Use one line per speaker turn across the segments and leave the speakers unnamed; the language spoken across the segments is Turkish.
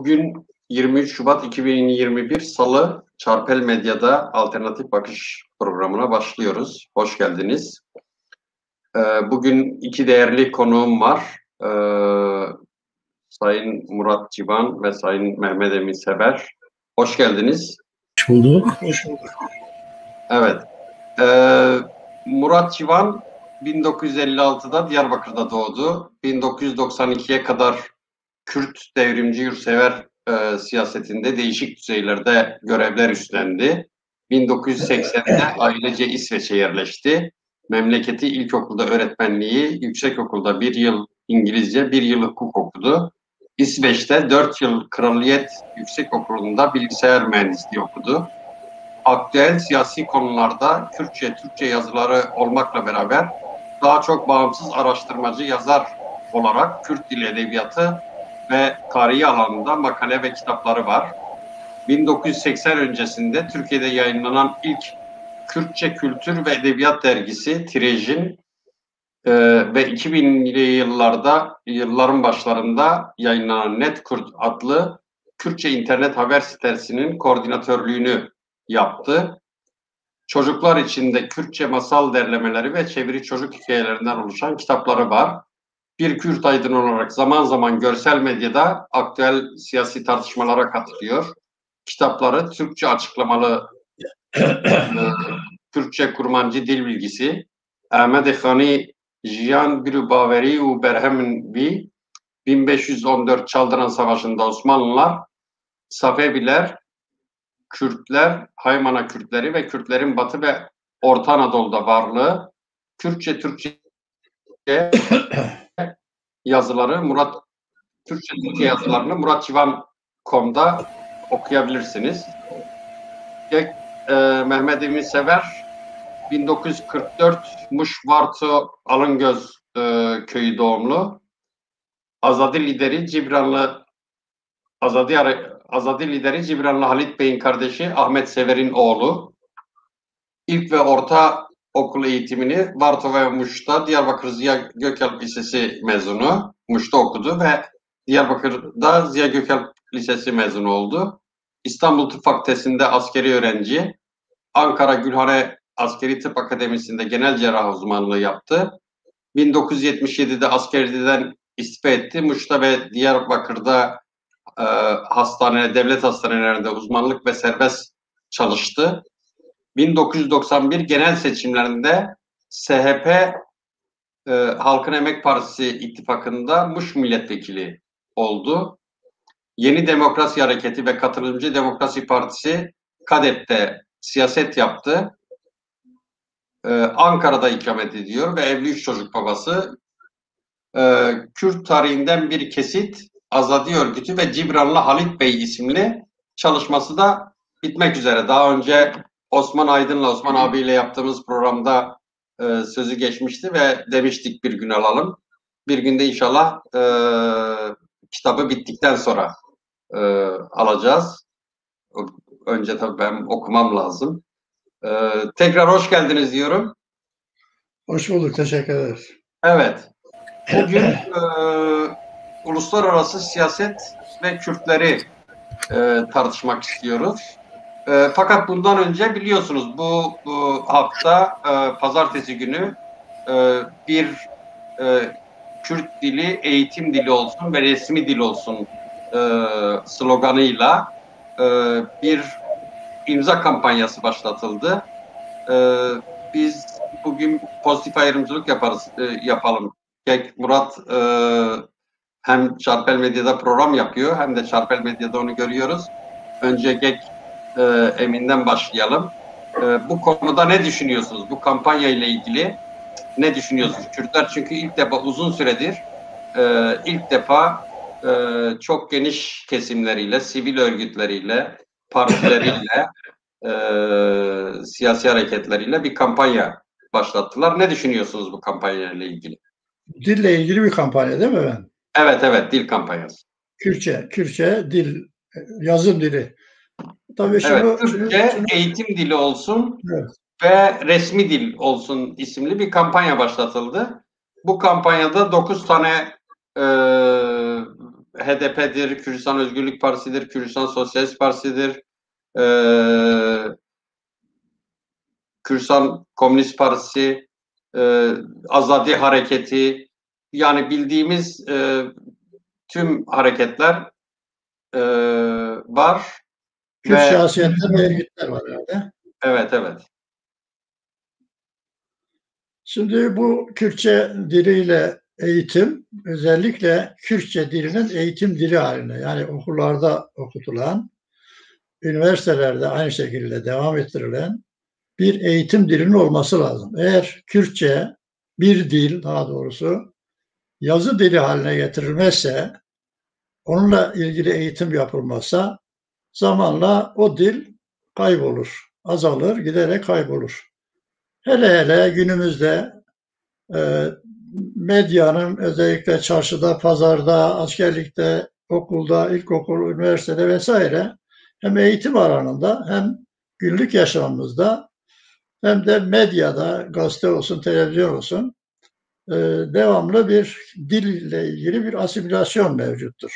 Bugün 23 Şubat 2021 Salı Çarpel Medya'da Alternatif Bakış programına başlıyoruz. Hoş geldiniz. Bugün iki değerli konuğum var. Sayın Murat Civan ve Sayın Mehmet Emin Sever. Hoş geldiniz.
Hoş bulduk. Hoş bulduk.
Evet. Murat Civan 1956'da Diyarbakır'da doğdu. 1992'ye kadar Kürt devrimci yurtsever siyasetinde değişik düzeylerde görevler üstlendi. 1980'de ailece İsveç'e yerleşti. Memleketi ilkokulda öğretmenliği, yüksekokulda 1 yıl İngilizce, 1 yıl hukuk okudu. İsveç'te 4 yıl Kraliyet Yüksekokulu'nda bilgisayar mühendisliği okudu. Aktüel siyasi konularda Kürtçe, Türkçe yazıları olmakla beraber daha çok bağımsız araştırmacı yazar olarak Kürt dili edebiyatı ve tarihi alanında makale ve kitapları var. 1980 öncesinde Türkiye'de yayınlanan ilk Kürtçe Kültür ve Edebiyat dergisi Tirej'in ve 2000'li yılların başlarında yayınlanan Netkurt adlı Kürtçe internet haber sitesinin koordinatörlüğünü yaptı. Çocuklar için de Kürtçe masal derlemeleri ve çeviri çocuk hikayelerinden oluşan kitapları var. Bir Kürt aydın olarak zaman zaman görsel medyada aktüel siyasi tartışmalara katılıyor. Kitapları Türkçe açıklamalı Türkçe kurmancı dil bilgisi, Ahmed Khani Jiyan bir Baveri u Berhemin vi 1514 Çaldıran Savaşı'nda Osmanlılar, Safeviler, Kürtler, Haymana Kürtleri ve Kürtlerin Batı ve Orta Anadolu'da varlığı, Türkçe yazıları Türkçe yazılarını muratcivan.com'da okuyabilirsiniz. Mehmet Emin Sever 1944 Muş Varto Alıngöz köyü doğumlu. Azadi lideri Cibranlı Halit Bey'in kardeşi Ahmet Sever'in oğlu. İlk ve orta okul eğitimini Varto ve Muş'ta Diyarbakır Ziya Gökalp Lisesi mezunu. Muş'ta okudu ve Diyarbakır'da Ziya Gökalp Lisesi mezunu oldu. İstanbul Tıp Fakültesi'nde askeri öğrenci. Ankara Gülhane Askeri Tıp Akademisi'nde genel cerrah uzmanlığı yaptı. 1977'de askeriyeden istifa etti. Muş'ta ve Diyarbakır'da devlet hastanelerinde uzmanlık ve serbest çalıştı. 1991 genel seçimlerinde SHP Halkın Emek Partisi ittifakında Muş milletvekili oldu. Yeni Demokrasi Hareketi ve Katılımcı Demokrasi Partisi KADEP'te siyaset yaptı. Ankara'da ikamet ediyor ve evli 3 çocuk babası. Kürt tarihinden bir kesit, Azadi Örgütü ve Cibranlı Halit Bey isimli çalışması da bitmek üzere. Daha önce Osman Aydın'la, Osman abiyle yaptığımız programda sözü geçmişti ve demiştik bir gün alalım. Bir günde inşallah kitabı bittikten sonra alacağız. Önce tabii ben okumam lazım. Tekrar hoş geldiniz diyorum.
Hoş bulduk, teşekkür ederiz.
Evet. Bugün uluslararası siyaset ve Kürtleri tartışmak istiyoruz. Fakat bundan önce biliyorsunuz bu hafta pazartesi günü bir Kürt dili eğitim dili olsun ve resmi dil olsun sloganıyla bir imza kampanyası başlatıldı. Biz bugün pozitif ayrımcılık yapalım. Murat hem Çarpel Medya'da program yapıyor hem de Çarpel Medya'da onu görüyoruz. Önce Emin'den başlayalım. Bu konuda ne düşünüyorsunuz? Bu kampanya ile ilgili ne düşünüyorsunuz? Kürtler çünkü ilk defa uzun süredir çok geniş kesimleriyle, sivil örgütleriyle, partileriyle, siyasi hareketleriyle bir kampanya başlattılar. Ne düşünüyorsunuz bu kampanya ile ilgili?
Dille ilgili bir kampanya değil mi ben?
Evet, dil kampanyası.
Kürtçe dil, yazım dili.
Tabii Kürtçe eğitim dili olsun, evet, ve resmi dil olsun isimli bir kampanya başlatıldı. Bu kampanyada 9 tane HDP'dir, Kürdistan Özgürlük Partisi'dir, Kürdistan Sosyalist Partisi'dir, Kürdistan Komünist Partisi, Azadi Hareketi, yani bildiğimiz tüm hareketler var.
Kürt şahsiyetler ve örgütler var herhalde.
Evet, evet.
Şimdi bu Kürtçe diliyle eğitim, özellikle Kürtçe dilinin eğitim dili haline, yani okullarda okutulan, üniversitelerde aynı şekilde devam ettirilen bir eğitim dilinin olması lazım. Eğer Kürtçe bir dil, daha doğrusu yazı dili haline getirilmezse, onunla ilgili eğitim yapılmazsa zamanla o dil kaybolur, azalır, giderek kaybolur. Hele hele günümüzde medyanın özellikle çarşıda, pazarda, askerlikte, okulda, ilkokul, üniversitede vesaire hem eğitim alanında hem günlük yaşamımızda hem de medyada, gazete olsun, televizyon olsun devamlı bir dille ilgili bir asimilasyon mevcuttur.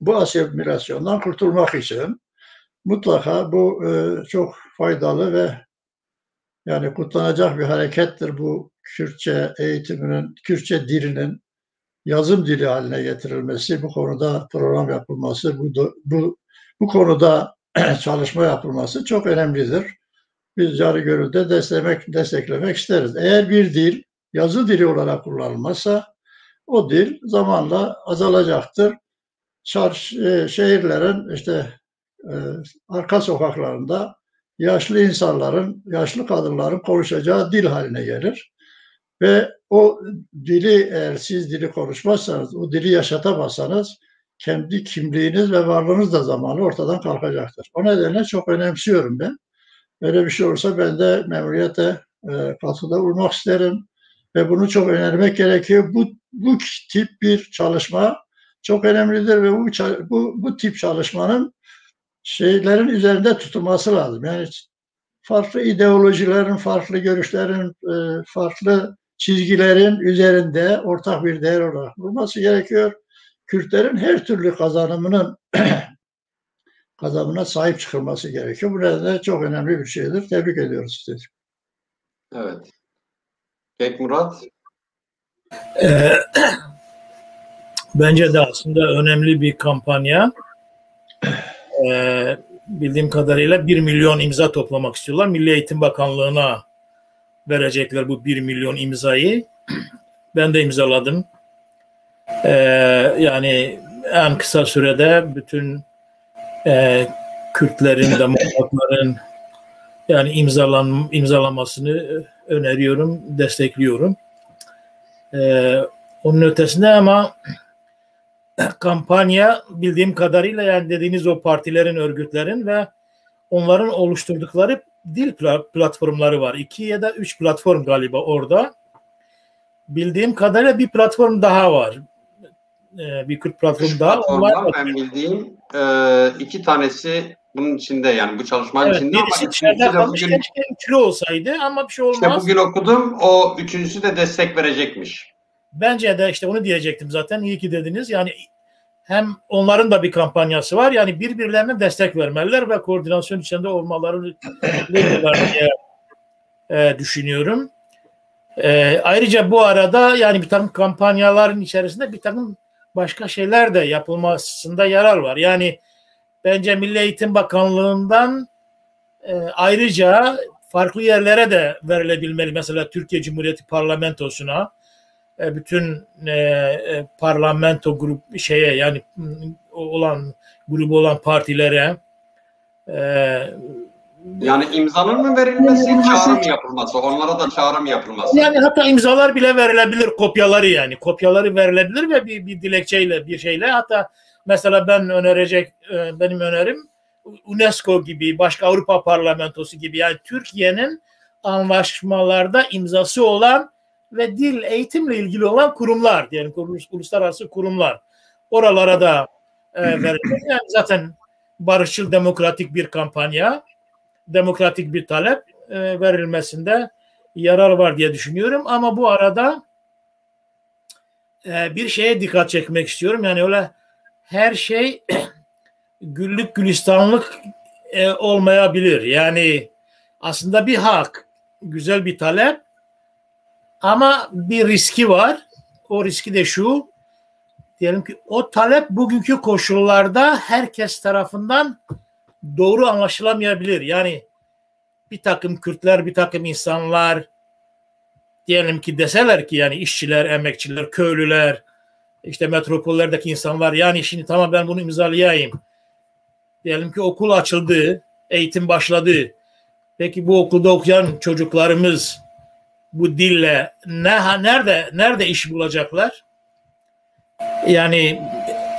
Bu asimilasyondan kurtulmak için mutlaka bu çok faydalı ve yani kutlanacak bir harekettir bu Kürtçe eğitiminin, Kürtçe dilinin yazım dili haline getirilmesi, bu konuda program yapılması, bu konuda çalışma yapılması çok önemlidir. Biz yarı gönülde desteklemek isteriz. Eğer bir dil yazı dili olarak kullanılmazsa o dil zamanla azalacaktır. Şehirlerin işte arka sokaklarında yaşlı insanların, yaşlı kadınların konuşacağı dil haline gelir. Ve o dili, eğer siz dili konuşmazsanız, o dili yaşatamazsanız kendi kimliğiniz ve varlığınız da zamanla ortadan kalkacaktır. O nedenle çok önemsiyorum ben. Öyle bir şey olursa ben de memnuniyetle katkıda bulunmak isterim. Ve bunu çok önermek gerekiyor. Bu tip bir çalışma çok önemlidir ve bu tip çalışmanın şeylerin üzerinde tutulması lazım. Yani farklı ideolojilerin, farklı görüşlerin, farklı çizgilerin üzerinde ortak bir değer olarak bulunması gerekiyor. Kürtlerin her türlü kazanımına sahip çıkılması gerekiyor. Bu nedenle çok önemli bir şeydir. Tebrik ediyoruz sizi.
Evet. Kek Murat?
Bence de aslında önemli bir kampanya. Bildiğim kadarıyla 1 milyon imza toplamak istiyorlar. Milli Eğitim Bakanlığı'na verecekler bu 1 milyon imzayı. Ben de imzaladım. Yani en kısa sürede bütün Kürtlerin, demokratların yani imzalamasını öneriyorum, destekliyorum. Onun ötesinde ama kampanya bildiğim kadarıyla yani dediğiniz o partilerin, örgütlerin ve onların oluşturdukları dil platformları var. 2 ya da 3 platform galiba orada. Bildiğim kadarıyla bir platform daha var. Bir Kürt platform daha
var. Ben bildiğim 2 tanesi bunun içinde, yani bu çalışmanın içinde, ama üçüncüsü de bugün
üçlü olsaydı ama bir şey olmaz.
İşte bugün okudum, o üçüncüsü de destek verecekmiş.
Bence de işte onu diyecektim zaten. İyi ki dediniz. Yani hem onların da bir kampanyası var. Yani birbirlerine destek vermeliler ve koordinasyon içinde olmaları diye düşünüyorum. Ayrıca bu arada yani bir takım kampanyaların içerisinde bir takım başka şeyler de yapılmasında yarar var. Yani bence Milli Eğitim Bakanlığı'ndan ayrıca farklı yerlere de verilebilmeli. Mesela Türkiye Cumhuriyeti Parlamentosu'na, bütün parlamento grup yani grubu olan partilere,
yani imzanın mı verilmesi, çağrı mı yapılması? Onlara da çağrı mı yapılması?
Yani hatta imzalar bile verilebilir, kopyaları yani. Kopyaları verilebilir ve bir dilekçeyle, bir şeyle. Hatta mesela benim önerim UNESCO gibi, başka Avrupa Parlamentosu gibi, yani Türkiye'nin anlaşmalarda imzası olan ve dil eğitimle ilgili olan kurumlar, yani uluslararası kurumlar. Oralara da verilir. Yani zaten barışçıl, demokratik bir kampanya, demokratik bir talep verilmesinde yarar var diye düşünüyorum. Ama bu arada bir şeye dikkat çekmek istiyorum. Yani öyle her şey güllük gülistanlık olmayabilir. Yani aslında bir hak, güzel bir talep ama bir riski var. O riski de şu, diyelim ki o talep bugünkü koşullarda herkes tarafından doğru anlaşılamayabilir. Yani bir takım Kürtler, bir takım insanlar diyelim ki deseler ki yani işçiler, emekçiler, köylüler, işte metropollerdeki insanlar yani şimdi tamam ben bunu imzalayayım. Diyelim ki okul açıldı, eğitim başladı. Peki bu okulda okuyan çocuklarımız bu dille nerede iş bulacaklar? Yani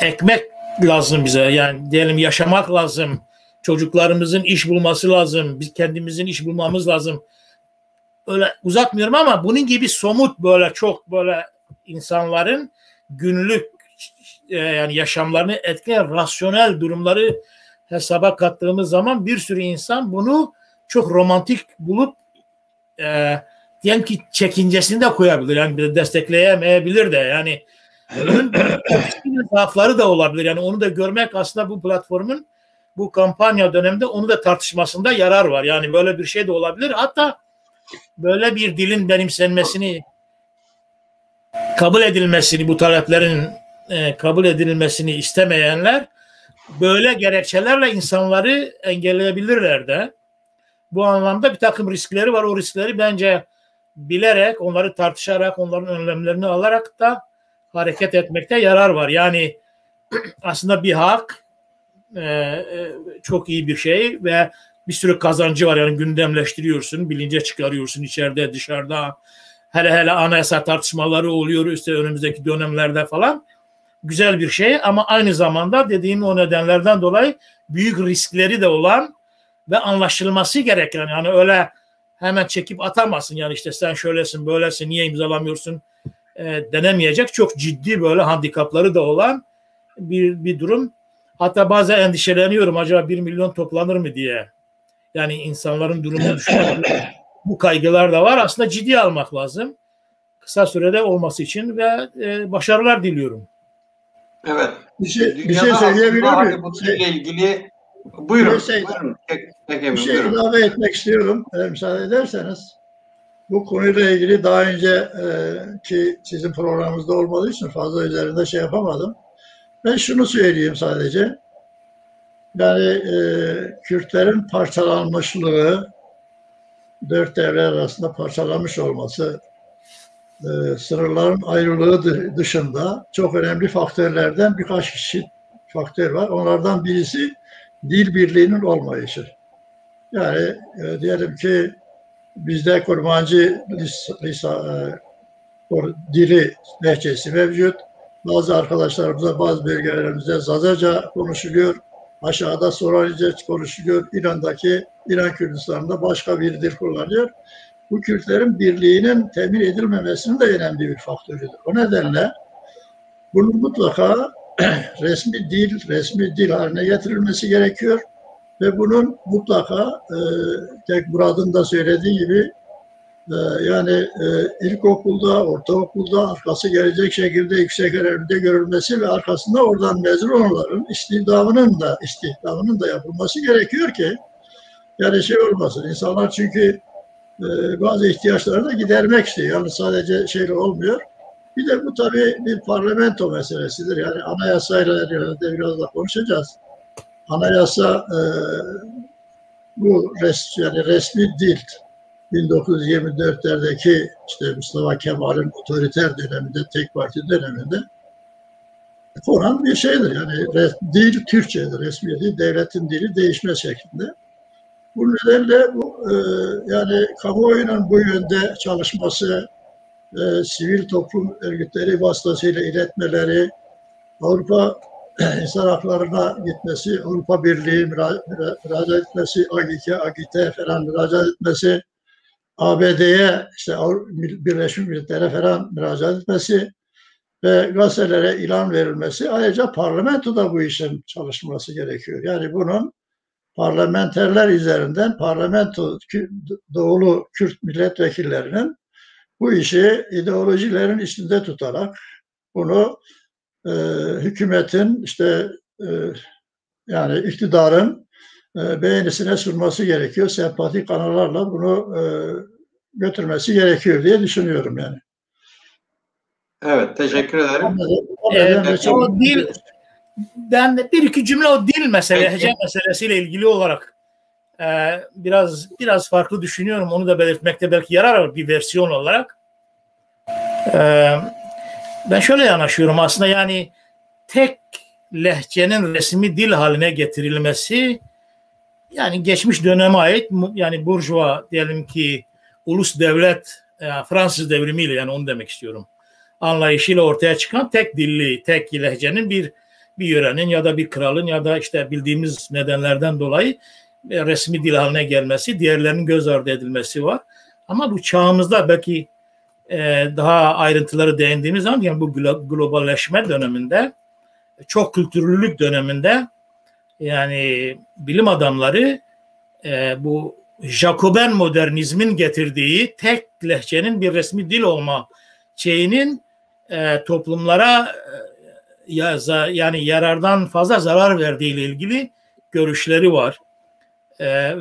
ekmek lazım bize. Yani diyelim yaşamak lazım. Çocuklarımızın iş bulması lazım. Biz kendimizin iş bulmamız lazım. Öyle uzatmıyorum ama bunun gibi somut böyle çok böyle insanların günlük yani yaşamlarını etkileyen rasyonel durumları hesaba kattığımız zaman bir sürü insan bunu çok romantik bulup diyelim ki çekincesini de koyabilir. Yani destekleyemeyebilir de. Yani bunun zaafları da olabilir. Yani onu da görmek aslında bu platformun bu kampanya döneminde onu da tartışmasında yarar var. Yani böyle bir şey de olabilir. Hatta böyle bir dilin benimsenmesini, kabul edilmesini, bu taleplerin kabul edilmesini istemeyenler böyle gerekçelerle insanları engelleyebilirler de. Bu anlamda bir takım riskleri var. O riskleri bence bilerek, onları tartışarak, onların önlemlerini alarak da hareket etmekte yarar var. Yani aslında bir hak çok iyi bir şey ve bir sürü kazancı var. Yani gündemleştiriyorsun, bilince çıkarıyorsun içeride, dışarıda. Hele anayasa tartışmaları oluyor işte önümüzdeki dönemlerde falan. Güzel bir şey ama aynı zamanda dediğim o nedenlerden dolayı büyük riskleri de olan ve anlaşılması gereken, yani öyle hemen çekip atamazsın. Yani işte sen şöylesin, böylesin, niye imzalamıyorsun denemeyecek. Çok ciddi böyle handikapları da olan bir durum. Hatta bazen endişeleniyorum acaba 1 milyon toplanır mı diye. Yani insanların durumunu düşünüyorum. Bu kaygılar da var. Aslında ciddiye almak lazım. Kısa sürede olması için ve başarılar diliyorum.
Evet.
Bir şey söyleyebilir miyim?
Bu ile ilgili buyurun.
Bir şey ilave etmek istiyorum. Müsaade ederseniz. Bu konuyla ilgili daha önce ki sizin programınızda olmadığı için fazla üzerinde şey yapamadım. Ben şunu söyleyeyim sadece. Yani Kürtlerin parçalanmışlığı, 4 devlet arasında parçalanmış olması, sınırların ayrılığı dışında çok önemli faktörlerden birkaç kişi faktör var. Onlardan birisi dil birliğinin olmayışı. Yani diyelim ki bizde Kurmancı dili lehçesi mevcut. Bazı arkadaşlarımızda bazı bölgelerimizde Zazaca konuşuluyor. Aşağıda Soranice konuşuluyor. İran Kürdistan'da başka bir dil kullanıyor. Bu Kürtlerin birliğinin temin edilmemesinin de önemli bir faktörüdür. O nedenle bunun mutlaka resmi dil haline getirilmesi gerekiyor ve bunun mutlaka Tek Murad'ın da söylediği gibi yani ilkokulda, ortaokulda arkası gelecek şekilde yüksek öğrenimde görülmesi ve arkasında oradan mezun olanların istihdamının da yapılması gerekiyor ki yani şey olmasın. İnsanlar çünkü bazı ihtiyaçlarını da gidermek istiyor. Yani sadece şeyle olmuyor. Bir de bu tabii bir parlamento meselesidir. Yani anayasayla herhalde biraz da konuşacağız. Anayasa bu resmi dil 1924'lerdeki işte Mustafa Kemal'in otoriter döneminde, tek parti döneminde konan bir şeydir. Yani dil Türkçedir, resmi dil, devletin dili değişme şeklinde. Bu nedenle yani kamuoyunun bu yönde çalışması, sivil toplum örgütleri vasıtasıyla iletmeleri, Avrupa insan haklarına gitmesi, Avrupa Birliği müracaat etmesi, AGİT'e falan müracaat etmesi, ABD'ye, işte Birleşmiş Milletler'e falan müracaat etmesi ve gazetelere ilan verilmesi. Ayrıca parlamentoda bu işin çalışması gerekiyor. Yani bunun parlamenterler üzerinden parlamento doğulu Kürt milletvekillerinin bu işi ideolojilerin içinde tutarak bunu hükümetin işte yani iktidarın beğenisine sunması gerekiyor. Sempatik kanallarla bunu götürmesi gerekiyor diye düşünüyorum yani.
Evet, teşekkür ederim.
O dil, ben de bir iki cümle o dil meselesi, hece meselesiyle ilgili olarak biraz farklı düşünüyorum. Onu da belirtmekte belki yarar var bir versiyon olarak. Ben şöyle yanaşıyorum aslında, yani tek lehçenin resmi dil haline getirilmesi, yani geçmiş döneme ait, yani burjuva diyelim ki ulus devlet, Fransız devrimiyle, yani onu demek istiyorum, anlayışıyla ortaya çıkan tek dilli, tek lehçenin bir yörenin ya da bir kralın ya da işte bildiğimiz nedenlerden dolayı resmi dil haline gelmesi, diğerlerinin göz ardı edilmesi var. Ama bu çağımızda belki daha ayrıntıları değindiğimiz zaman, yani bu globalleşme döneminde, çok kültürlülük döneminde, yani bilim adamları bu Jacoben modernizmin getirdiği tek lehçenin bir resmi dil olma şeyinin toplumlara yani yarardan fazla zarar verdiği ile ilgili görüşleri var.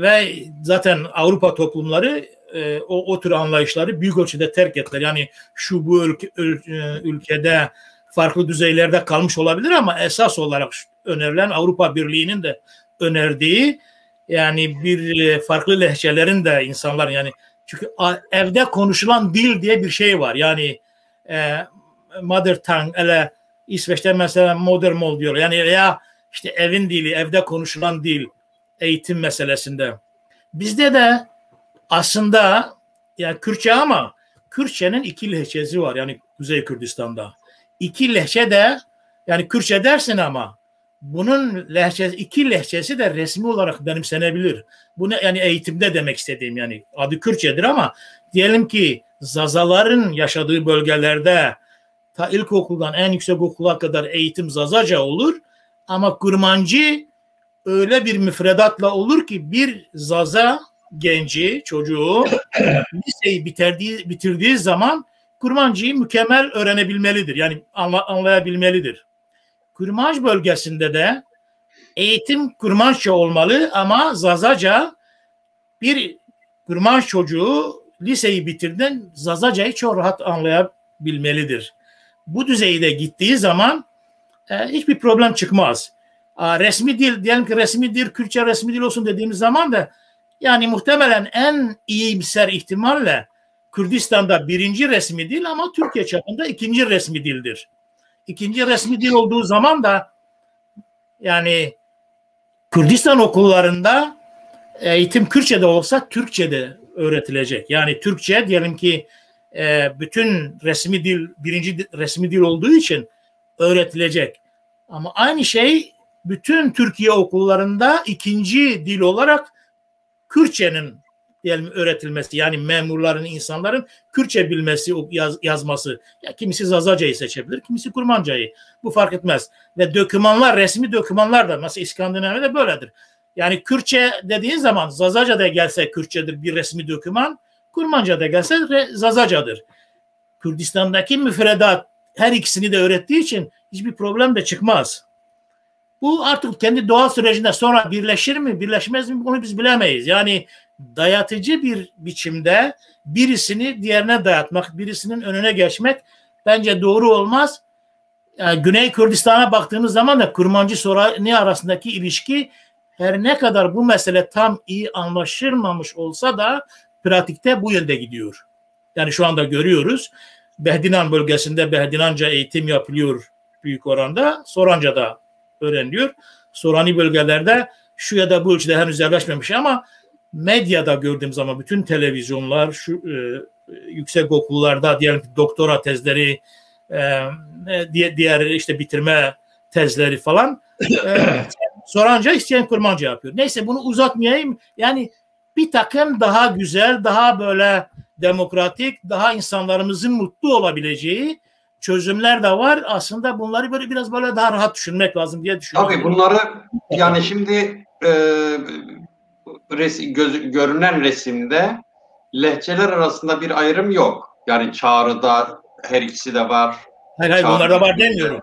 Ve zaten Avrupa toplumları o tür anlayışları büyük ölçüde terk ettiler. Yani bu ülkede farklı düzeylerde kalmış olabilir ama esas olarak önerilen Avrupa Birliği'nin de önerdiği, yani bir farklı lehçelerin de insanlar, yani çünkü evde konuşulan dil diye bir şey var. Yani mother tongue, İsveç'te mesela modermål diyor. Yani veya işte evin dili, evde konuşulan dil, eğitim meselesinde. Bizde de aslında yani Kürtçe, ama Kürtçenin iki lehçesi var. Yani Kuzey Kürdistan'da. İki lehçe de, yani Kürtçe dersin ama bunun lehçesi, iki lehçesi de resmi olarak benimsenebilir. Bu ne, yani eğitimde demek istediğim, yani adı Kürtçedir ama diyelim ki Zazaların yaşadığı bölgelerde ta ilkokuldan en yüksek okula kadar eğitim Zazaca olur ama Kurmancı öyle bir müfredatla olur ki bir Zaza genci, çocuğu liseyi bitirdiği zaman Kurmancı'yı mükemmel öğrenebilmelidir. Yani anlayabilmelidir. Kurmanç bölgesinde de eğitim Kurmançça olmalı ama Zazaca, bir Kurmanç çocuğu liseyi bitirdiğinde Zazaca'yı çok rahat anlayabilmelidir. Bu düzeyde gittiği zaman hiçbir problem çıkmaz. Resmi dil, diyelim ki resmi dil, Kürtçe resmi dil olsun dediğimiz zaman da yani muhtemelen en iyimser ihtimalle Kürdistan'da birinci resmi dil ama Türkiye çapında ikinci resmi dildir. İkinci resmi dil olduğu zaman da yani Kürdistan okullarında eğitim Kürtçe'de olsa Türkçe'de öğretilecek. Yani Türkçe diyelim ki bütün resmi dil, birinci resmi dil olduğu için öğretilecek. Ama aynı şey bütün Türkiye okullarında ikinci dil olarak Kürtçenin diyelim öğretilmesi, yani memurların, insanların Kürtçe bilmesi, yazması. Ya kimisi Zazaca'yı seçebilir, kimisi Kurmanca'yı. Bu fark etmez. Ve dokümanlar, resmi dokümanlar da mesela İskandinavya'da böyledir. Yani Kürtçe dediğin zaman Zazaca'da gelse Kürtçedir bir resmi doküman, Kurmanca'da gelse Zazaca'dır. Kürdistan'daki müfredat her ikisini de öğrettiği için hiçbir problem de çıkmaz. Bu artık kendi doğal sürecinde sonra birleşir mi, birleşmez mi onu biz bilemeyiz. Yani dayatıcı bir biçimde birisini diğerine dayatmak, birisinin önüne geçmek bence doğru olmaz. Yani Güney Kürdistan'a baktığımız zaman da Kurmancı-Sorani arasındaki ilişki her ne kadar bu mesele tam iyi anlaşılmamış olsa da pratikte bu yönde gidiyor. Yani şu anda görüyoruz. Behdinan bölgesinde Behdinanca eğitim yapılıyor büyük oranda. Soranca'da öğreniliyor. Sorani bölgelerde şu ya da bu ölçüde henüz yerleşmemiş ama medyada gördüğüm zaman bütün televizyonlar, şu yüksek okullarda diyelim ki doktora tezleri, diğer işte bitirme tezleri falan Soranca isteyen Kurmanca yapıyor. Neyse bunu uzatmayayım. Yani bir takım daha güzel, daha böyle demokratik, daha insanlarımızın mutlu olabileceği çözümler de var. Aslında bunları böyle biraz böyle daha rahat düşünmek lazım diye düşünüyorum.
Tabii bunları yani şimdi görünen resimde lehçeler arasında bir ayrım yok. Yani Çağrı'da her ikisi de var.
Hayır bunlarda var demiyorum.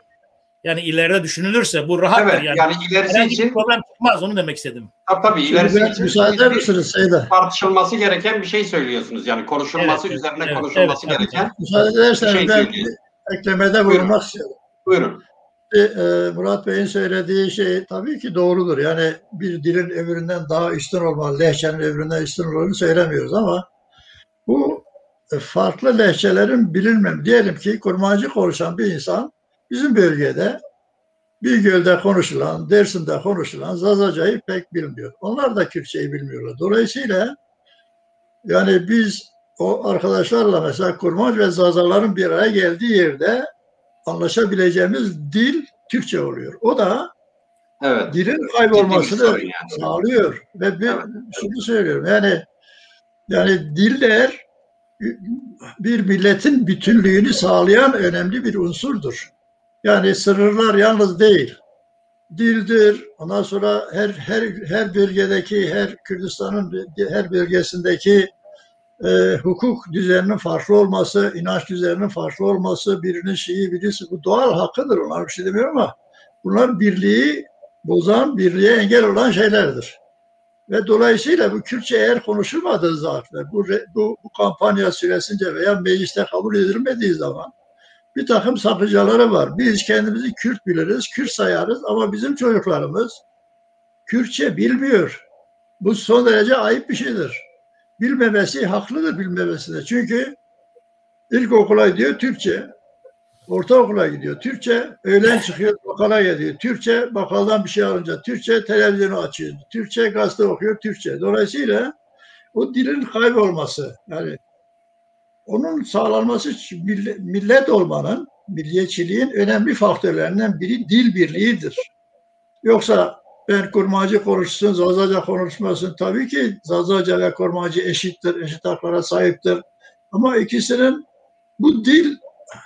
Yani ileride düşünülürse bu rahattır.
Evet, yani ilerisi
herhangi
için
bir problem çıkmaz, onu demek istedim.
tabii ilerisi için
müsaade misiniz Seyda?
tartışılması gereken bir şey söylüyorsunuz. Yani konuşulması,
Evet,
üzerine
evet,
konuşulması
tabii.
gereken
Müsaade
bir
ederseniz
şey
ben
söylüyorsunuz.
eklemede bulunmak istiyorum.
Buyurun.
Murat Bey'in söylediği şey tabii ki doğrudur. Yani bir dilin öbüründen daha üstün olmalı, lehçenin öbüründen üstün olduğunu söylemiyoruz ama bu farklı lehçelerin bilinmem. Diyelim ki Kurmancı konuşan bir insan bizim bölgede Bingöl'de konuşulan, Dersim'de konuşulan Zazaca'yı pek bilmiyor. Onlar da Kürtçeyi bilmiyorlar. Dolayısıyla yani biz o arkadaşlarla mesela Kurmanç ve Zazaların bir araya geldiği yerde anlaşabileceğimiz dil Türkçe oluyor. O da
Evet.
dilin kaybolmasını
yani.
sağlıyor. Ve
Evet.
şunu söylüyorum yani diller bir milletin bütünlüğünü sağlayan önemli bir unsurdur. Yani sınırlar yalnız değil. Dildir. Ondan sonra her bölgedeki, her Kürdistan'ın her bölgesindeki hukuk düzeninin farklı olması, inanç düzeninin farklı olması, birinin Şii, birisi bu doğal hakkıdır. Onlar bir şey demiyorum ama bunlar birliği bozan, birliğe engel olan şeylerdir. Ve dolayısıyla bu Kürtçe eğer konuşulmadığı zaman, bu kampanya süresince veya mecliste kabul edilmediği zaman bir takım sakıncaları var. Biz kendimizi Kürt biliriz, Kürt sayarız ama bizim çocuklarımız Kürtçe bilmiyor. Bu son derece ayıp bir şeydir. Bilmemesi haklıdır, bilmemesi de. Çünkü ilkokula gidiyor Türkçe, ortaokula gidiyor Türkçe, öğlen çıkıyor bakkala gidiyor Türkçe, bakkaldan bir şey alınca Türkçe, televizyonu açıyor Türkçe, gazete okuyor Türkçe. Dolayısıyla o dilin kaybolması, yani onun sağlanması millet olmanın, milliyetçiliğin önemli faktörlerinden biri dil birliğidir. Yoksa ben Kurmacı konuşsun, Zazaca konuşmasın. Tabii ki Zazaca ve Kurmacı eşittir, eşit haklara sahiptir. Ama ikisinin bu dil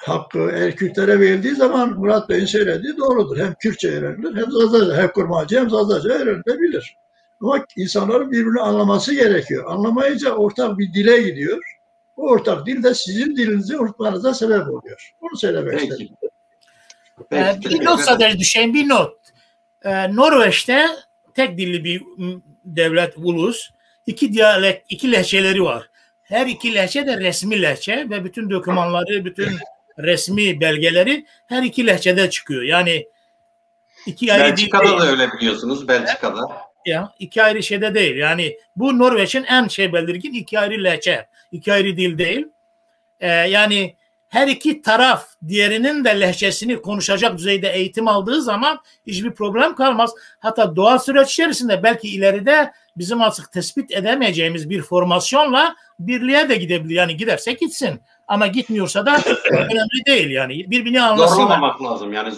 hakkı eğer Kürtlere verildiği zaman Murat Bey'in söylediği doğrudur. Hem Kürtçe öğrenilir, hem Zazaca, hem Kurmacı, hem Zazaca öğrenilebilir. Ama insanların birbirini anlaması gerekiyor. Anlamayınca ortak bir dile gidiyor. O ortak dil de sizin dilinizi unutmanıza sebep oluyor. Bunu söylemek istedim.
Bir not sadece düşeyim, bir not. Norveç'te tek dilli bir devlet, ulus. İki lehçeleri var. Her iki lehçe de resmi lehçe ve bütün dokümanları, bütün resmi belgeleri her iki lehçede çıkıyor. Yani iki ayrı
Belçika'da
dil değil.
da öyle biliyorsunuz, Belçika'da.
Ya iki ayrı şeyde değil. Yani bu Norveç'in en belirgin iki ayrı lehçe, iki ayrı dil değil. Yani her iki taraf diğerinin de lehçesini konuşacak düzeyde eğitim aldığı zaman hiçbir problem kalmaz. Hatta doğal süreç içerisinde belki ileride bizim artık tespit edemeyeceğimiz bir formasyonla birliğe de gidebilir. Yani giderse gitsin. Ama gitmiyorsa da önemli değil yani. Birbirini anlasınlar.
Zorlamamak lazım yani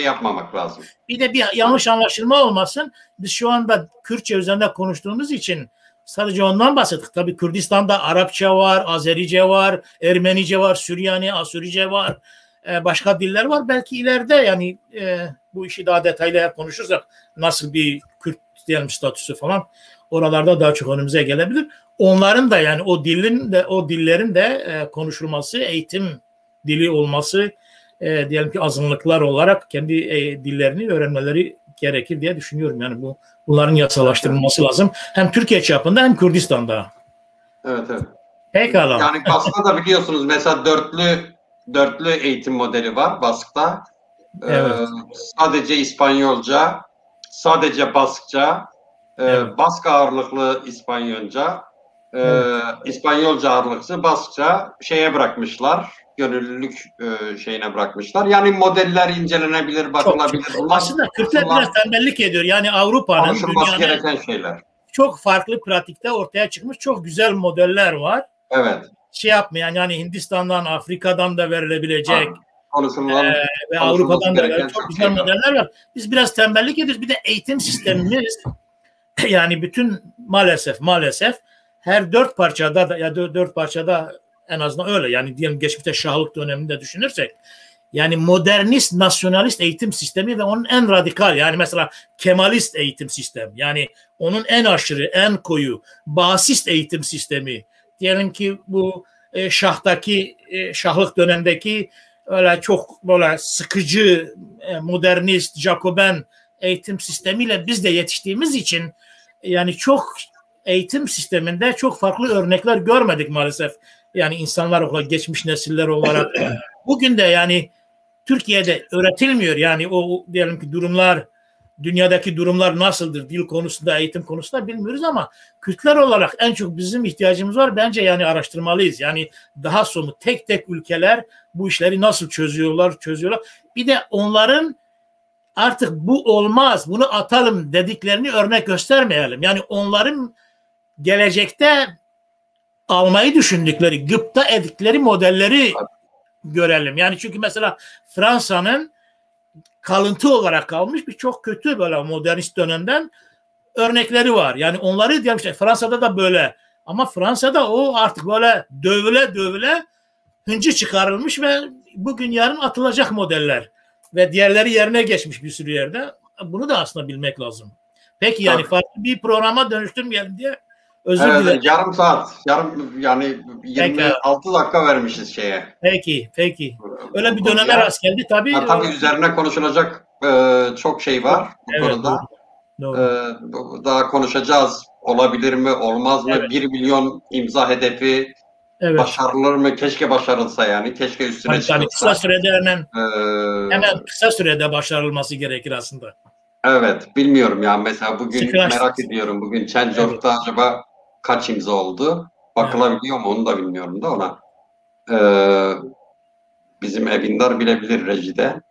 yapmamak lazım.
Bir de bir yanlış anlaşılma olmasın. Biz şu anda Kürtçe üzerinde konuştuğumuz için sadece ondan bahsettik. Tabii Kürdistan'da Arapça var, Azerice var, Ermenice var, Süryani, Asurice var. Başka diller var. Belki ileride yani bu işi daha detaylı konuşursak nasıl bir Kürt diyelim statüsü falan oralarda daha çok önümüze gelebilir. Onların da yani o dillerin de konuşulması, eğitim dili olması diyelim ki azınlıklar olarak kendi dillerini öğrenmeleri gerekir diye düşünüyorum. Yani bunların yasalaştırılması lazım. Hem Türkiye çapında hem Kürdistan'da.
Evet.
Pekala.
Yani Bask'ta da biliyorsunuz mesela dörtlü eğitim modeli var Bask'ta.
Evet.
Sadece İspanyolca, sadece Baskça,
Evet.
Bask ağırlıklı İspanyolca, İspanyolca ağırlıklı Baskça şeye bırakmışlar. Gönüllülük şeyine bırakmışlar. Yani modeller incelenebilir, bakılabilir.
Aslında Kürtler biraz tembellik ediyor. Yani Avrupa'nın,
dünyanın gereken şeyler.
Çok farklı pratikte ortaya çıkmış çok güzel modeller var.
Evet.
Yapmayan yani Hindistan'dan, Afrika'dan da verilebilecek ve Avrupa'dan da çok güzel modeller var. Biz biraz tembellik ediyoruz. Bir de eğitim sistemimiz yani bütün maalesef her dört parçada en azından öyle. Yani diyelim geçmişte Şahlık döneminde düşünürsek yani modernist, nasyonalist eğitim sistemi ve onun en radikal yani mesela Kemalist eğitim sistemi yani onun en aşırı, en koyu Basist eğitim sistemi diyelim ki bu Şahlık dönemdeki öyle çok böyle sıkıcı, modernist, Jacoben eğitim sistemiyle biz de yetiştiğimiz için yani çok eğitim sisteminde çok farklı örnekler görmedik maalesef. Yani insanlar olarak, geçmiş nesiller olarak. Bugün de yani Türkiye'de öğretilmiyor. Yani o diyelim ki durumlar, dünyadaki durumlar nasıldır dil konusunda, eğitim konusunda bilmiyoruz ama Kürtler olarak en çok bizim ihtiyacımız var. Bence yani araştırmalıyız. Yani daha somut tek tek ülkeler bu işleri nasıl çözüyorlar. Bir de onların artık bu olmaz, bunu atalım dediklerini örnek göstermeyelim. Yani onların gelecekte almayı düşündükleri, gıpta ettikleri modelleri görelim. Yani çünkü mesela Fransa'nın kalıntı olarak kalmış bir çok kötü böyle modernist dönemden örnekleri var. Yani onları diyelim işte Fransa'da da böyle ama Fransa'da o artık böyle dövüle hıncı çıkarılmış ve bugün yarın atılacak modeller ve diğerleri yerine geçmiş bir sürü yerde. Bunu da aslında bilmek lazım. Peki yani farklı bir programa dönüştürmeyelim diye özür dilerim.
Yarım saat, yani 26 dakika vermişiz şeye.
Peki. Öyle bir döneme rast geldi tabii.
Tabii üzerine konuşulacak çok şey var bu konuda.
Doğru.
Daha konuşacağız. Olabilir mi, olmaz mı? Evet. 1 milyon imza hedefi başarılır mı? Keşke başarılsa yani. Keşke üstüne çıkılsa.
Yani kısa sürede hemen kısa sürede başarılması gerekir aslında.
Evet, bilmiyorum ya. Mesela bugün merak ediyorum. Bugün Change.org'da acaba kaç imza oldu? Bakılabiliyor mu onu da bilmiyorum da ona. Bizim Ebindar bilebilir rejide.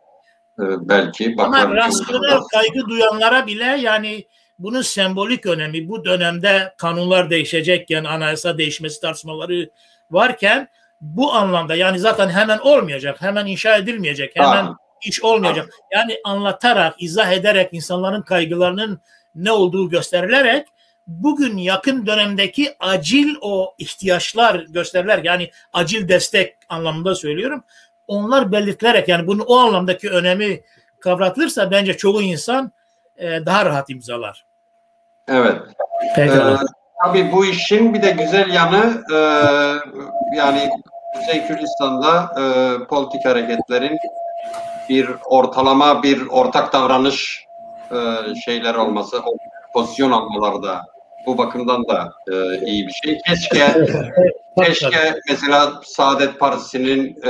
Belki.
Ama rasyonel kaygı duyanlara bile yani bunun sembolik önemi, bu dönemde kanunlar değişecekken, anayasa değişmesi tartışmaları varken bu anlamda yani zaten hemen olmayacak, hemen inşa edilmeyecek, hemen iş olmayacak. Yani anlatarak, izah ederek insanların kaygılarının ne olduğu gösterilerek bugün yakın dönemdeki acil o ihtiyaçlar gösteriler yani acil destek anlamında söylüyorum. Onlar belirtilerek yani bunun o anlamdaki önemi kavratılırsa bence çoğu insan daha rahat imzalar.
Evet. Tabii bu işin bir de güzel yanı yani Kuzey Kürdistan'da politik hareketlerin bir ortalama bir ortak davranış şeyler olması, pozisyon almaları da bu bakımdan da iyi bir şey. Keşke mesela Saadet Partisi'nin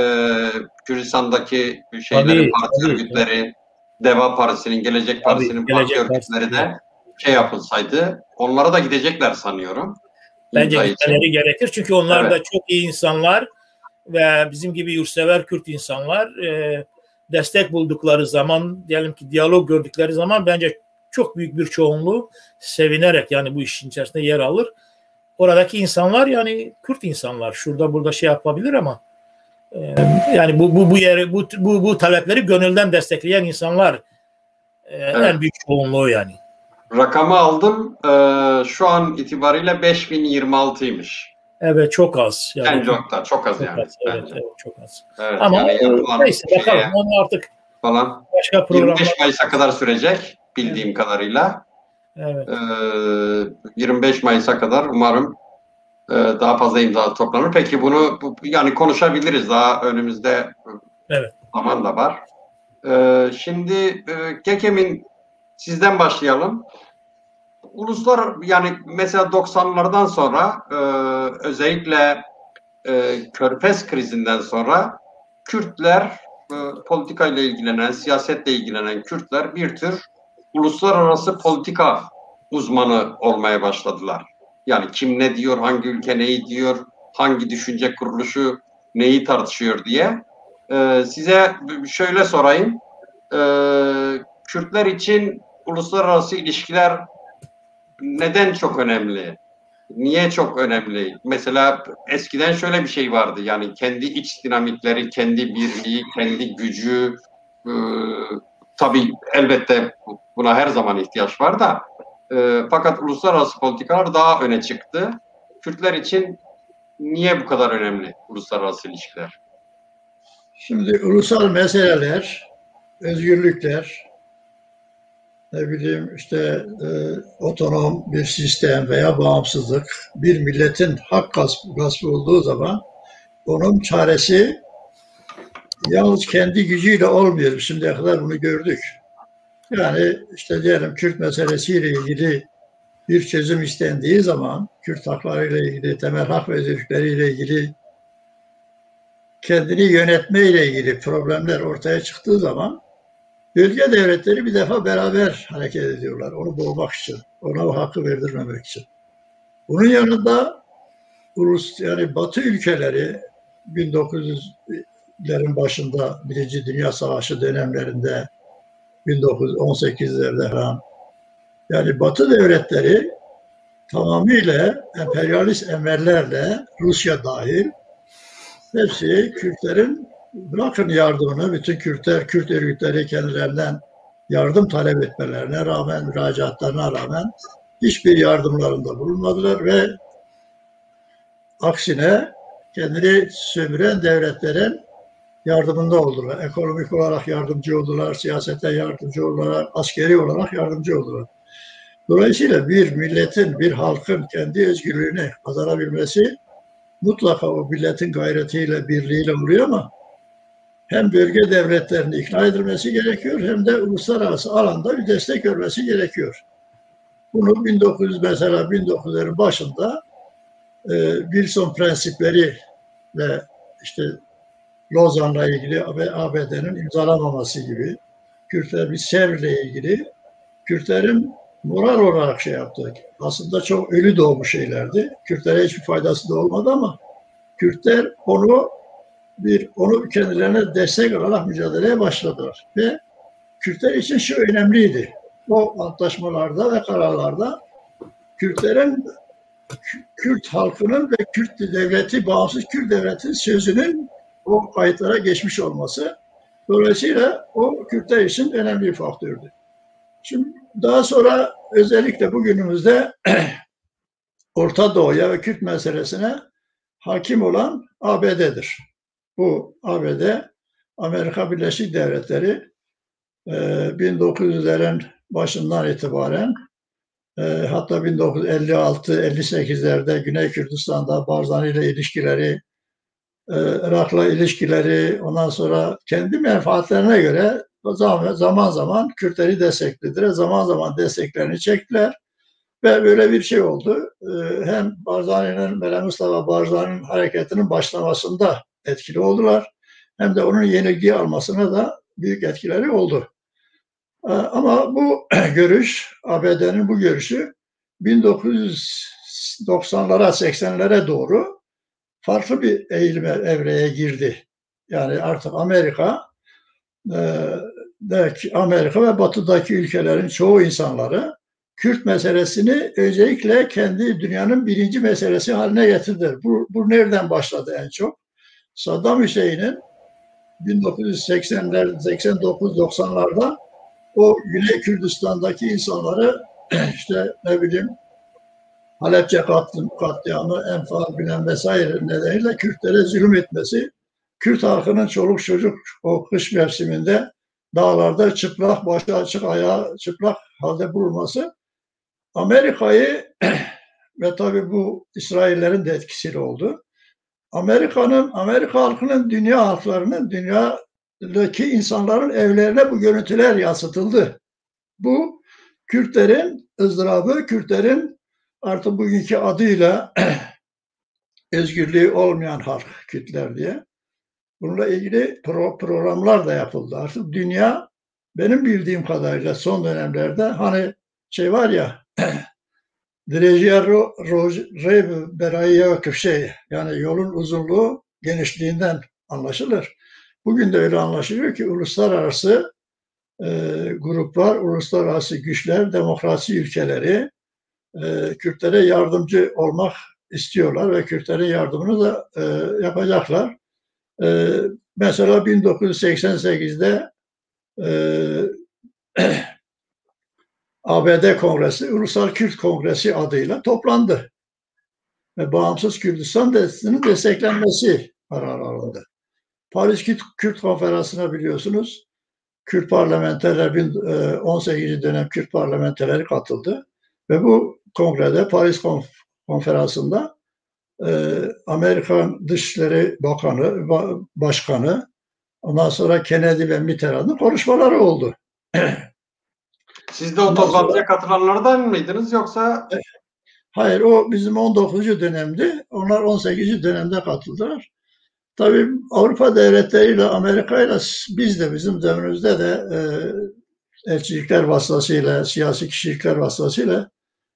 Kürdistan'daki şeyleri, parti örgütleri, Deva Partisi'nin, Gelecek Partisi'nin parti örgütleri de şey yapılsaydı. Onlara da gidecekler sanıyorum.
Bence gitmeleri gerekir. Çünkü onlar da çok iyi insanlar ve bizim gibi yurtsever Kürt insanlar destek buldukları zaman, diyelim ki diyalog gördükleri zaman bence çok büyük bir çoğunluğu sevinerek yani bu işin içerisinde yer alır. Oradaki insanlar yani Kürt insanlar. Şurada burada şey yapabilir ama yani bu talepleri gönülden destekleyen insanlar en büyük çoğunluğu yani.
Rakamı aldım. Şu an itibariyle 5026'ymış.
Evet çok az.
Yani çok az yani.
Evet, çok az.
Evet,
ama
yani
neyse bakalım onu artık
falan
başka programlar.
25 Mayıs'a kadar sürecek bildiğim kadarıyla.
Evet.
25 Mayıs'a kadar umarım daha fazla imza toplanır. Peki bunu yani konuşabiliriz. Daha önümüzde zaman da var. Şimdi Gekem'in sizden başlayalım. Uluslar yani mesela 90'lardan sonra özellikle Körfez krizinden sonra Kürtler politikayla ilgilenen, siyasetle ilgilenen Kürtler bir tür uluslararası politika uzmanı olmaya başladılar. Yani kim ne diyor, hangi ülke neyi diyor, hangi düşünce kuruluşu neyi tartışıyor diye. Size şöyle sorayım. Kürtler için uluslararası ilişkiler neden çok önemli? Niye çok önemli? Mesela eskiden şöyle bir şey vardı. Yani kendi iç dinamikleri, kendi birliği, kendi gücü. Tabii elbette buna her zaman ihtiyaç var da. Fakat uluslararası politikalar daha öne çıktı. Kürtler için niye bu kadar önemli uluslararası ilişkiler?
Şimdi ulusal meseleler, özgürlükler, ne bileyim işte otonom bir sistem veya bağımsızlık bir milletin hak gaspı olduğu zaman onun çaresi yalnız kendi gücüyle olmuyor. Şimdiye kadar bunu gördük. Yani işte diyelim Kürt meselesiyle ilgili bir çözüm istendiği zaman, Kürt haklarıyla ilgili, temel hak ve özgürlükleriyle ilgili, kendini yönetmeyle ilgili problemler ortaya çıktığı zaman bölge devletleri bir defa beraber hareket ediyorlar. Onu boğmak için, ona o hakkı verdirmemek için. Bunun yanında yani Batı ülkeleri 1900'lerin başında Birinci Dünya Savaşı dönemlerinde 1918'lerde falan yani Batı devletleri tamamıyla emperyalist emellerle Rusya dahil hepsi Kürtlerin bırakın yardımını, bütün Kürt örgütleri kendilerinden yardım talep etmelerine rağmen, müracaatlarına rağmen hiçbir yardımlarında bulunmadılar ve aksine kendini sömüren devletlerin yardımında oldular. Ekonomik olarak yardımcı oldular, siyasete yardımcı oldular, askeri olarak yardımcı oldular. Dolayısıyla bir milletin, bir halkın kendi özgürlüğünü kazanabilmesi mutlaka o milletin gayretiyle, birliğiyle oluyor ama hem bölge devletlerini ikna edilmesi gerekiyor hem de uluslararası alanda bir destek görmesi gerekiyor. Bunu 1900'lerin başında Wilson prensipleri ve işte Lozan'la ilgili ve ABD'nin imzalamaması gibi Kürtler bir Sevr'le ilgili Kürtlerin moral olarak şey yaptı. Aslında çok ölü doğmuş şeylerdi. Kürtlere hiçbir faydası da olmadı ama Kürtler onu kendilerine destek olarak mücadeleye başladılar. Ve Kürtler için şu önemliydi. O antlaşmalarda ve kararlarda Kürtlerin, Kürt halkının ve Kürt devleti, bağımsız Kürt devleti sözünün o kayıtlara geçmiş olması. Dolayısıyla o Kürtler için önemli bir faktördü. Şimdi daha sonra özellikle bugünümüzde Orta Doğu'ya ve Kürt meselesine hakim olan ABD'dir. Bu ABD, Amerika Birleşik Devletleri 1900'lerin başından itibaren hatta 1956-58'lerde Güney Kürdistan'da Barzani ile ilişkileri, Irak'la ilişkileri, ondan sonra kendi menfaatlerine göre zaman zaman Kürtleri desteklediler, zaman zaman desteklerini çektiler ve böyle bir şey oldu. Hem Barzani'nin, Meral Mustafa Barzani'nin hareketinin başlamasında etkili oldular, hem de onun yenilgi almasına da büyük etkileri oldu. Ama bu görüş, ABD'nin bu görüşü 1990'lara, 80'lere doğru farklı bir evreye girdi. Yani artık Amerika ve Batı'daki ülkelerin çoğu insanları Kürt meselesini öncelikle kendi dünyanın birinci meselesi haline getirdiler. Bu nereden başladı en çok? Saddam Hüseyin'in 1980'ler, 89-90'larda o Güney Kürdistan'daki insanları işte ne bileyim Halepçe katliamı, Enfal bilen vesaire nedeniyle Kürtlere zulüm etmesi, Kürt halkının çoluk çocuk o kış mevsiminde dağlarda çıplak, başı açık, ayağı çıplak halde bulunması Amerika'yı ve tabii bu İsraillerin de etkisiyle oldu. Amerika halkının, dünya halklarının, dünyadaki insanların evlerine bu görüntüler yansıtıldı. Bu Kürtlerin ızdırabı, Kürtlerin artık bugünkü adıyla özgürlüğü olmayan halk Kürtler diye. Bununla ilgili programlar da yapıldı. Artık dünya benim bildiğim kadarıyla son dönemlerde hani şey var ya yani yolun uzunluğu genişliğinden anlaşılır. Bugün de öyle anlaşılıyor ki uluslararası gruplar, uluslararası güçler, demokrasi ülkeleri Kürtlere yardımcı olmak istiyorlar ve Kürtlerin yardımını da yapacaklar. Mesela 1988'de ABD Kongresi, Ulusal Kürt Kongresi adıyla toplandı. Ve Bağımsız Kürdistan Devleti'nin desteklenmesi kararı alındı. Paris Kürt Konferansı'na biliyorsunuz, Kürt parlamenterler, 18. dönem Kürt parlamenterleri katıldı. Ve bu kongrede, Paris Konferansı'nda Amerikan Dışişleri Başkanı, Ondan sonra Kennedy ve Mitterrand'ın konuşmaları oldu.
Siz de o toplantıya katılanlardan mıydınız yoksa?
Hayır, o bizim 19. dönemdi. Onlar 18. dönemde katıldılar. Tabii Avrupa devletleriyle, Amerika'yla biz de bizim dönemimizde de elçilikler vasıtasıyla, siyasi kişilikler vasıtasıyla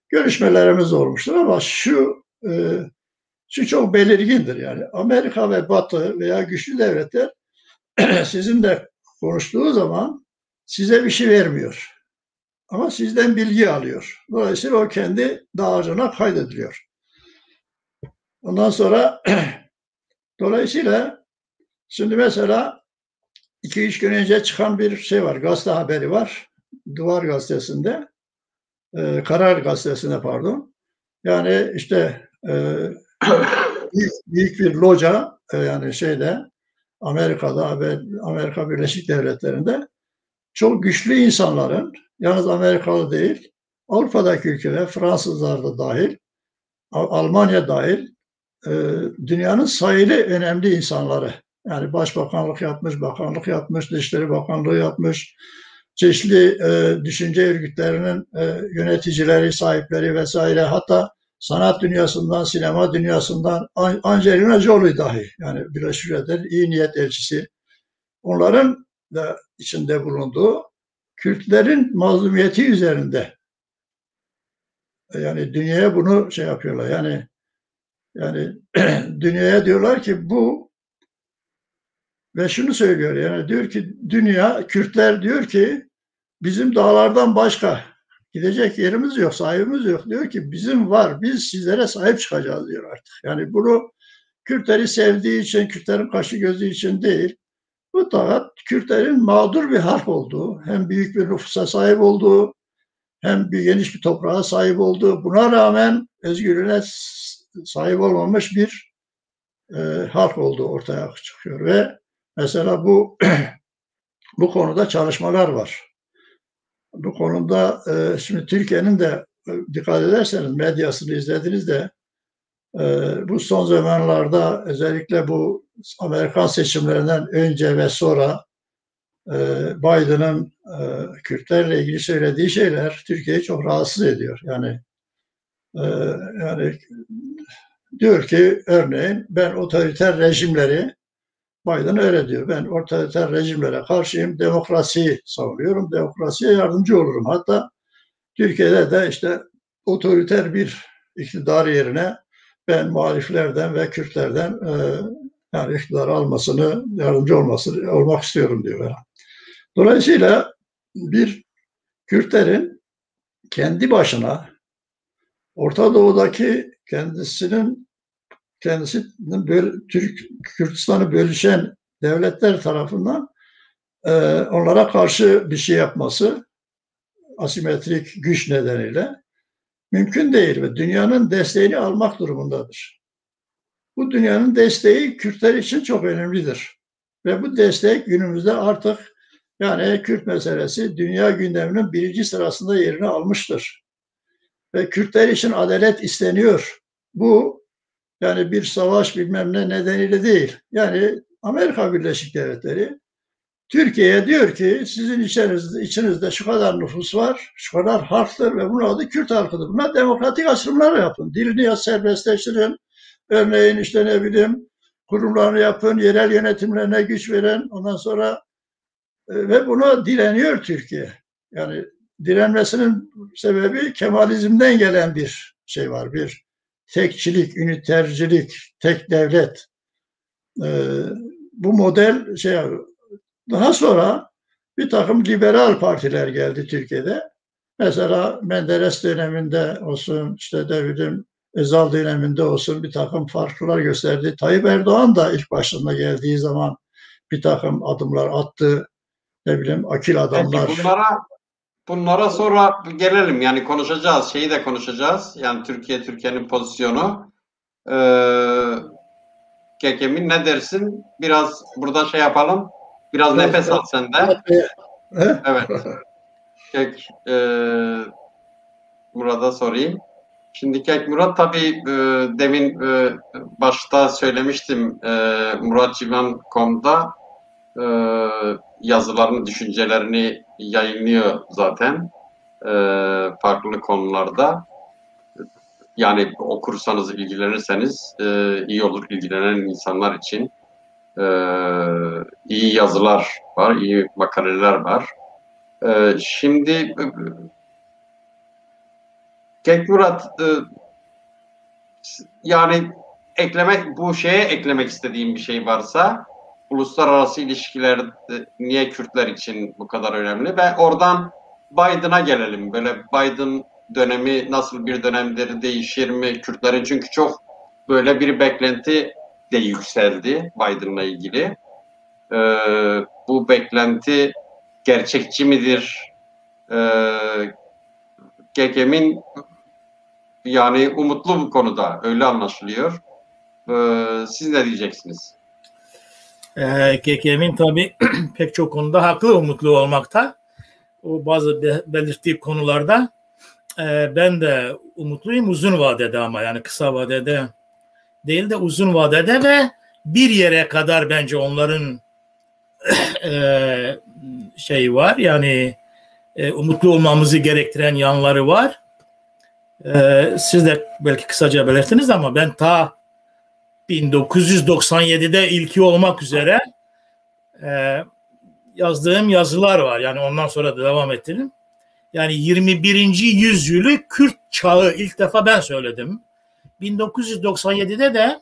görüşmelerimiz olmuştur ama şu çok belirgindir yani. Amerika ve Batı veya güçlü devletler sizinle konuştuğu zaman size bir şey vermiyor. Ama sizden bilgi alıyor. Dolayısıyla o kendi dağarcığına kaydediliyor. Ondan sonra dolayısıyla şimdi mesela 2-3 gün önce çıkan bir şey var. Gazete haberi var. Duvar gazetesinde. Karar gazetesinde pardon. Yani işte büyük bir loca yani Amerika'da ve Amerika Birleşik Devletleri'nde çok güçlü insanların, yalnız Amerikalı değil, Avrupa'daki ülkeler, Fransızlar da dahil, Almanya dahil, dünyanın sayılı önemli insanları, yani başbakanlık yapmış, bakanlık yapmış, Dışişleri Bakanlığı yapmış, çeşitli düşünce örgütlerinin yöneticileri, sahipleri vesaire, hatta sanat dünyasından, sinema dünyasından Angelina Jolie dahi, yani Birleşik Milletler'in iyi niyet elçisi, onların da içinde bulunduğu Kürtlerin mazlumiyeti üzerinde, yani dünyaya bunu şey yapıyorlar, yani dünyaya diyorlar ki bu, ve şunu söylüyor, yani diyor ki dünya, Kürtler diyor ki bizim dağlardan başka gidecek yerimiz yok, sahibimiz yok. Diyor ki bizim var, biz sizlere sahip çıkacağız diyor artık. Yani bunu Kürtleri sevdiği için, Kürtlerin kaşı gözü için değil, mutlaka Kürtlerin mağdur bir halk olduğu, hem büyük bir nüfusa sahip olduğu, hem bir geniş bir toprağa sahip olduğu, buna rağmen özgürlüğüne sahip olmamış bir halk olduğu ortaya çıkıyor. Ve mesela bu konuda çalışmalar var. Bu konuda şimdi Türkiye'nin de dikkat ederseniz medyasını izlediğinizde bu son zamanlarda özellikle bu Amerikan seçimlerinden önce ve sonra Biden'ın Kürtlerle ilgili söylediği şeyler Türkiye'yi çok rahatsız ediyor. Yani diyor ki örneğin ben otoriter rejimleri, Biden öyle diyor. Ben otoriter rejimlere karşıyım, demokrasiyi savunuyorum, demokrasiye yardımcı olurum. Hatta Türkiye'de de işte otoriter bir iktidar yerine ben muhaliflerden ve Kürtlerden yani iktidar almasını, yardımcı olmak istiyorum diyor. Dolayısıyla bir Kürtlerin kendi başına Orta Doğu'daki kendisinin Kürtistan'ı bölüşen devletler tarafından onlara karşı bir şey yapması asimetrik güç nedeniyle mümkün değil ve dünyanın desteğini almak durumundadır. Bu dünyanın desteği Kürtler için çok önemlidir. Ve bu destek günümüzde artık yani Kürt meselesi dünya gündeminin birinci sırasında yerini almıştır. Ve Kürtler için adalet isteniyor. Bu yani bir savaş bilmem ne nedeniyle değil. Yani Amerika Birleşik Devletleri Türkiye'ye diyor ki sizin içinizde şu kadar nüfus var, şu kadar halktır ve bunun adı Kürt halkıdır. Buna demokratik açılımlar yapın. Dilini serbestleştirin. Örneğin işte ne bileyim kurumlarını yapın, yerel yönetimlerine güç veren ondan sonra ve buna direniyor Türkiye. Yani direnmesinin sebebi Kemalizm'den gelen bir şey var. Bir tekçilik, ünitercilik, tek devlet. Bu model daha sonra bir takım liberal partiler geldi Türkiye'de. Mesela Menderes döneminde olsun, işte David'in Özal döneminde olsun bir takım farklar gösterdi. Tayyip Erdoğan da ilk başında geldiği zaman bir takım adımlar attı. Ne bileyim akil adamlar.
Peki bunlara sonra gelelim. Yani konuşacağız. Şeyi de konuşacağız. Yani Türkiye'nin pozisyonu. Kekem'in ne dersin? Biraz burada şey yapalım. Biraz nefes al sen de. Evet. Kek Murat'a sorayım. Şimdi Kek Murat tabii demin başta söylemiştim Muratcivan.com'da yazılarını, düşüncelerini yayınlıyor zaten farklı konularda. Yani okursanız, ilgilenirseniz iyi olur ilgilenen insanlar için. İyi yazılar var, iyi makaleler var. Şimdi Genç Murat, yani bu şeye eklemek istediğim bir şey varsa, uluslararası ilişkiler niye Kürtler için bu kadar önemli ve oradan Biden'a gelelim. Böyle Biden dönemi nasıl bir dönemdir, değişir mi Kürtlerin? Çünkü çok böyle bir beklenti de yükseldi Biden'la ilgili. Bu beklenti gerçekçi midir? GGM'in yani umutlu bu konuda, öyle anlaşılıyor. Siz ne diyeceksiniz?
KKM'in tabii pek çok konuda haklı, umutlu olmakta. O bazı belirttiği konularda ben de umutluyum uzun vadede, ama yani kısa vadede değil de uzun vadede ve bir yere kadar bence onların şey var, yani umutlu olmamızı gerektiren yanları var. Siz de belki kısaca belirttiniz ama ben ta 1997'de ilki olmak üzere yazdığım yazılar var. Yani ondan sonra da devam ettim. Yani 21. yüzyılı Kürt çağı ilk defa ben söyledim. 1997'de de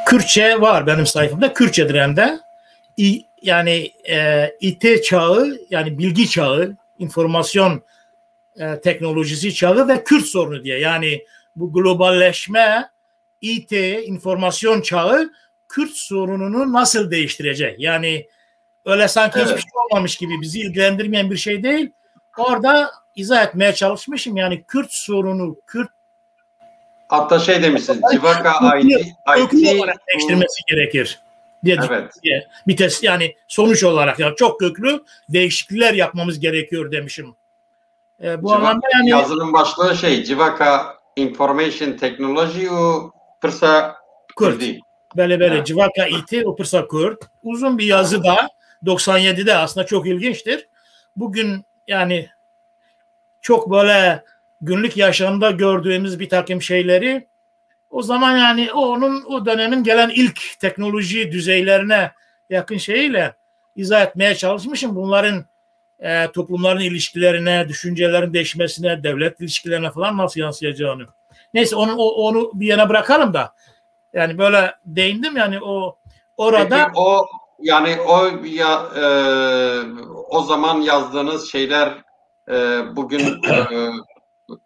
Kürtçe var benim sayfamda. Kürtçedir hem de. Yani IT çağı, yani bilgi çağı, informasyon teknolojisi çağı ve Kürt sorunu diye. Yani bu globalleşme, IT, informasyon çağı Kürt sorununu nasıl değiştirecek? Yani öyle sanki hiçbir şey olmamış gibi, bizi ilgilendirmeyen bir şey değil. Orada izah etmeye çalışmışım. Yani Kürt sorunu, Kürt
hatta şey demişsiniz, Civaka IT
olarak değiştirmesi gerekir diye,
evet.
Yani sonuç olarak yani çok köklü değişiklikler yapmamız gerekiyor demişim. Bu anlamda yani
yazının başlığı Civaka Information Technology Pırsa
Kürt. Böyle Civaka IT o Pırsa Kürt. Uzun bir yazı da 97'de, aslında çok ilginçtir. Bugün yani çok böyle günlük yaşamda gördüğümüz bir takım şeyleri o zaman yani o dönemin gelen ilk teknoloji düzeylerine yakın şeyle izah etmeye çalışmışım. Bunların toplumların ilişkilerine, düşüncelerin değişmesine, devlet ilişkilerine falan nasıl yansıyacağını. Neyse onu bir yana bırakalım da. Yani böyle değindim, yani orada.
Peki o zaman yazdığınız şeyler bugün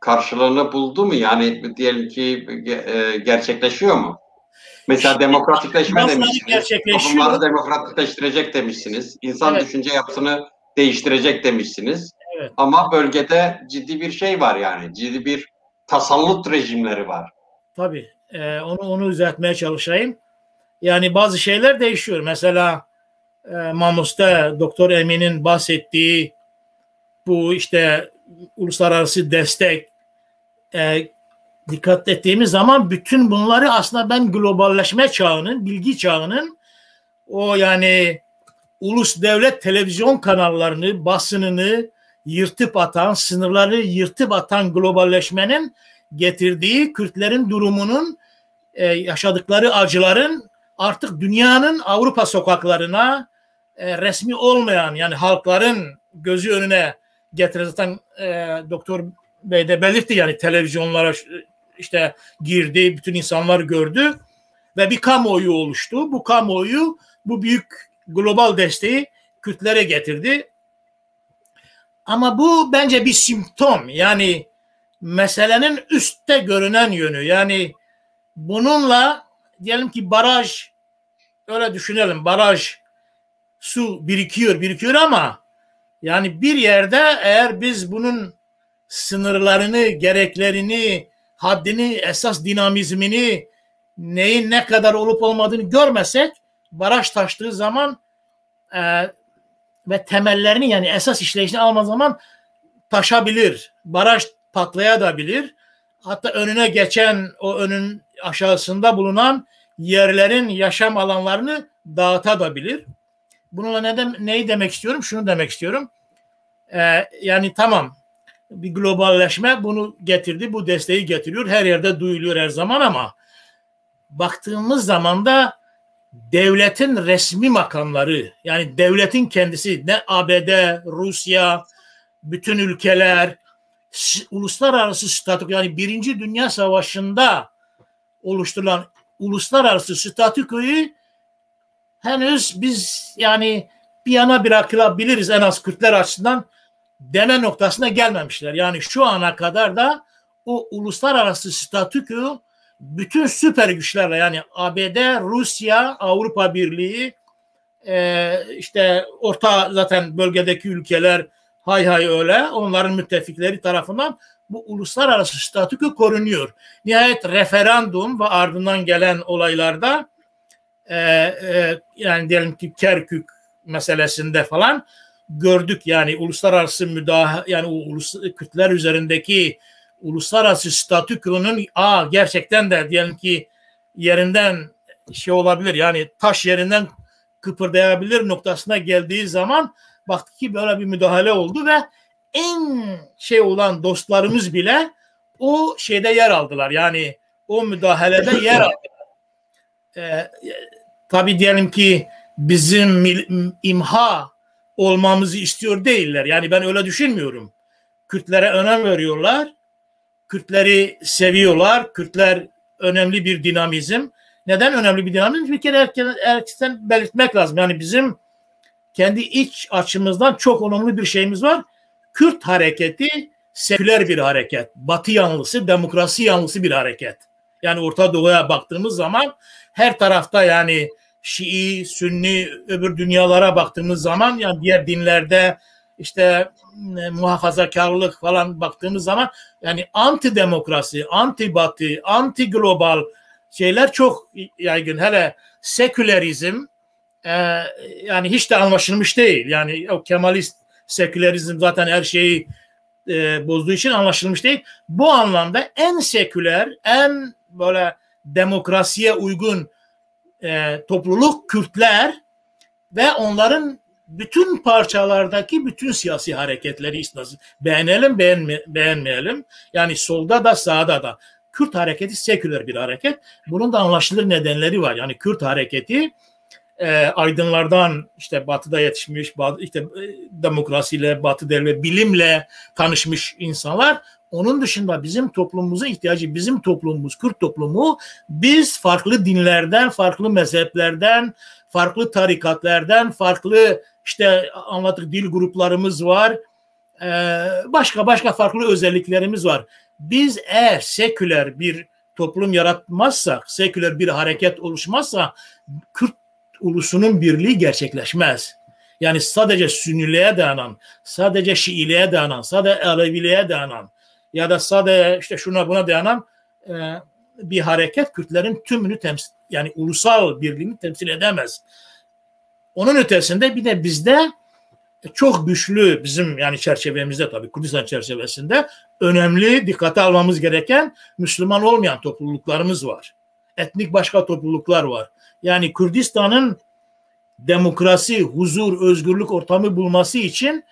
karşılığını buldu mu? Yani diyelim ki gerçekleşiyor mu? Mesela demokratikleşme demişsiniz. Toplumları demokratikleştirecek demişsiniz. İnsan düşünce yapısını değiştirecek demişsiniz.
Evet.
Ama bölgede ciddi bir şey var yani. Ciddi bir tasallut rejimleri var.
Tabii. Onu düzeltmeye çalışayım. Yani bazı şeyler değişiyor. Mesela Mamus'ta Doktor Emin'in bahsettiği bu işte uluslararası destek, dikkat ettiğimiz zaman bütün bunları aslında ben globalleşme çağının, bilgi çağının o yani ulus devlet televizyon kanallarını, basınını yırtıp atan, sınırları yırtıp atan globalleşmenin getirdiği Kürtlerin durumunun, yaşadıkları acıların artık dünyanın Avrupa sokaklarına resmi olmayan, yani halkların gözü önüne getiren, zaten Doktor Bey de belirtti, yani televizyonlara işte girdi, bütün insanlar gördü ve bir kamuoyu oluştu. Bu kamuoyu bu büyük global desteği Kürtlere getirdi. Ama bu bence bir simptom, yani meselenin üstte görünen yönü. Yani bununla diyelim ki baraj, öyle düşünelim, baraj su birikiyor ama yani bir yerde eğer biz bunun sınırlarını, gereklerini, haddini, esas dinamizmini, neyin ne kadar olup olmadığını görmesek, baraj taştığı zaman ve temellerini, yani esas işleyişini almadığı zaman taşabilir. Baraj patlayabilir. Hatta önüne geçen, o önün aşağısında bulunan yerlerin yaşam alanlarını dağıtabilir. Bununla neyi demek istiyorum? Şunu demek istiyorum. Yani tamam, bir globalleşme bunu getirdi, bu desteği getiriyor. Her yerde duyuluyor her zaman ama baktığımız zaman da devletin resmi makamları, yani devletin kendisi, ne ABD, Rusya, bütün ülkeler, uluslararası statü, yani Birinci Dünya Savaşı'nda oluşturulan uluslararası statükoyu henüz biz yani bir yana bırakılabiliriz en az Kürtler açısından deme noktasına gelmemişler. Yani şu ana kadar da o uluslararası statüko bütün süper güçlerle, yani ABD, Rusya, Avrupa Birliği, işte orta zaten bölgedeki ülkeler hay öyle, onların müttefikleri tarafından bu uluslararası statüko korunuyor. Nihayet referandum ve ardından gelen olaylarda yani diyelim ki Kerkük meselesinde falan gördük, yani uluslararası müdahale, yani o Kürtler üzerindeki uluslararası statükonun gerçekten de diyelim ki yerinden şey olabilir, yani taş yerinden kıpırdayabilir noktasına geldiği zaman baktık ki böyle bir müdahale oldu ve en şey olan dostlarımız bile o şeyde yer aldılar. Yani o müdahalede yer aldılar. Tabii diyelim ki bizim imha olmamızı istiyor değiller. Yani ben öyle düşünmüyorum. Kürtlere önem veriyorlar. Kürtleri seviyorlar. Kürtler önemli bir dinamizm. Neden önemli bir dinamizm? Bir kere herkesten belirtmek lazım. Yani bizim kendi iç açımızdan çok olumlu bir şeyimiz var. Kürt hareketi seküler bir hareket. Batı yanlısı, demokrasi yanlısı bir hareket. Yani Orta Doğu'ya baktığımız zaman her tarafta, yani Şii, Sünni, öbür dünyalara baktığımız zaman, yani diğer dinlerde işte muhafazakarlık falan baktığımız zaman, yani anti demokrasi, anti batı, anti global şeyler çok yaygın. Hele sekülerizm yani hiç de anlaşılmış değil. Yani o Kemalist sekülerizm zaten her şeyi bozduğu için anlaşılmış değil. Bu anlamda en seküler, en böyle demokrasiye uygun topluluk Kürtler ve onların bütün parçalardaki bütün siyasi hareketleri, beğenelim beğenmeyelim, yani solda da sağda da Kürt hareketi seküler bir hareket. Bunun da anlaşılır nedenleri var. Yani Kürt hareketi aydınlardan, işte batıda yetişmiş, işte demokrasiyle, batı devlet, bilimle tanışmış insanlar. Onun dışında bizim toplumumuza ihtiyacı, bizim toplumumuz, Kürt toplumu, biz farklı dinlerden, farklı mezheplerden, farklı tarikatlardan, farklı işte anlattık dil gruplarımız var, başka farklı özelliklerimiz var. Biz eğer seküler bir toplum yaratmazsak, seküler bir hareket oluşmazsa Kürt ulusunun birliği gerçekleşmez. Yani sadece Sünniliğe dayanan, sadece Şiiliğe dayanan, sadece Aleviliğe dayanan ya da sadece işte şuna buna dayanan bir hareket Kürtlerin tümünü yani ulusal birliğini temsil edemez. Onun ötesinde bir de bizde çok güçlü, bizim yani çerçevemizde, tabii Kürdistan çerçevesinde önemli, dikkate almamız gereken Müslüman olmayan topluluklarımız var. Etnik başka topluluklar var. Yani Kürdistan'ın demokrasi, huzur, özgürlük ortamı bulması için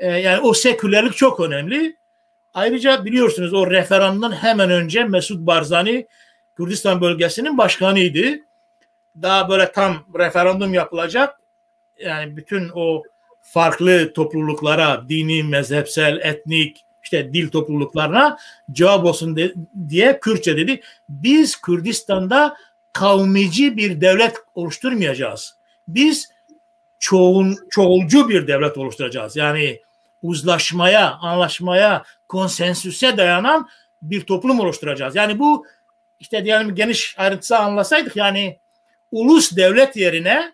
yani o sekülerlik çok önemli. Ayrıca biliyorsunuz o referandumdan hemen önce Mesut Barzani Kürdistan bölgesinin başkanıydı. Daha böyle tam referandum yapılacak. Yani bütün o farklı topluluklara, dini, mezhepsel, etnik, işte dil topluluklarına cevap olsun diye Kürtçe dedi. Biz Kürdistan'da kavmici bir devlet oluşturmayacağız. Biz çoğulcu bir devlet oluşturacağız. Yani uzlaşmaya, anlaşmaya, konsensüse dayanan bir toplum oluşturacağız. Yani bu işte diyelim geniş ayrıntısı anlasaydık, yani ulus devlet yerine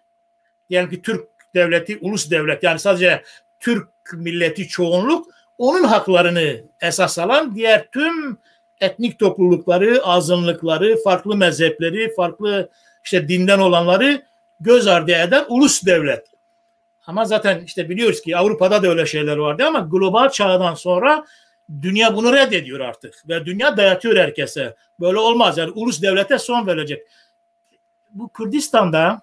diyelim ki Türk devleti, ulus devlet, yani sadece Türk milleti çoğunluk, onun haklarını esas alan diğer tüm etnik toplulukları, azınlıkları, farklı mezhepleri, farklı işte dinden olanları göz ardı eden ulus devlet. Ama zaten işte biliyoruz ki Avrupa'da da öyle şeyler vardı ama global çağdan sonra dünya bunu reddediyor artık ve dünya dayatıyor herkese. Böyle olmaz, yani ulus devlete son verecek. bu Kürdistan'da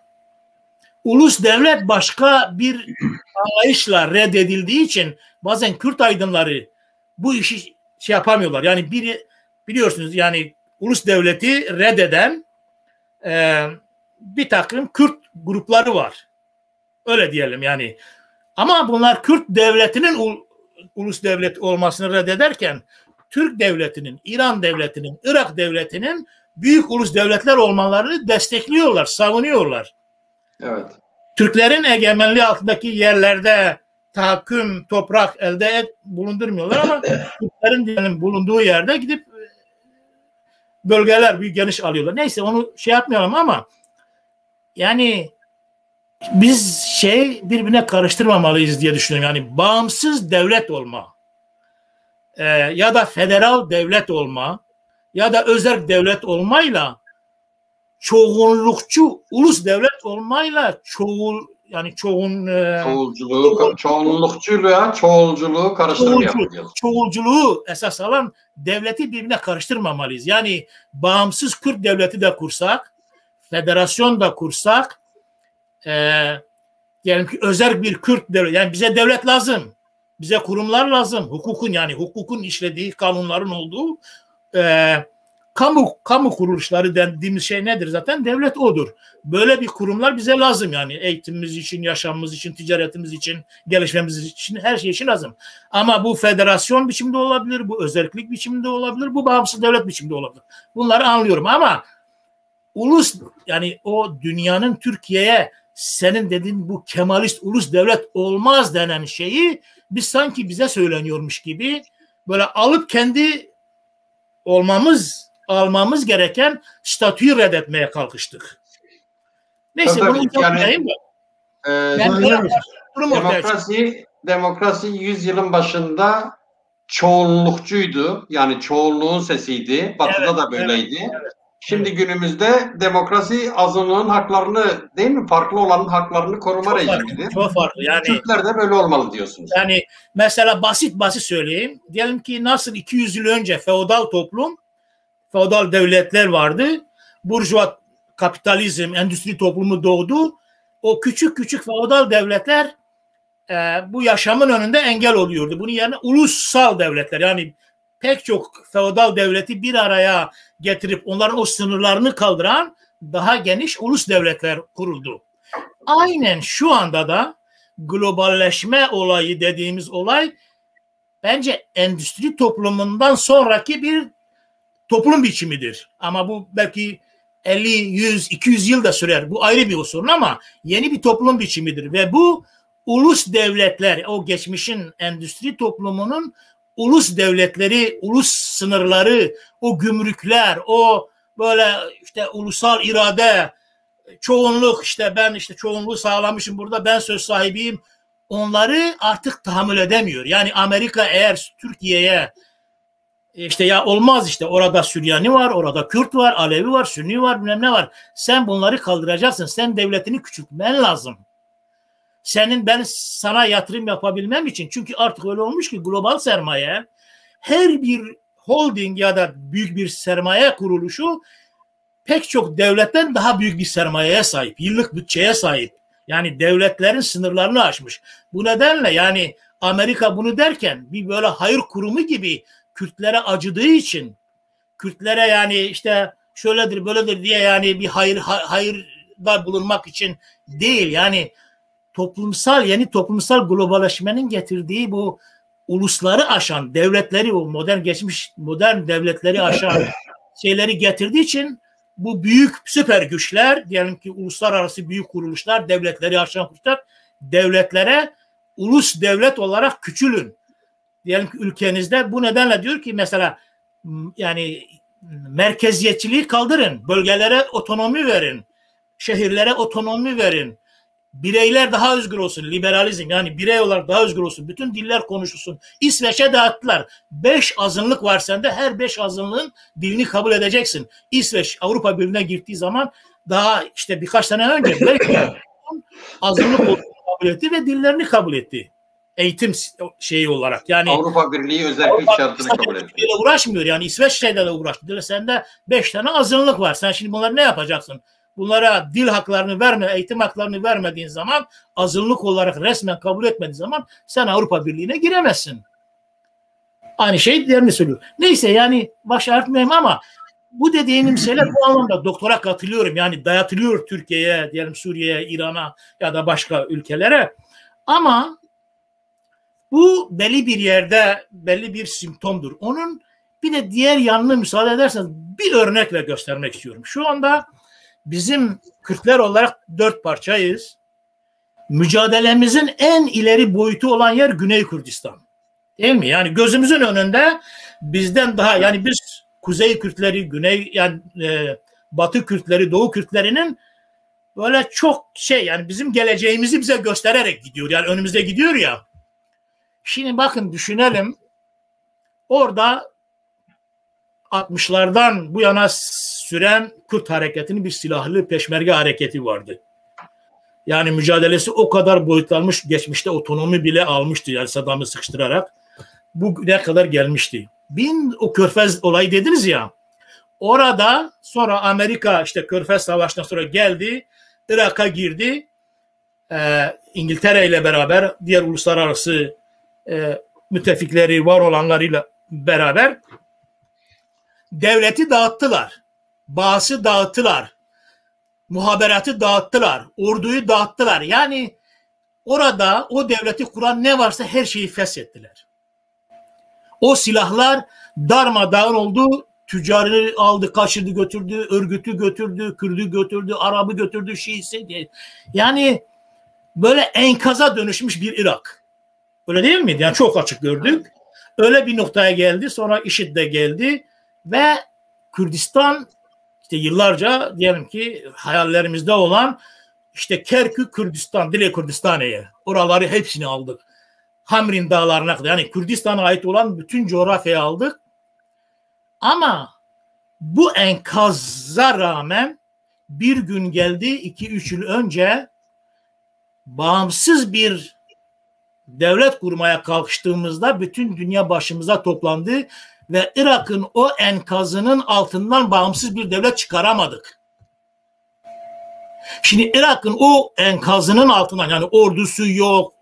ulus devlet başka bir anlayışla reddedildiği için bazen Kürt aydınları bu işi şey yapamıyorlar. Yani biliyorsunuz yani ulus devleti reddeden bir takım Kürt grupları var. Öyle diyelim yani. Ama bunlar Kürt devletinin ulus devlet olmasını reddederken Türk devletinin, İran devletinin, Irak devletinin büyük ulus devletler olmalarını destekliyorlar, savunuyorlar.
Evet.
Türklerin egemenliği altındaki yerlerde tahakküm, toprak bulundurmuyorlar ama Türklerin bulunduğu yerde gidip bölgeler bir geniş alıyorlar. Neyse onu şey yapmayalım ama yani biz birbirine karıştırmamalıyız diye düşünüyorum. Yani bağımsız devlet olma ya da federal devlet olma ya da özerk devlet olmayla çoğunlukçu ulus devlet olmayla
çoğulculuğu karıştırmayalım.
Çoğulculuğu esas alan devleti birbirine karıştırmamalıyız. Yani bağımsız Kürt devleti de kursak, federasyon da kursak, diyelim ki özerk bir Kürt devlet, yani bize devlet lazım, bize kurumlar lazım, hukukun işlediği, kanunların olduğu kamu kuruluşları dediğimiz şey nedir zaten? Devlet odur. Böyle bir kurumlar bize lazım yani eğitimimiz için, yaşamımız için, ticaretimiz için, gelişmemiz için, her şey için lazım. Ama bu federasyon biçimde olabilir, bu özerklik biçimde olabilir, bu bağımsız devlet biçimde olabilir. Bunları anlıyorum ama ulus yani o dünyanın Türkiye'ye senin dediğin bu Kemalist ulus devlet olmaz denen şeyi biz sanki bize söyleniyormuş gibi böyle alıp kendi almamız gereken statüyü reddetmeye kalkıştık. Neyse bunu unutmayayım da.
Demokrasi 100 yılın başında çoğunlukçuydu. Yani çoğunluğun sesiydi. Batı'da da böyleydi. Evet. Şimdi günümüzde demokrasi azınlığın haklarını değil mi? Farklı olanın haklarını koruma rejimidir.
Çok farklı. Yani
Türkler de böyle olmalı diyorsunuz.
Yani mesela basit söyleyeyim. Diyelim ki nasıl 200 yıl önce feodal devletler vardı. Burjuva kapitalizm, endüstri toplumu doğdu. O küçük feodal devletler bu yaşamın önünde engel oluyordu. Bunun yerine ulusal devletler yani pek çok feodal devleti bir araya getirip onların o sınırlarını kaldıran daha geniş ulus devletler kuruldu. Aynen şu anda da globalleşme olayı dediğimiz olay bence endüstri toplumundan sonraki bir toplum biçimidir. Ama bu belki 50, 100, 200 yıl da sürer. Bu ayrı bir sorun ama yeni bir toplum biçimidir. Ve bu ulus devletler, o geçmişin endüstri toplumunun ulus devletleri, ulus sınırları, o gümrükler, o böyle işte ulusal irade, çoğunluk ben çoğunluğu sağlamışım burada ben söz sahibiyim. Onları artık tahammül edemiyor. Yani Amerika eğer Türkiye'ye ya olmaz orada Süryani var, orada Kürt var, Alevi var, Sünni var, bilmem ne var. Sen bunları kaldıracaksın. Sen devletini küçültmen lazım. Ben sana yatırım yapabilmem için çünkü artık öyle olmuş ki global sermaye her bir holding ya da büyük bir sermaye kuruluşu pek çok devletten daha büyük bir sermayeye sahip, yıllık bütçeye sahip. Yani devletlerin sınırlarını aşmış. Bu nedenle yani Amerika bunu derken bir böyle hayır kurumu gibi Kürtlere acıdığı için Kürtlere yani şöyledir böyledir diye yani bir hayırda bulunmak için değil yani yeni toplumsal globalleşmenin getirdiği bu ulusları aşan devletleri, o modern devletleri aşan şeyleri getirdiği için bu büyük süper güçler diyelim ki uluslararası büyük kuruluşlar, devletleri aşan kuruluşlar devletlere ulus devlet olarak küçülün. Diyelim ki ülkenizde bu nedenle diyor ki mesela yani merkeziyetçiliği kaldırın, bölgelere otonomi verin, şehirlere otonomi verin. Bireyler daha özgür olsun. Liberalizm yani birey olarak daha özgür olsun. Bütün diller konuşulsun. İsveç'e dağıttılar. 5 azınlık var sende. Her 5 azınlığın dilini kabul edeceksin. İsveç Avrupa Birliği'ne girdiği zaman daha birkaç sene önce azınlık kabul etti ve dillerini kabul etti. Eğitim şeyi olarak. Yani
Avrupa Birliği özellik şartını kabul etti.
Uğraşmıyor yani İsveç'le de uğraştı. Sende 5 tane azınlık var. Sen şimdi bunları ne yapacaksın? bunlara dil haklarını verme, eğitim haklarını vermediğin zaman, azınlık olarak resmen kabul etmediğin zaman sen Avrupa Birliği'ne giremezsin. Aynı şey diğerini söylüyor. Neyse yani baş artmayayım ama bu dediğim şeyler bu anlamda doktora katılıyorum. Yani dayatılıyor Türkiye'ye, diyelim Suriye'ye, İran'a ya da başka ülkelere. Ama bu belli bir yerde belli bir simptomdur. Onun bir de diğer yanını müsaade ederseniz bir örnekle göstermek istiyorum. Şu anda bizim Kürtler olarak 4 parçayız. Mücadelemizin en ileri boyutu olan yer Güney Kürdistan. Değil mi? Yani gözümüzün önünde bizden daha, yani biz Kuzey Kürtleri, Batı Kürtleri, Doğu Kürtlerinin böyle çok yani bizim geleceğimizi bize göstererek gidiyor. Yani önümüzde gidiyor ya. Şimdi bakın düşünelim. Orada 60'lardan bu yana süren Kürt hareketinin bir silahlı peşmerge hareketi vardı. Yani mücadelesi o kadar boyutlanmış, geçmişte otonomi bile almıştı yani Saddam'ı sıkıştırarak. Bu ne kadar gelmişti. O Körfez olayı dediniz ya, orada sonra Amerika işte Körfez Savaşı'ndan sonra geldi, Irak'a girdi, İngiltere ile beraber diğer uluslararası müttefikleri var olanlarıyla beraber devleti dağıttılar, bağısı dağıttılar, muhaberatı dağıttılar, orduyu dağıttılar. Yani orada o devleti kuran ne varsa her şeyi feshettiler. O silahlar darmadağın oldu, tüccarı aldı, kaçırdı, götürdü, örgütü götürdü, Kürdü götürdü, Arabı götürdü, Şiisi diye. Yani böyle enkaza dönüşmüş bir Irak. Öyle değil miydi? Yani çok açık gördük. Öyle bir noktaya geldi. Sonra IŞİD de geldi ve Kürdistan işte yıllarca diyelim ki hayallerimizde olan işte Kerkük Kürdistan, Dile Kürdistan'e, oraları hepsini aldık. Hamrin dağlarına kadar, yani Kürdistan'a ait olan bütün coğrafyayı aldık. Ama bu enkaza rağmen bir gün geldi 2-3 yıl önce bağımsız bir devlet kurmaya kalkıştığımızda bütün dünya başımıza toplandı ve Irak'ın o enkazının altından bağımsız bir devlet çıkaramadık. Şimdi Irak'ın o enkazının altından, yani ordusu yok,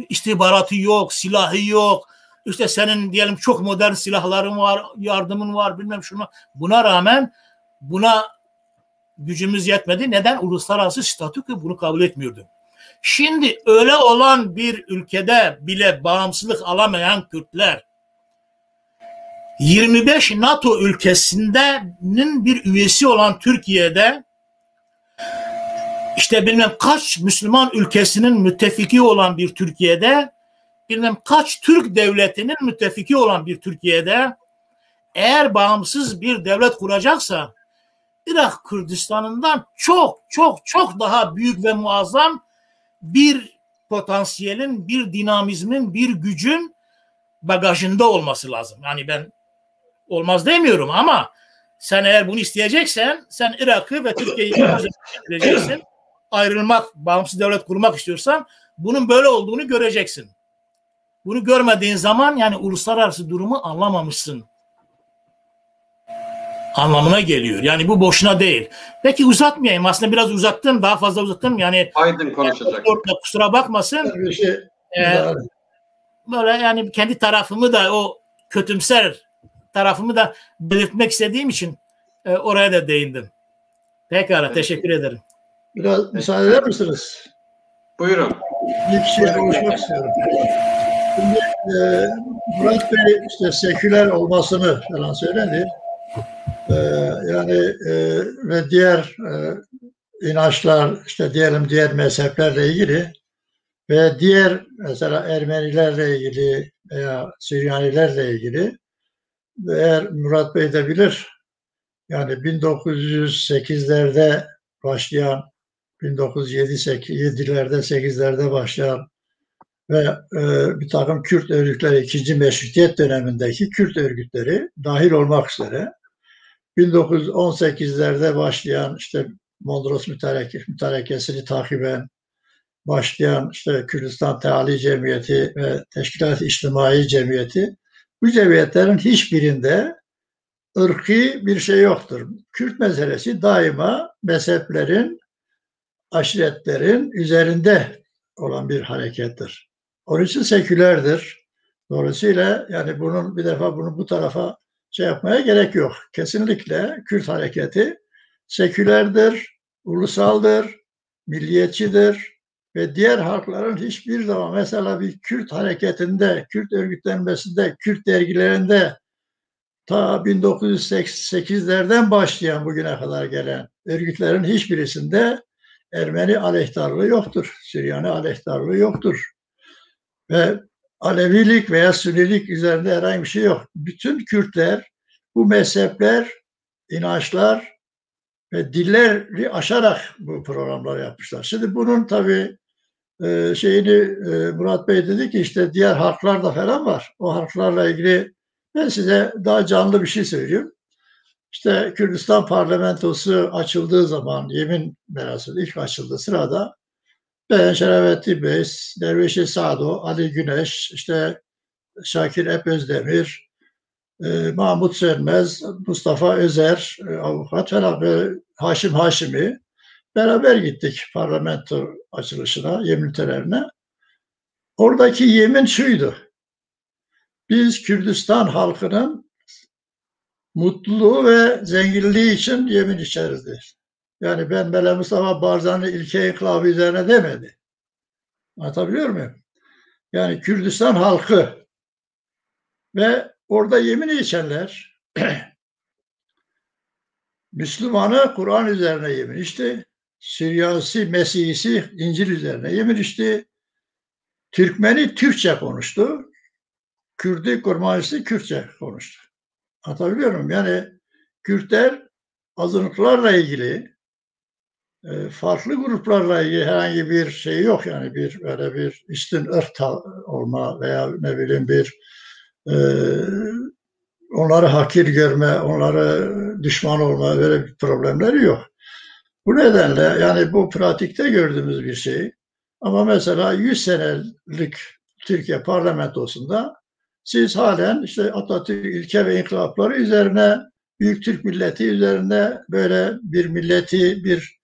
istihbaratı yok, silahı yok, işte senin diyelim çok modern silahların var, yardımın var, bilmem şunu. Buna rağmen buna gücümüz yetmedi. Neden? Uluslararası statü bunu kabul etmiyordu. Şimdi öyle olan bir ülkede bile bağımsızlık alamayan Kürtler 25 NATO ülkesinin bir üyesi olan Türkiye'de, işte bilmem kaç Müslüman ülkesinin müttefiki olan bir Türkiye'de, bilmem kaç Türk devletinin müttefiki olan bir Türkiye'de eğer bağımsız bir devlet kuracaksa Irak Kürdistan'ından çok çok çok daha büyük ve muazzam bir potansiyelin, bir dinamizmin, bir gücün bagajında olması lazım. Yani ben olmaz demiyorum ama sen eğer bunu isteyeceksen sen Irak'ı ve Türkiye'yi getireceksin. Ayrılmak, bağımsız devlet kurmak istiyorsan bunun böyle olduğunu göreceksin. Bunu görmediğin zaman yani uluslararası durumu anlamamışsın anlamına geliyor. Yani bu boşuna değil. Peki uzatmayayım. Aslında biraz uzattım. Daha fazla uzattım. Yani
Aydın konuşacak.
Kusura bakmasın. Böyle yani kendi tarafımı da, o kötümser tarafımı da belirtmek istediğim için oraya da değindim. Pekala. Evet. Teşekkür ederim.
Biraz müsaade eder misiniz?
Buyurun.
Bir kişiyle konuşmak istiyorum. Şimdi Murat Bey işte seküler olmasını falan söyledi. Yani ve diğer inançlar, işte diyelim diğer mezheplerle ilgili ve diğer mesela Ermenilerle ilgili veya Süryanilerle ilgili, eğer Murat Bey de bilir, yani 1908'lerde başlayan, 1907'lerde 8'lerde başlayan ve bir takım Kürt örgütleri, 2. Meşrutiyet dönemindeki Kürt örgütleri dahil olmak üzere 1918'lerde başlayan işte Mondros mütarekesini takiben başlayan işte Kürdistan Teali Cemiyeti ve Teşkilat-ı İçtimai Cemiyeti, bu cemiyetlerin hiçbirinde ırkî bir şey yoktur. Kürt meselesi daima mezheplerin, aşiretlerin üzerinde olan bir harekettir. Onun için sekülerdir. Dolayısıyla yani bunun bir defa bunu bu tarafa şey yapmaya gerek yok. Kesinlikle Kürt hareketi sekülerdir, ulusaldır, milliyetçidir ve diğer halkların hiçbir zaman mesela bir Kürt hareketinde, Kürt örgütlenmesinde, Kürt dergilerinde ta 1988'lerden başlayan bugüne kadar gelen örgütlerin hiçbirisinde Ermeni aleyhtarlığı yoktur. Süryani aleyhtarlığı yoktur. Ve Alevilik veya Sünnilik üzerinde herhangi bir şey yok. Bütün Kürtler bu mezhepler, inançlar ve dilleri aşarak bu programları yapmışlar. Şimdi bunun tabii Murat Bey dedi ki işte diğer halklar da falan var. O halklarla ilgili ben size daha canlı bir şey söyleyeyim. İşte Kürdistan parlamentosu açıldığı zaman yemin merasimi ilk açıldığı sırada ben Şerafettin Bey, Derviş Sado, Ali Güneş, işte Şakir Epözdemir, Mahmut Sönmez, Mustafa Özer, avukat falan böyle Haşim Haşimi beraber gittik parlamento açılışına, yemin törenine. Oradaki yemin şuydu. Biz Kürdistan halkının mutluluğu ve zenginliği için yemin içeriz. Yani ben Mele Mustafa Barzani ilke inkılabı üzerine demedi. Anlatabiliyor muyum? Yani Kürdistan halkı ve orada yemin içenler Müslümanı Kur'an üzerine yemin içti. Süryasi, Mesihisi İncil üzerine yemin içti. Türkmeni Türkçe konuştu. Kürdü, Kurmanisi Kürtçe konuştu. Anlatabiliyor muyum? Yani Kürtler azınlıklarla ilgili farklı gruplarla ilgili herhangi bir şey yok yani bir böyle bir üstün ırk olma veya ne bileyim bir onları hakir görme, onları düşman olma böyle bir problemleri yok. Bu nedenle yani bu pratikte gördüğümüz bir şey. Ama mesela 100 senelik Türkiye parlamentosunda siz halen işte Atatürk ilke ve inkılapları üzerine Büyük Türk milleti üzerine böyle bir milleti bir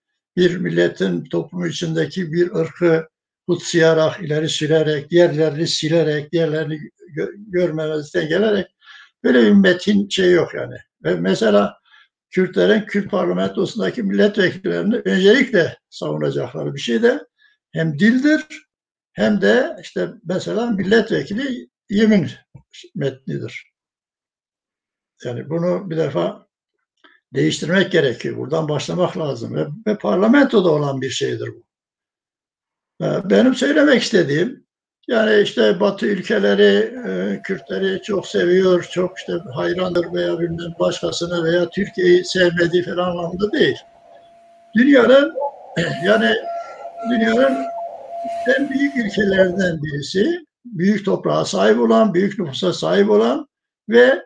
milletin toplumu içindeki bir ırkı kutsayarak, ileri sürerek, diğerlerini silerek, diğerlerini görmemezlikten gelerek böyle bir metin şey yok yani. Ve mesela Kürtlerin Kürt parlamentosundaki milletvekillerini öncelikle savunacakları bir şey de hem dildir hem de işte mesela milletvekili yemin metnidir. Yani bunu bir defa değiştirmek gerekiyor. Buradan başlamak lazım. Ve parlamentoda olan bir şeydir bu. Benim söylemek istediğim yani işte Batı ülkeleri Kürtleri çok seviyor, çok işte hayrandır veya bilmem başkasını veya Türkiye'yi sevmediği falan anlamında değil. Dünyanın en büyük ülkelerinden birisi, büyük toprağa sahip olan, büyük nüfusa sahip olan ve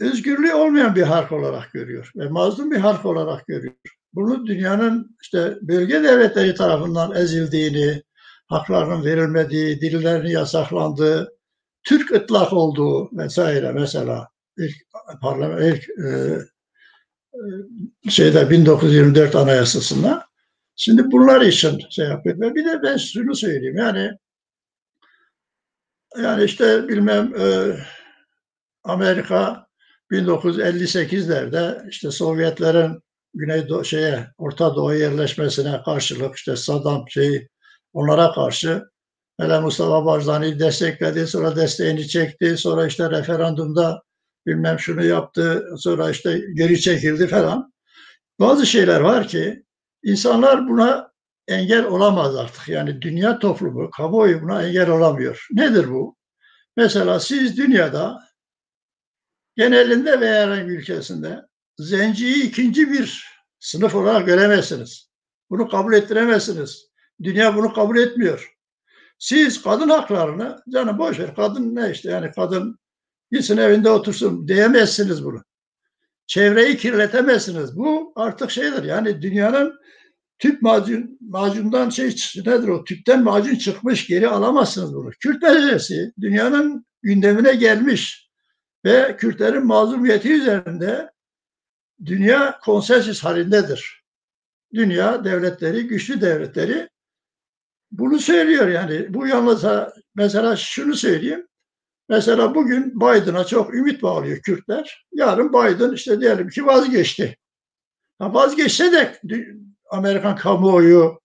özgürlüğü olmayan bir halk olarak görüyor ve mazlum bir halk olarak görüyor. Bunu dünyanın işte bölge devletleri tarafından ezildiğini, haklarının verilmediği, dillerinin yasaklandığı, Türk ıtlak olduğu vesaire mesela ilk 1924 Anayasası'nda. Şimdi bunlar için şey yapıyor. Ve bir de ben şunu söyleyeyim yani işte bilmem Amerika 1958'lerde işte Sovyetlerin Orta Doğu yerleşmesine karşılık işte Saddam onlara karşı Mele Mustafa Barzani'yi destekledi, sonra desteğini çekti, sonra işte referandumda bilmem şunu yaptı, sonra işte geri çekildi falan. Bazı şeyler var ki insanlar buna engel olamaz artık. Yani dünya toplumu, kamuoyu buna engel olamıyor. Nedir bu? Mesela siz dünyada genelinde veya herhangi bir ülkesinde zenciyi ikinci bir sınıf olarak göremezsiniz. Bunu kabul ettiremezsiniz. Dünya bunu kabul etmiyor. Siz kadın haklarını, canım boş ver kadın ne işte yani kadın gitsin evinde otursun diyemezsiniz bunu. Çevreyi kirletemezsiniz. Bu artık şeydir yani dünyanın tüp macundan nedir o? Tüpten macun çıkmış geri alamazsınız bunu. Kürt meselesi dünyanın gündemine gelmiş. ve Kürtlerin mazlumiyeti üzerinde dünya konsensüs halindedir. Dünya devletleri, güçlü devletleri bunu söylüyor yani. Bu yalnız mesela şunu söyleyeyim. Mesela bugün Biden'a çok ümit bağlıyor Kürtler. Yarın Biden işte diyelim ki vazgeçti. Vazgeçse de Amerikan kamuoyu,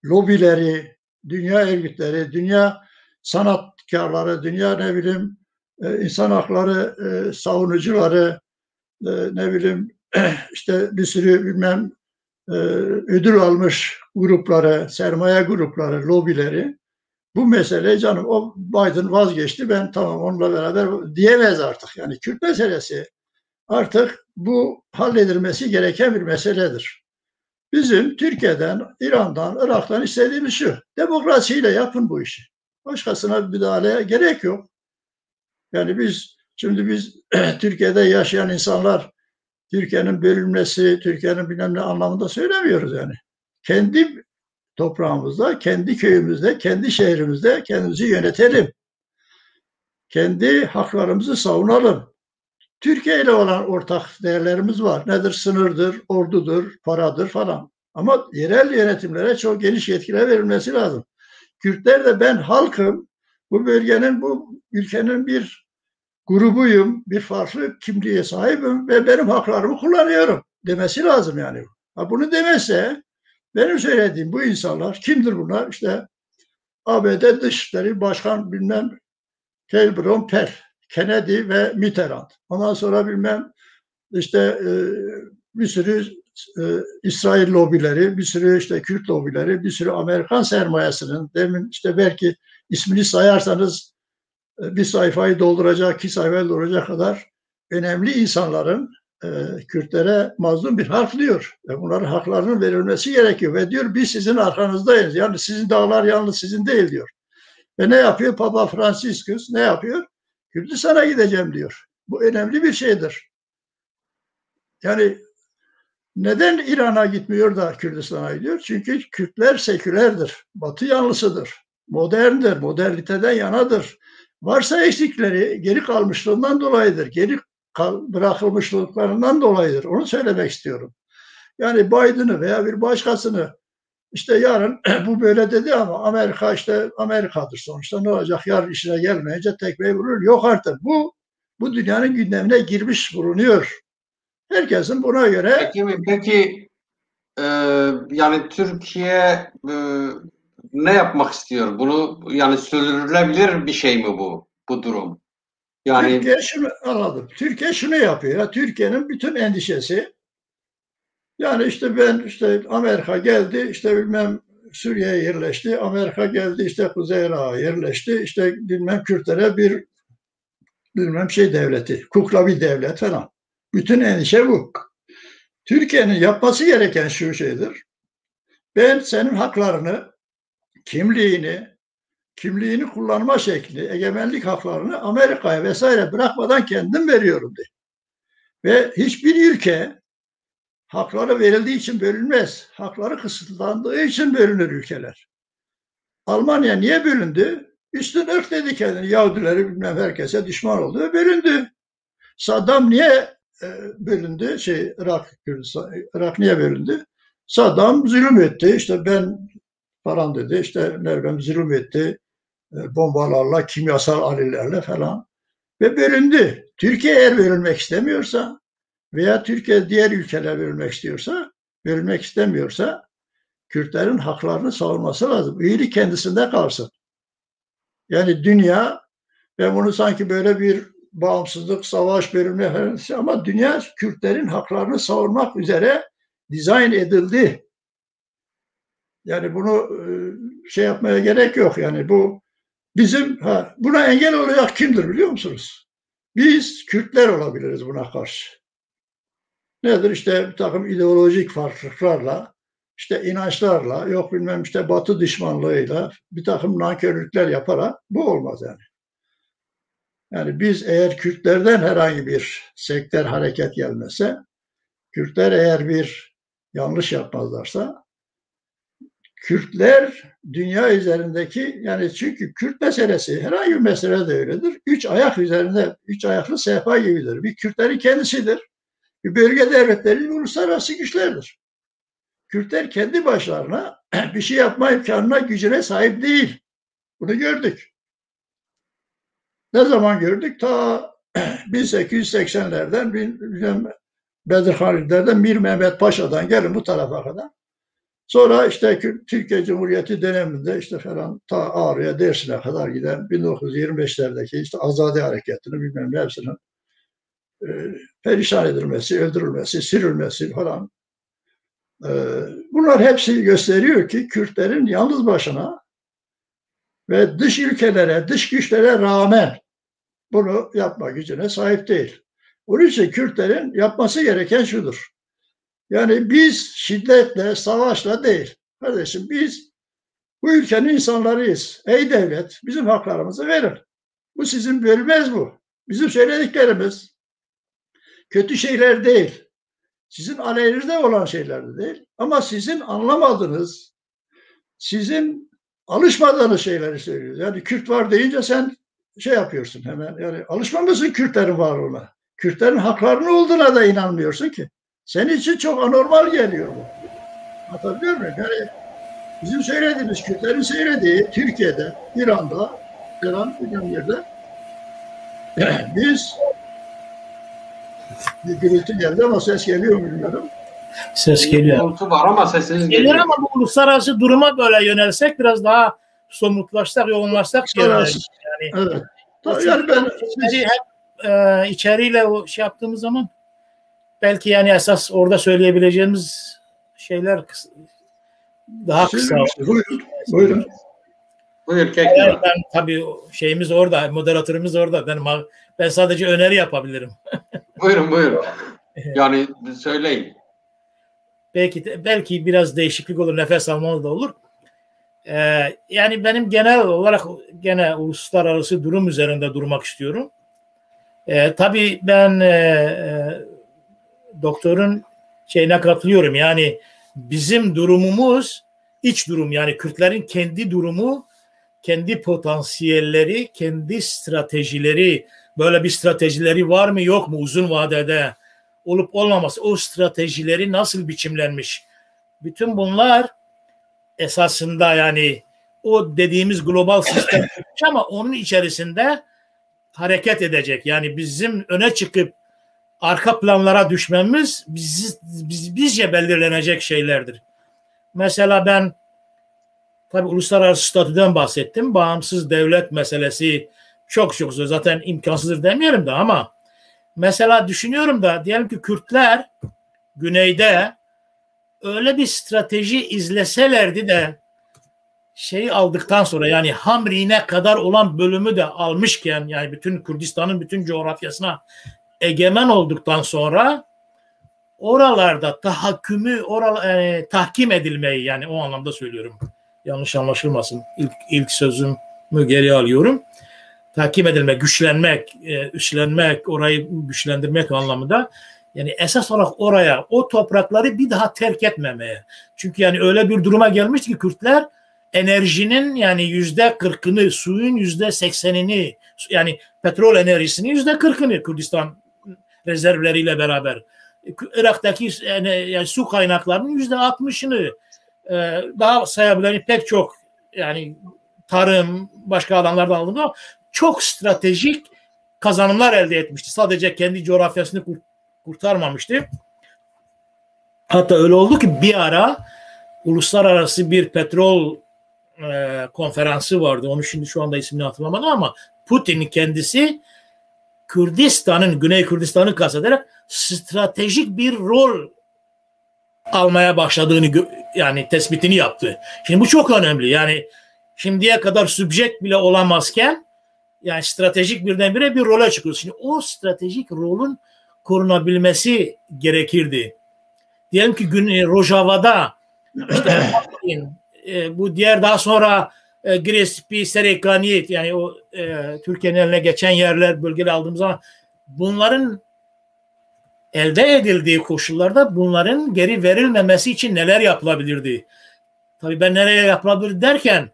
lobileri, dünya örgütleri, dünya sanatkarları, dünya ne bileyim insan hakları savunucuları, ne bileyim işte bir sürü bilmem ödül almış grupları, sermaye grupları, lobileri bu mesele canım o Biden vazgeçti ben tamam onunla beraber diyemez artık. Yani Kürt meselesi artık bu halledilmesi gereken bir meseledir. Bizim Türkiye'den, İran'dan, Irak'tan istediğimiz şu. Demokrasiyle yapın bu işi. Başkasına müdahaleye gerek yok. Yani biz Türkiye'de yaşayan insanlar Türkiye'nin bölünmesi, Türkiye'nin bilmem ne anlamında söylemiyoruz yani. Kendi toprağımızda, kendi köyümüzde, kendi şehrimizde kendimizi yönetelim. Kendi haklarımızı savunalım. Türkiye ile olan ortak değerlerimiz var. Nedir? Sınırdır, ordudur, paradır falan. Ama yerel yönetimlere çok geniş yetkiler verilmesi lazım. Kürtler de ben halkım, bu bölgenin, bu ülkenin bir grubuyum, bir farklı kimliğe sahibim ve benim haklarımı kullanıyorum demesi lazım yani. Bunu demezse benim söylediğim bu insanlar kimdir bunlar? İşte ABD Dışişleri Başkan bilmem Kelbron Pell, Kennedy ve Mitterrand. Ondan sonra bilmem işte bir sürü İsrail lobileri, bir sürü işte Kürt lobileri, bir sürü Amerikan sermayesinin demin işte belki ismini sayarsanız bir sayfayı dolduracak, 2 sayfayı dolduracak kadar önemli insanların Kürtlere mazlum bir hak diyor. Bunların haklarının verilmesi gerekiyor ve diyor biz sizin arkanızdayız. Yani sizin dağlar yalnız sizin değil diyor. Ve ne yapıyor? Papa Franciscus ne yapıyor? Kürdistan'a gideceğim diyor. Bu önemli bir şeydir. Yani neden İran'a gitmiyor da Kürdistan'a gidiyor? Çünkü Kürtler sekülerdir. Batı yanlısıdır. Moderndir. Moderniteden yanadır. Varsa eksikleri geri kalmışlığından dolayıdır. Geri bırakılmışlıklarından dolayıdır. Onu söylemek istiyorum. Yani Biden'ı veya bir başkasını işte yarın bu böyle dedi ama Amerika işte Amerika'dır sonuçta ne olacak yarın işine gelmeyince tekmeyi vurur. Yok artık bu dünyanın gündemine girmiş bulunuyor. Herkesin buna göre
Peki yani Türkiye ne yapmak istiyor? Bunu yani sürdürülebilir bir şey mi bu durum? Yani
Türkiye şunu anladım. Türkiye şunu yapıyor. Ya, Türkiye'nin bütün endişesi yani işte ben işte Amerika geldi işte bilmem Suriye'ye yerleşti. Amerika geldi işte Kuzey Irak'a yerleşti. İşte bilmem Kürtlere bir bilmem şey devleti, kukla bir devlet falan. Bütün endişe bu. Türkiye'nin yapması gereken şu şeydir. Ben senin haklarını, kimliğini kullanma şekli, egemenlik haklarını Amerika'ya vesaire bırakmadan kendim veriyorum diye. Ve hiçbir ülke hakları verildiği için bölünmez. Hakları kısıtlandığı için bölünür ülkeler. Almanya niye bölündü? Üstün ırk dedi kendini. Yahudileri bilmem herkese düşman oldu ve bölündü. Saddam niye bölündü? Irak niye bölündü? Saddam zulüm etti. İşte ben falan dedi. İşte ne bileyim zulüm etti. Bombalarla, kimyasal alevlerle falan. Ve bölündü. Türkiye eğer bölünmek istemiyorsa veya Türkiye diğer ülkeler bölünmek istemiyorsa Kürtlerin haklarını savunması lazım. İyilik kendisinde kalsın. Yani dünya ve bunu sanki böyle bir bağımsızlık, savaş, bölünme falan ama dünya Kürtlerin haklarını savunmak üzere dizayn edildi. Yani bunu şey yapmaya gerek yok. Yani bu bizim buna engel olacak kimdir biliyor musunuz? Biz Kürtler olabiliriz buna karşı. Nedir? İşte bir takım ideolojik farklılıklarla, işte inançlarla, yok bilmem işte Batı düşmanlığıyla bir takım nankörlükler yaparak bu olmaz yani. Yani biz eğer Kürtlerden herhangi bir sektör hareket gelmezse, Kürtler eğer bir yanlış yapmazlarsa, Kürtler dünya üzerindeki, yani çünkü Kürt meselesi herhangi bir mesele de öyledir. Üç ayak üzerinde, üç ayaklı sehpa gibidir. Bir Kürtlerin kendisidir. Bir bölge devletleri, bir uluslararası güçlerdir. Kürtler kendi başlarına bir şey yapma imkanına, gücüne sahip değil. Bunu gördük. Ne zaman gördük? Ta 1880'lerden Bedirhanlılardan Mir Mehmet Paşa'dan gelin bu tarafa kadar. Sonra işte Türkiye Cumhuriyeti döneminde işte falan ta Ağrı'ya, Dersim'e kadar giden 1925'lerdeki işte Azadi Hareketi'ni bilmem ne hepsinin perişan edilmesi, öldürülmesi, sürülmesi falan. Bunlar hepsi gösteriyor ki Kürtlerin yalnız başına ve dış ülkelere, dış güçlere rağmen bunu yapma gücüne sahip değil. Onun için Kürtlerin yapması gereken şudur. Yani biz şiddetle, savaşla değil. Kardeşim biz bu ülkenin insanlarıyız. Ey devlet, bizim haklarımızı verin. Bu sizin bölmez bu. Bizim söylediklerimiz kötü şeyler değil. Sizin aleyhinizde olan şeyler de değil. Ama sizin anlamadığınız, sizin alışmadığınız şeyleri söylüyoruz. Yani Kürt var deyince sen şey yapıyorsun hemen. Yani alışmamışsın Kürtlerin varlığına. Kürtlerin haklarının olduğuna da inanmıyorsun ki. Senin için çok anormal geliyor bu. Anlatabiliyor muyum? Yani bizim söylediğimiz, Kürtlerin söylediği Türkiye'de, İran'da, falan bir yerde biz bir gürültü geldi ama ses geliyor mu bilmiyorum.
Ses geliyor.
Gürültü var ama sesiniz
Geliyor
geliyor.
ama bu uluslararası duruma böyle yönelsek biraz daha somutlaşsak, yoğunlaşsak yani.
Evet. Yani ben
hep içeriğiyle o şey yaptığımız zaman belki yani esas orada söyleyebileceğimiz şeyler daha kısa.
Buyurun.
Buyur
Yani ben tabii şeyimiz orada, moderatörümüz orada. Ben sadece öneri yapabilirim.
Buyurun. Yani söyleyin.
Belki biraz değişiklik olur, nefes almalı da olur. Yani benim genel olarak gene uluslararası durum üzerinde durmak istiyorum. Tabii ben doktorun şeyine katılıyorum. Yani bizim durumumuz iç durum, yani Kürtlerin kendi durumu, kendi potansiyelleri, kendi stratejileri, böyle bir stratejileri var mı yok mu uzun vadede olup olmaması, o stratejileri nasıl biçimlenmiş? Bütün bunlar esasında yani o dediğimiz global sistem ama onun içerisinde hareket edecek. Yani bizim öne çıkıp arka planlara düşmemiz bizce belirlenecek şeylerdir. Mesela ben tabii uluslararası statüden bahsettim. Bağımsız devlet meselesi çok zor. Zaten imkansızdır demeyelim de ama mesela düşünüyorum da diyelim ki Kürtler güneyde öyle bir strateji izleselerdi de şeyi aldıktan sonra yani Hamri'ne kadar olan bölümü de almışken yani bütün Kürdistan'ın bütün coğrafyasına egemen olduktan sonra oralarda tahkim edilmeyi, yani o anlamda söylüyorum. Yanlış anlaşılmasın. İlk sözümü geri alıyorum. Tahkim edilmek, güçlenmek, üstlenmek, orayı güçlendirmek anlamında. Yani esas olarak oraya, o toprakları bir daha terk etmemeye. Çünkü yani öyle bir duruma gelmişti ki Kürtler enerjinin yani %40'ını, suyun %80'ini, yani petrol enerjisinin %40'ını Kürdistan rezervleriyle beraber, Irak'taki yani su kaynaklarının %60'ını, daha sayabileceğim pek çok yani tarım, başka alanlardan aldığında çok stratejik kazanımlar elde etmişti. Sadece kendi coğrafyasını kurtarmamıştı. Hatta öyle oldu ki bir ara uluslararası bir petrol konferansı vardı. Onu şimdi şu anda ismini hatırlamadım ama Putin'in kendisi Kürdistan'ın, Güney Kürdistan'ı kastederek stratejik bir rol almaya başladığını yani tespitini yaptı. Şimdi bu çok önemli. Yani şimdiye kadar subjekt bile olamazken yani stratejik birdenbire bir role çıkıyor. Şimdi o stratejik rolün korunabilmesi gerekirdi. Diyelim ki Rojava'da işte bu diğer daha sonra Grespi, Serekaniyet yani o Türkiye'nin eline geçen yerler, bölgeleri aldığımız zaman bunların elde edildiği koşullarda bunların geri verilmemesi için neler yapılabilirdi? Tabii ben nereye yapılabilir derken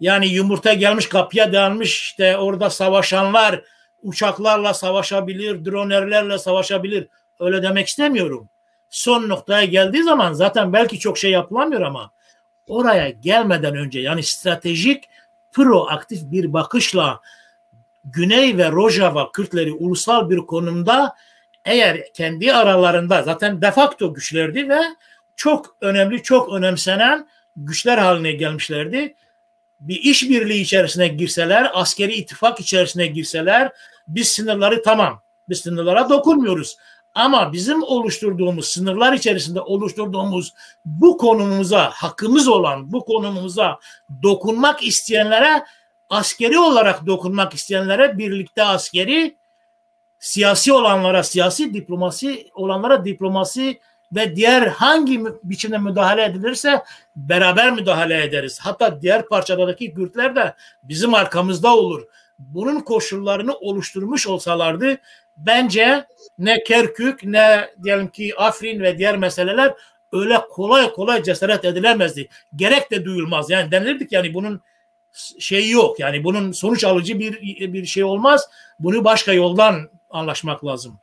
yani yumurta gelmiş kapıya dayanmış, işte orada savaşanlar uçaklarla savaşabilir, dronerlerle savaşabilir. Öyle demek istemiyorum. Son noktaya geldiği zaman zaten belki çok şey yapılamıyor ama oraya gelmeden önce yani stratejik, proaktif bir bakışla Güney ve Rojava Kürtleri ulusal bir konumda, eğer kendi aralarında zaten de facto güçlerdi ve çok önemli, çok önemsenen güçler haline gelmişlerdi. Bir işbirliği içerisine girseler, askeri ittifak içerisine girseler, biz sınırları tamam, biz sınırlara dokunmuyoruz. Ama bizim oluşturduğumuz, sınırlar içerisinde oluşturduğumuz bu konumumuza, hakkımız olan bu konumumuza dokunmak isteyenlere, askeri olarak dokunmak isteyenlere birlikte askeri, siyasi olanlara siyasi, diplomasi olanlara diplomasi ve diğer hangi biçimde müdahale edilirse beraber müdahale ederiz. Hatta diğer parçalardaki Kürtler de bizim arkamızda olur. Bunun koşullarını oluşturmuş olsalardı bence ne Kerkük ne diyelim ki Afrin ve diğer meseleler öyle kolay kolay cesaret edilemezdi. Gerek de duyulmaz. Yani denilirdi ki yani bunun şeyi yok. Yani bunun sonuç alıcı bir şey olmaz. Bunu başka yoldan anlaşmak lazım.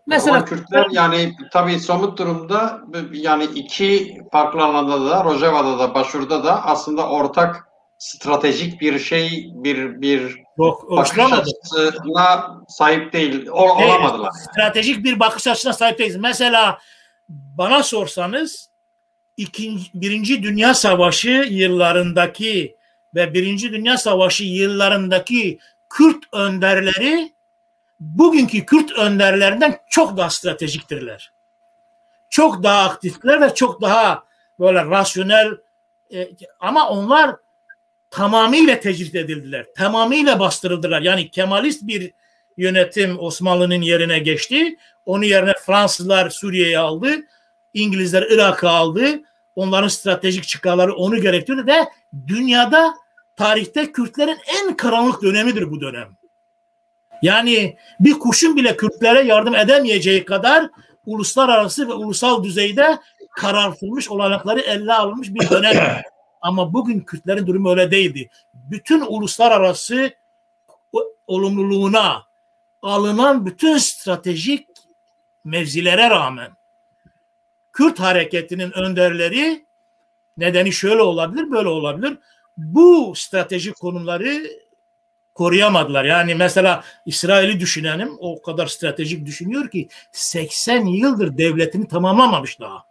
Mesela Kürtler yani tabii somut durumda yani iki farklı alanda da Rojava'da da Başur'da da aslında ortak stratejik bir şey bir bakış açısına sahip değil olamadılar.
Stratejik bir bakış açısına sahip değiliz. Mesela bana sorsanız Birinci Dünya Savaşı yıllarındaki ve Birinci Dünya Savaşı yıllarındaki Kürt önderleri bugünkü Kürt önderlerinden çok daha stratejiktirler. Çok daha aktifler ve çok daha böyle rasyonel ama onlar tamamıyla tecrit edildiler. Tamamıyla bastırıldılar. Yani Kemalist bir yönetim Osmanlı'nın yerine geçti. Onun yerine Fransızlar Suriye'yi aldı. İngilizler Irak'ı aldı. Onların stratejik çıkarları onu gerektiriyor ve dünyada tarihte Kürtlerin en karanlık dönemidir bu dönem. Yani bir kuşun bile Kürtlere yardım edemeyeceği kadar uluslararası ve ulusal düzeyde karartılmış, olanakları elle alınmış bir dönem. Ama bugün Kürtlerin durumu öyle değildi. Bütün uluslararası olumluluğuna alınan bütün stratejik mevzilere rağmen Kürt hareketinin önderleri, nedeni şöyle olabilir, böyle olabilir, bu stratejik konumları koruyamadılar. Yani mesela İsrail'i düşünelim, o kadar stratejik düşünüyor ki 80 yıldır devletini tamamlamamış daha.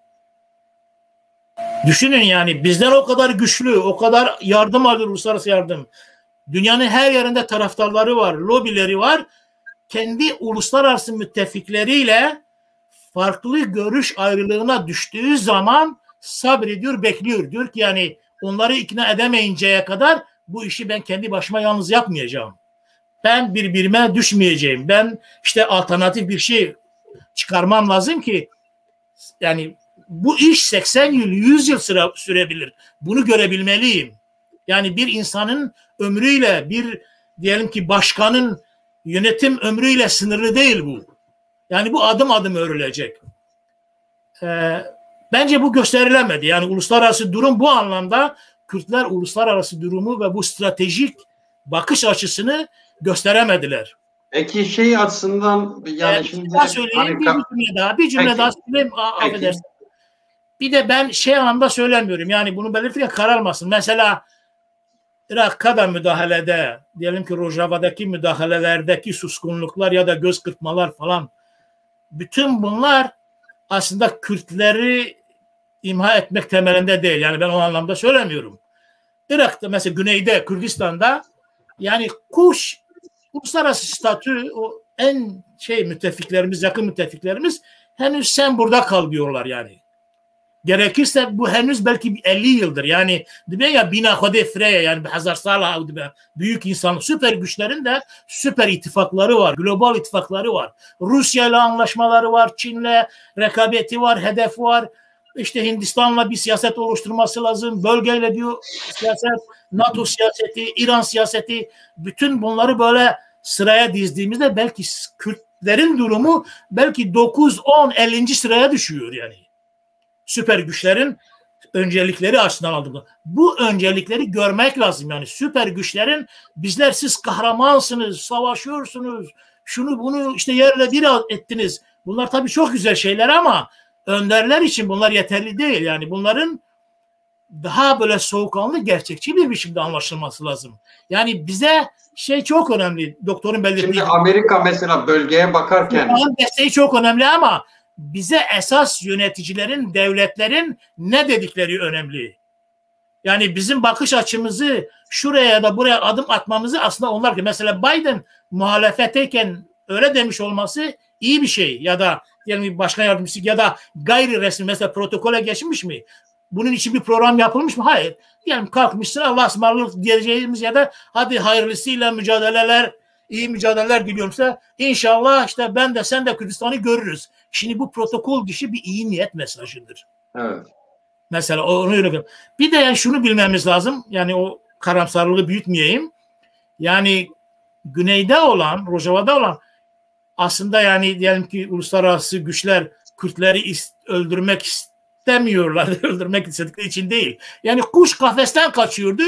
Düşünün yani bizden o kadar güçlü, o kadar yardım alıyor, uluslararası yardım. Dünyanın her yerinde taraftarları var, lobileri var. Kendi uluslararası müttefikleriyle farklı görüş ayrılığına düştüğü zaman sabrediyor, bekliyor. Diyor ki yani onları ikna edemeyinceye kadar bu işi ben kendi başıma yalnız yapmayacağım. Ben birbirime düşmeyeceğim. Ben işte alternatif bir şey çıkarmam lazım ki yani bu iş 80 yıl, 100 yıl sürebilir. Bunu görebilmeliyim. Yani bir insanın ömrüyle, bir diyelim ki başkanın yönetim ömrüyle sınırlı değil bu. Yani bu adım adım örülecek. Bence bu gösterilemedi. Yani uluslararası durum bu anlamda Kürtler uluslararası durumu ve bu stratejik bakış açısını gösteremediler.
Peki şey açısından yani şimdi
söyleyeyim, bir cümle daha söyleyeyim, affedersin. Bir de ben şey anlamda söylemiyorum. Yani bunu belirtirken kararmasın. Mesela Irak'a da müdahalede, diyelim ki Rojava'daki müdahalelerdeki suskunluklar ya da göz kırpmalar falan, bütün bunlar aslında Kürtleri imha etmek temelinde değil. Yani ben o anlamda söylemiyorum. Irak'ta mesela güneyde, Kürdistan'da yani uluslararası statü, o en müttefiklerimiz, yakın müttefiklerimiz henüz sen burada kal diyorlar yani. Gerekirse bu henüz belki 50 yıldır. Yani diyor ya bina khode freye yani bir hazar sala büyük insan, süper güçlerin de süper ittifakları var. Global ittifakları var. Rusya ile anlaşmaları var. Çin'le rekabeti var. Hedefi var. İşte Hindistan'la bir siyaset oluşturması lazım. Bölgeyle diyor siyaset, NATO siyaseti, İran siyaseti, bütün bunları böyle sıraya dizdiğimizde belki Kürtlerin durumu belki 9, 10, 50. sıraya düşüyor yani. Süper güçlerin öncelikleri açısından aldım. Bu öncelikleri görmek lazım. Yani süper güçlerin bizler siz kahramansınız, savaşıyorsunuz, şunu bunu işte yerle bir ettiniz. Bunlar tabii çok güzel şeyler ama önderler için bunlar yeterli değil. Yani bunların daha böyle soğukkanlı, gerçekçi bir biçimde anlaşılması lazım. Yani bize şey çok önemli. Doktorun belirttiği.
Şimdi Amerika mesela bölgeye bakarken
desteği çok önemli ama bize esas yöneticilerin, devletlerin ne dedikleri önemli. Yani bizim bakış açımızı şuraya ya da buraya adım atmamızı aslında onlar ki mesela Biden muhalefetteyken öyle demiş olması iyi bir şey ya da yani başkan yardımcısı ya da gayri resmi mesela protokole geçmiş mi? Bunun için bir program yapılmış mı? Hayır. Yani kalkmışsın Allah'a ısmarladık diyeceğimiz ya da hadi hayırlısıyla mücadeleler, iyi mücadeleler diliyorumsa inşallah işte ben de sen de Kürdistan'ı görürüz. Şimdi bu protokol dışı bir iyi niyet mesajıdır.
evet.
Mesela onu öyle. Bir de yani şunu bilmemiz lazım. Yani o karamsarlığı büyütmeyeyim. Yani güneyde olan, Rojava'da olan aslında yani diyelim ki uluslararası güçler Kürtleri öldürmek istemiyorlar. Öldürmek istedikleri için değil. Yani kuş kafesten kaçıyordu.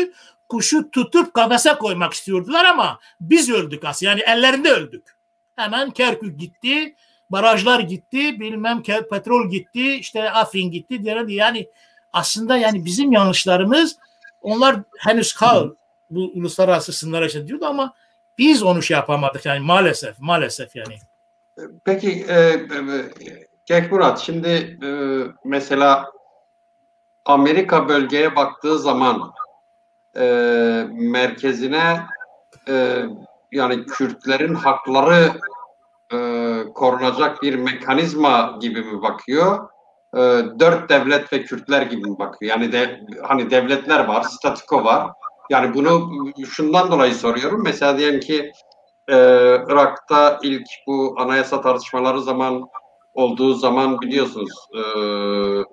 Kuşu tutup kafese koymak istiyordular ama biz öldük aslında. Yani ellerinde öldük. Hemen Kerkük gitti. Barajlar gitti. Bilmem petrol gitti. İşte Afrin gitti. Yani aslında yani bizim yanlışlarımız onlar henüz bu uluslararası sınırlar için diyordu ama biz onu şey yapamadık yani maalesef yani.
Peki Kekmurat şimdi mesela Amerika bölgeye baktığı zaman merkezine yani Kürtlerin hakları korunacak bir mekanizma gibi mi bakıyor? Dört devlet ve Kürtler gibi mi bakıyor? Yani hani devletler var, statüko var. Yani bunu şundan dolayı soruyorum. Mesela diyelim ki Irak'ta ilk bu anayasa tartışmaları olduğu zaman biliyorsunuz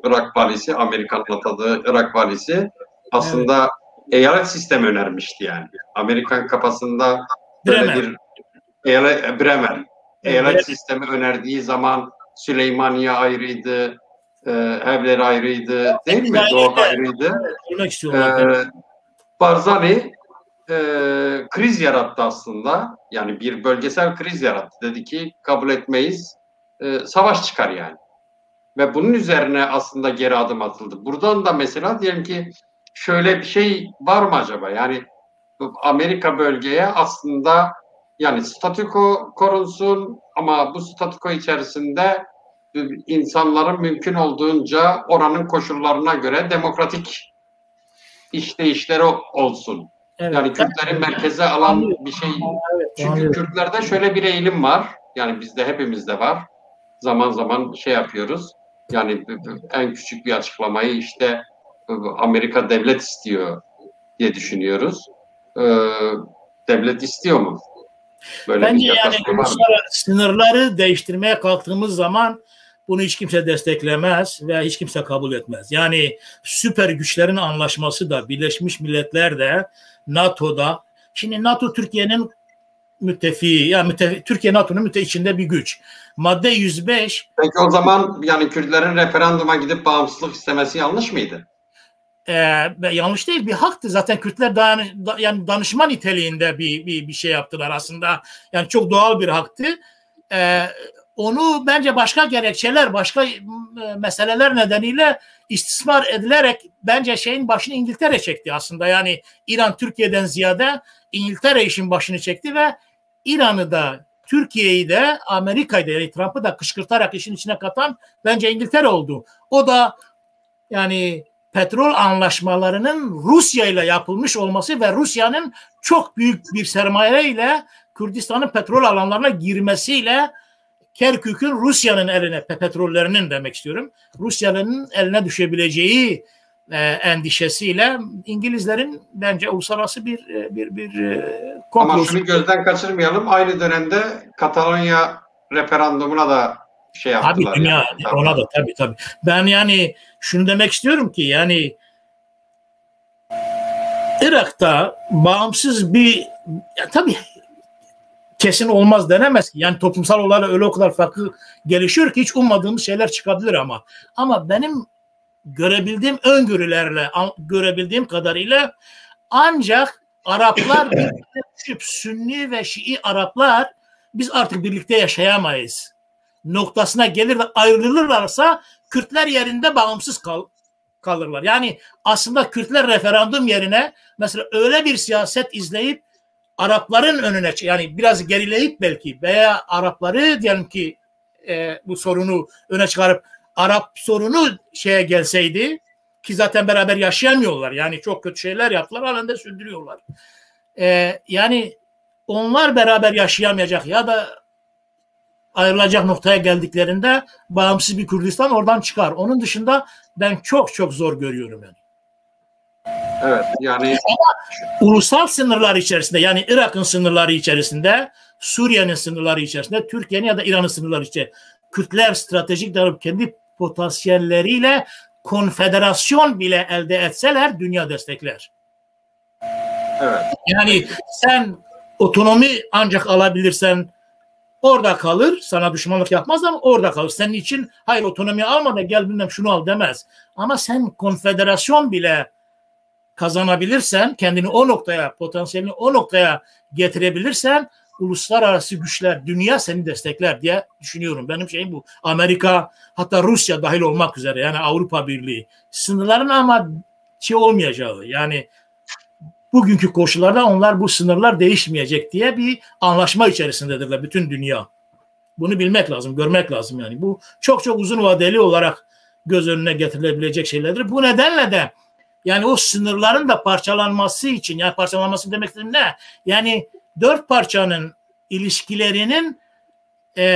Irak valisi, Amerika'nın atadığı Irak valisi aslında eyalet sistemi önermişti yani. Amerikan kafasında böyle bir Bremen eyalet sistemi önerdiği zaman Süleymaniye ayrıydı, Evler ayrıydı, değil mi? Doğu ayrıydı. Barzani kriz yarattı aslında. Yani bir bölgesel kriz yarattı. Dedi ki kabul etmeyiz. Savaş çıkar yani. Ve bunun üzerine aslında geri adım atıldı. Buradan da mesela diyelim ki şöyle bir şey var mı acaba? Yani Amerika bölgeye aslında yani statüko korunsun ama bu statüko içerisinde insanların mümkün olduğunca oranın koşullarına göre demokratik işleyişleri olsun. Evet, yani Kürtlerin merkeze alan bir şey. Evet, çünkü Kürtlerde şöyle bir eğilim var. Yani bizde hepimizde var. Zaman zaman şey yapıyoruz. Yani en küçük bir açıklamayı işte Amerika devlet istiyor diye düşünüyoruz. Devlet istiyor mu?
Böyle bence yani sınırları değiştirmeye kalktığımız zaman bunu hiç kimse desteklemez ve hiç kimse kabul etmez. Yani süper güçlerin anlaşması da Birleşmiş Milletler'de, NATO'da. Şimdi NATO Türkiye'nin müttefiği, yani Türkiye NATO'nun içinde bir güç. Madde 105.
Peki o zaman yani Kürtlerin referanduma gidip bağımsızlık istemesi yanlış mıydı?
Yanlış değil, bir haktı. Zaten Kürtler yani danışma niteliğinde bir şey yaptılar aslında. Yani çok doğal bir haktı. Onu bence başka gerekçeler, başka meseleler nedeniyle istismar edilerek bence şeyin başını İngiltere çekti aslında. Yani İran Türkiye'den ziyade İngiltere işin başını çekti ve İran'ı da Türkiye'yi de Amerika'yı da yani Trump'ı da kışkırtarak işin içine katan bence İngiltere oldu. O da yani petrol anlaşmalarının Rusya ile yapılmış olması ve Rusya'nın çok büyük bir sermaye ile Kürdistan'ın petrol alanlarına girmesiyle Kerkük'ün Rusya'nın eline, petrollerinin demek istiyorum, Rusya'nın eline düşebileceği endişesiyle İngilizlerin bence uluslararası bir komplosu.
Ama şunu gözden kaçırmayalım. Aynı dönemde Katalonya referandumuna da şey yaptılar.
Tabii dünya yani. Ona da tabii. Ben yani şunu demek istiyorum ki yani Irak'ta bağımsız bir tabii kesin olmaz denemez ki. Yani toplumsal olarak öyle o kadar farklı gelişiyor ki hiç ummadığımız şeyler çıkabilir ama benim görebildiğim öngörülerle, görebildiğim kadarıyla ancak Araplar, Sünni ve Şii Araplar biz artık birlikte yaşayamayız noktasına gelir ve ayrılırlarsa Kürtler yerinde bağımsız kalırlar. Yani aslında Kürtler referandum yerine mesela öyle bir siyaset izleyip Arapların önüne, yani biraz gerileyip belki veya Arapları diyelim ki bu sorunu öne çıkarıp Arap sorunu şeye gelseydi, ki zaten beraber yaşayamıyorlar. Yani çok kötü şeyler yaptılar, halen de sürdürüyorlar. Yani onlar beraber yaşayamayacak ya da ayrılacak noktaya geldiklerinde bağımsız bir Kürdistan oradan çıkar. Onun dışında ben çok çok zor görüyorum yani.
Evet, yani
ulusal sınırlar içerisinde, yani Irak'ın sınırları içerisinde, Suriye'nin sınırları içerisinde, Türkiye'nin ya da İran'ın sınırları içerisinde Kürtler stratejik olarak kendi potansiyelleriyle konfederasyon bile elde etseler dünya destekler.
evet.
Yani sen otonomi ancak alabilirsen orada kalır, sana düşmanlık yapmaz ama orada kalır. Senin için hayır otonomi alma da gel bilmem şunu al demez. Ama sen konfederasyon bile kazanabilirsen, kendini o noktaya, potansiyelini o noktaya getirebilirsen uluslararası güçler, dünya seni destekler diye düşünüyorum. Benim şeyim bu. Amerika, hatta Rusya dahil olmak üzere, yani Avrupa Birliği sınırların ama olmayacağı, yani bugünkü koşullarda onlar bu sınırlar değişmeyecek diye bir anlaşma içerisindedirler bütün dünya. Bunu bilmek lazım, görmek lazım yani. Bu çok çok uzun vadeli olarak göz önüne getirilebilecek şeylerdir. Bu nedenle de yani o sınırların da parçalanması için, yani parçalanması demek istediğim ne? Yani dört parçanın ilişkilerinin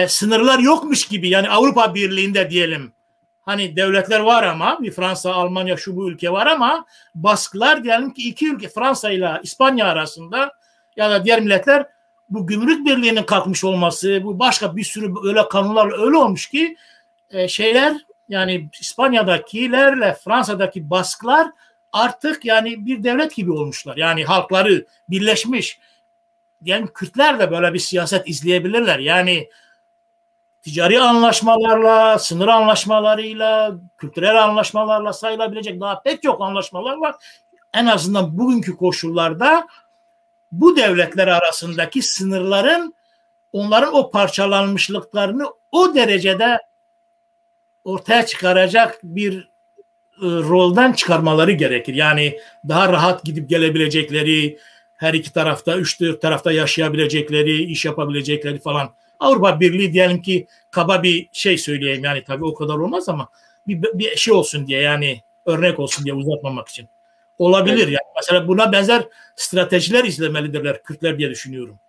sınırlar yokmuş gibi, yani Avrupa Birliği'nde diyelim. Hani devletler var ama bir Fransa, Almanya, şu bu ülke var ama baskılar diyelim ki iki ülke, Fransa ile İspanya arasında ya da diğer milletler, bu gümrük birliğinin kalkmış olması, bu başka bir sürü öyle kanunlarla öyle olmuş ki şeyler, yani İspanya'dakilerle Fransa'daki baskılar artık yani bir devlet gibi olmuşlar. Yani halkları birleşmiş. Yani Kürtler de böyle bir siyaset izleyebilirler. Yani ticari anlaşmalarla, sınır anlaşmalarıyla, kültürel anlaşmalarla sayılabilecek daha pek çok anlaşmalar var. En azından bugünkü koşullarda bu devletler arasındaki sınırların, onların o parçalanmışlıklarını o derecede ortaya çıkaracak bir rolden çıkarmaları gerekir. Yani daha rahat gidip gelebilecekleri, her iki tarafta, üç dört tarafta yaşayabilecekleri, iş yapabilecekleri falan. Avrupa Birliği diyelim ki, kaba bir şey söyleyeyim, yani tabii o kadar olmaz ama bir şey olsun diye, yani örnek olsun diye, uzatmamak için. Olabilir evet. Yani mesela buna benzer stratejiler izlemelidirler Kürtler diye düşünüyorum.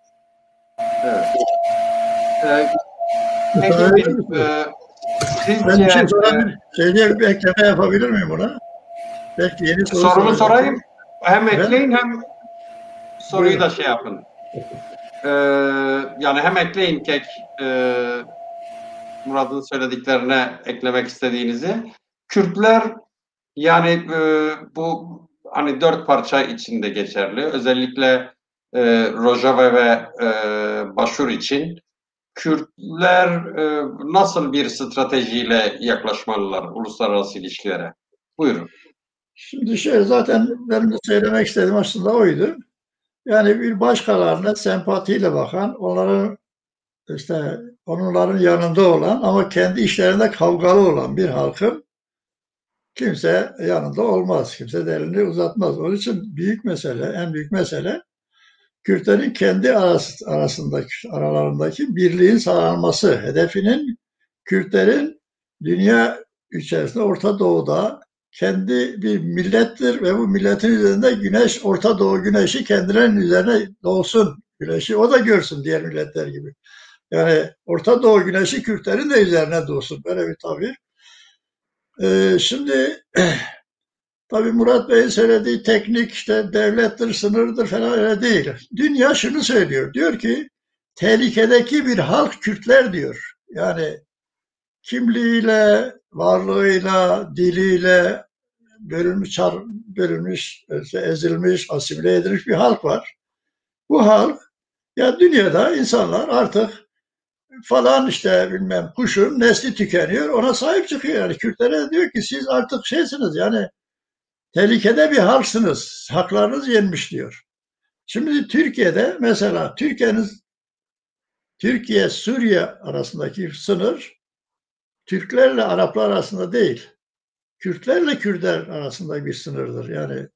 Evet. Peki
sizce bir ekleme yapabilir miyim buna? Belki yeni
sorumu sorayım. Hem ekleyin hem soruyu da şey yapın. Yani hem ekleyin Murat'ın söylediklerine eklemek istediğinizi. Kürtler yani bu hani dört parça içinde geçerli. Özellikle Rojava ve Başur için Kürtler nasıl bir stratejiyle yaklaşmalılar uluslararası ilişkilere? Buyurun.
Şimdi zaten benim de söylemek istediğim aslında oydu. Yani bir başkalarına sempatiyle bakan, onların yanında olan ama kendi işlerinde kavgalı olan bir halkın kimse yanında olmaz. Kimse de elini uzatmaz. Onun için büyük mesele, en büyük mesele Kürtlerin kendi aralarındaki birliğin sağlanması. Hedefinin Kürtlerin dünya içerisinde, Orta Doğu'da kendi bir millettir ve bu milletin üzerinde güneş, Orta Doğu güneşi kendilerinin üzerine doğsun güneşi. O da görsün diğer milletler gibi. Yani Orta Doğu güneşi Kürtlerin de üzerine doğsun. Böyle bir tabir. Şimdi tabii Murat Bey'in söylediği teknik devlettir, sınırdır falan öyle değil. Dünya şunu söylüyor. Diyor ki tehlikedeki bir halk Kürtler diyor. Yani kimliğiyle, varlığıyla, diliyle bölünmüş, ezilmiş, asimile edilmiş bir halk var. Bu halk, ya dünyada insanlar artık falan işte bilmem kuşun nesli tükeniyor. Ona sahip çıkıyor. Yani Kürtlere diyor ki siz artık şeysiniz yani tehlikede bir halksınız. Haklarınız yenmiş diyor. Şimdi Türkiye'de mesela Türkiye-Suriye arasındaki sınır Türklerle Araplar arasında değil. Kürtlerle Kürtler arasında bir sınırdır. Yani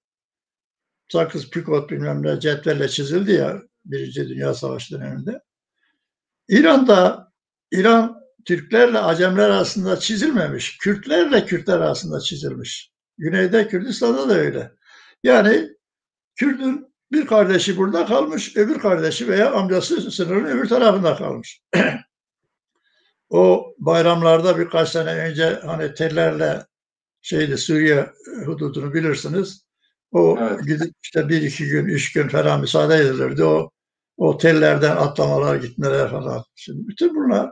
Sakız Pikot bilmem ne cetvelle çizildi ya Birinci Dünya Savaşı döneminde. İran Türklerle Acemler arasında çizilmemiş. Kürtlerle Kürtler arasında çizilmiş. Güneyde Kürdistan'da da öyle. Yani Kürt'ün bir kardeşi burada kalmış, öbür kardeşi veya amcası sınırın öbür tarafında kalmış. O bayramlarda birkaç sene önce hani tellerle Suriye hududunu bilirsiniz. O
Evet.
gidip işte 1-2 gün, 3 gün falan müsaade edilirdi. O tellerden atlamalar, gitmeler falan. Şimdi bütün bunlar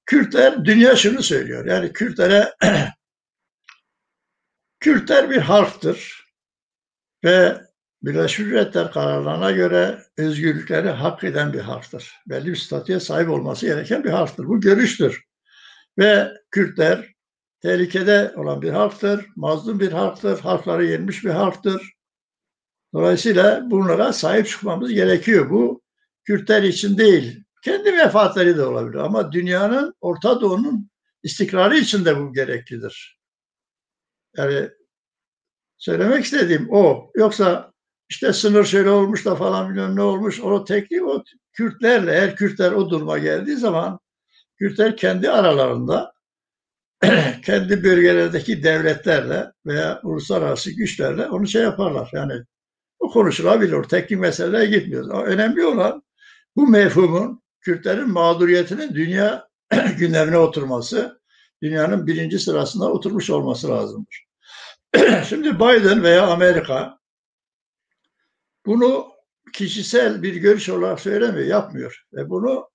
Kürtler, dünya şunu söylüyor. Yani Kürtler bir halktır ve Birleşmiş Milletler kararlarına göre özgürlükleri hak eden bir halktır. Belli bir statüye sahip olması gereken bir halktır. Bu görüştür. Ve Kürtler tehlikede olan bir halktır, mazlum bir halktır, halkları yenmiş bir halktır. Dolayısıyla bunlara sahip çıkmamız gerekiyor. Bu Kürtler için değil, kendi menfaatleri de olabilir ama dünyanın, Orta Doğu'nun istikrarı için de bu gereklidir. Yani söylemek istediğim o. Yoksa işte sınır şöyle olmuş da falan bilmem ne olmuş. O teknik o Kürtlerle, eğer Kürtler o duruma geldiği zaman Kürtler kendi aralarında kendi bölgelerdeki devletlerle veya uluslararası güçlerle onu şey yaparlar. Yani o konuşulabilir. Teknik meselelere gitmiyoruz. Ama önemli olan bu mefhumun Kürtlerin mağduriyetinin dünya gündemine oturması, dünyanın birinci sırasında oturmuş olması lazımdır. Şimdi Biden veya Amerika bunu kişisel bir görüş olarak söylemiyor, yapmıyor. Ve bunu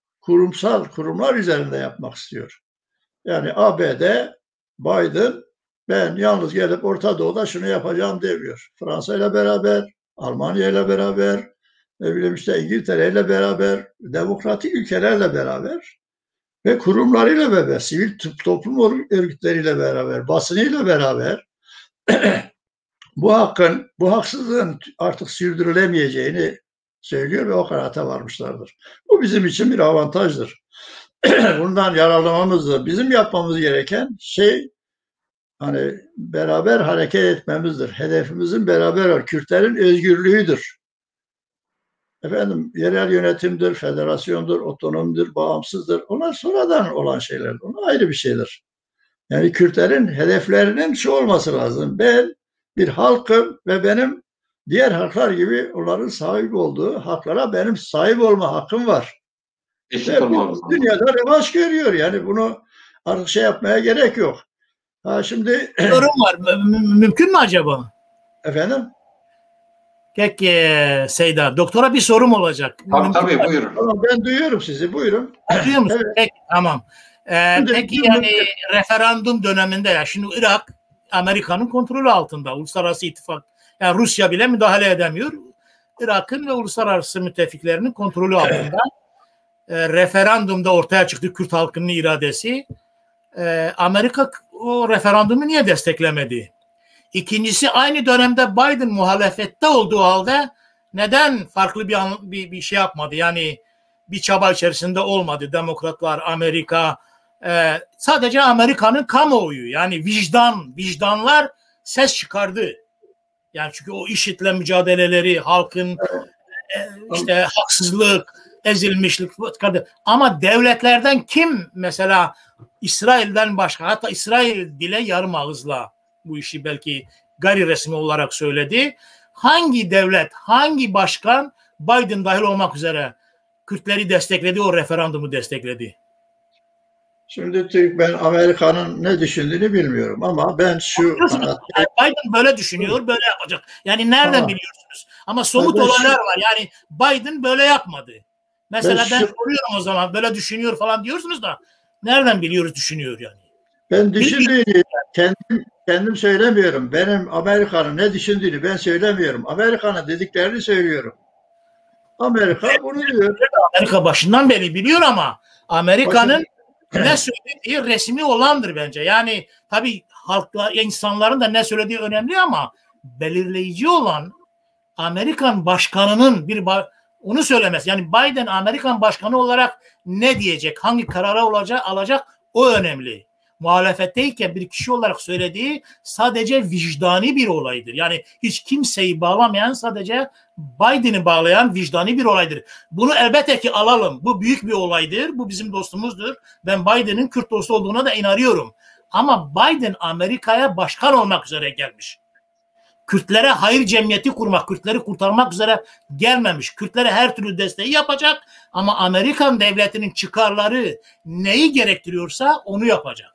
kurumlar üzerinde yapmak istiyor. Yani ABD, Biden, ben yalnız gelip Orta Doğu'da şunu yapacağım demiyor. Fransa ile beraber, Almanya ile beraber, ne bileyim işte İngiltere ile beraber, demokratik ülkelerle beraber ve kurumlarıyla beraber, sivil toplum örgütleriyle beraber, basınıyla beraber bu haksızlığın artık sürdürülemeyeceğini söylüyor ve o kanaate varmışlardır. Bu bizim için bir avantajdır. Bundan yararlanmamızdır. Bizim yapmamız gereken şey hani beraber hareket etmemizdir. Hedefimizin beraber Kürtlerin özgürlüğüdür. Efendim yerel yönetimdir, federasyondur, otonomidir, bağımsızdır. Onlar sonradan olan şeyler. Onlar ayrı bir şeydir. Yani Kürtlerin hedeflerinin şu olması lazım. Ben bir halkım ve benim diğer halklar gibi onların sahip olduğu haklara benim sahip olma hakkım var.
Eşit olmamız lazım.
Dünyada revaç görüyor. Yani bunu artık şey yapmaya gerek yok. Ha şimdi
Sorum var. Mümkün mü acaba?
Efendim?
Peki Seyda. Doktora bir sorum olacak.
Tabii buyurun.
Tamam, ben duyuyorum sizi. Buyurun.
Duyuyor musun?
Evet.
Peki tamam. Peki yani referandum döneminde ya şimdi Irak Amerika'nın kontrolü altında. Uluslararası ittifak. Yani Rusya bile müdahale edemiyor. Irak'ın ve uluslararası müttefiklerinin kontrolü altında. Referandumda ortaya çıktı Kürt halkının iradesi. Amerika o referandumu niye desteklemedi? İkincisi aynı dönemde Biden muhalefette olduğu halde neden farklı bir şey yapmadı? Yani bir çaba içerisinde olmadı. Demokratlar, Amerika, sadece Amerika'nın kamuoyu yani vicdanlar ses çıkardı. Yani çünkü o IŞİD'le mücadeleleri, halkın işte haksızlık, ezilmişlik ama devletlerden kim mesela İsrail'den başka hatta İsrail bile yarım ağızla bu işi belki gayri resmi olarak söyledi. Hangi devlet, hangi başkan Biden dahil olmak üzere Kürtleri destekledi, o referandumu destekledi?
Şimdi ben Amerika'nın ne düşündüğünü bilmiyorum ama ben
Biden böyle düşünüyor, böyle yapacak. Yani nereden biliyorsunuz? Ama somut olaylar var. Yani Biden böyle yapmadı. Mesela ben soruyorum o zaman böyle düşünüyor falan diyorsunuz da nereden biliyoruz düşünüyor yani?
Ben düşündüğünü kendim söylemiyorum. Benim Amerika'nın ne düşündüğünü ben söylemiyorum. Amerika'nın dediklerini söylüyorum. Amerika bunu diyor.
Amerika başından beri biliyor ama Amerika'nın ne söylediği resmi olandır bence. Yani tabii halklar, insanların da ne söylediği önemli ama belirleyici olan Amerikan başkanının onu söylemesi. Yani Biden Amerikan başkanı olarak ne diyecek, hangi karara alacak o önemli. Muhalefetteyken bir kişi olarak söylediği sadece vicdani bir olaydır. Yani hiç kimseyi bağlamayan, sadece Biden'i bağlayan vicdani bir olaydır. Bunu elbette ki alalım. Bu büyük bir olaydır. Bu bizim dostumuzdur. Ben Biden'in Kürt dostu olduğuna da inanıyorum. Ama Biden Amerika'ya başkan olmak üzere gelmiş. Kürtlere hayır cemiyeti kurmak, Kürtleri kurtarmak üzere gelmemiş. Kürtlere her türlü desteği yapacak ama Amerikan devletinin çıkarları neyi gerektiriyorsa onu yapacak.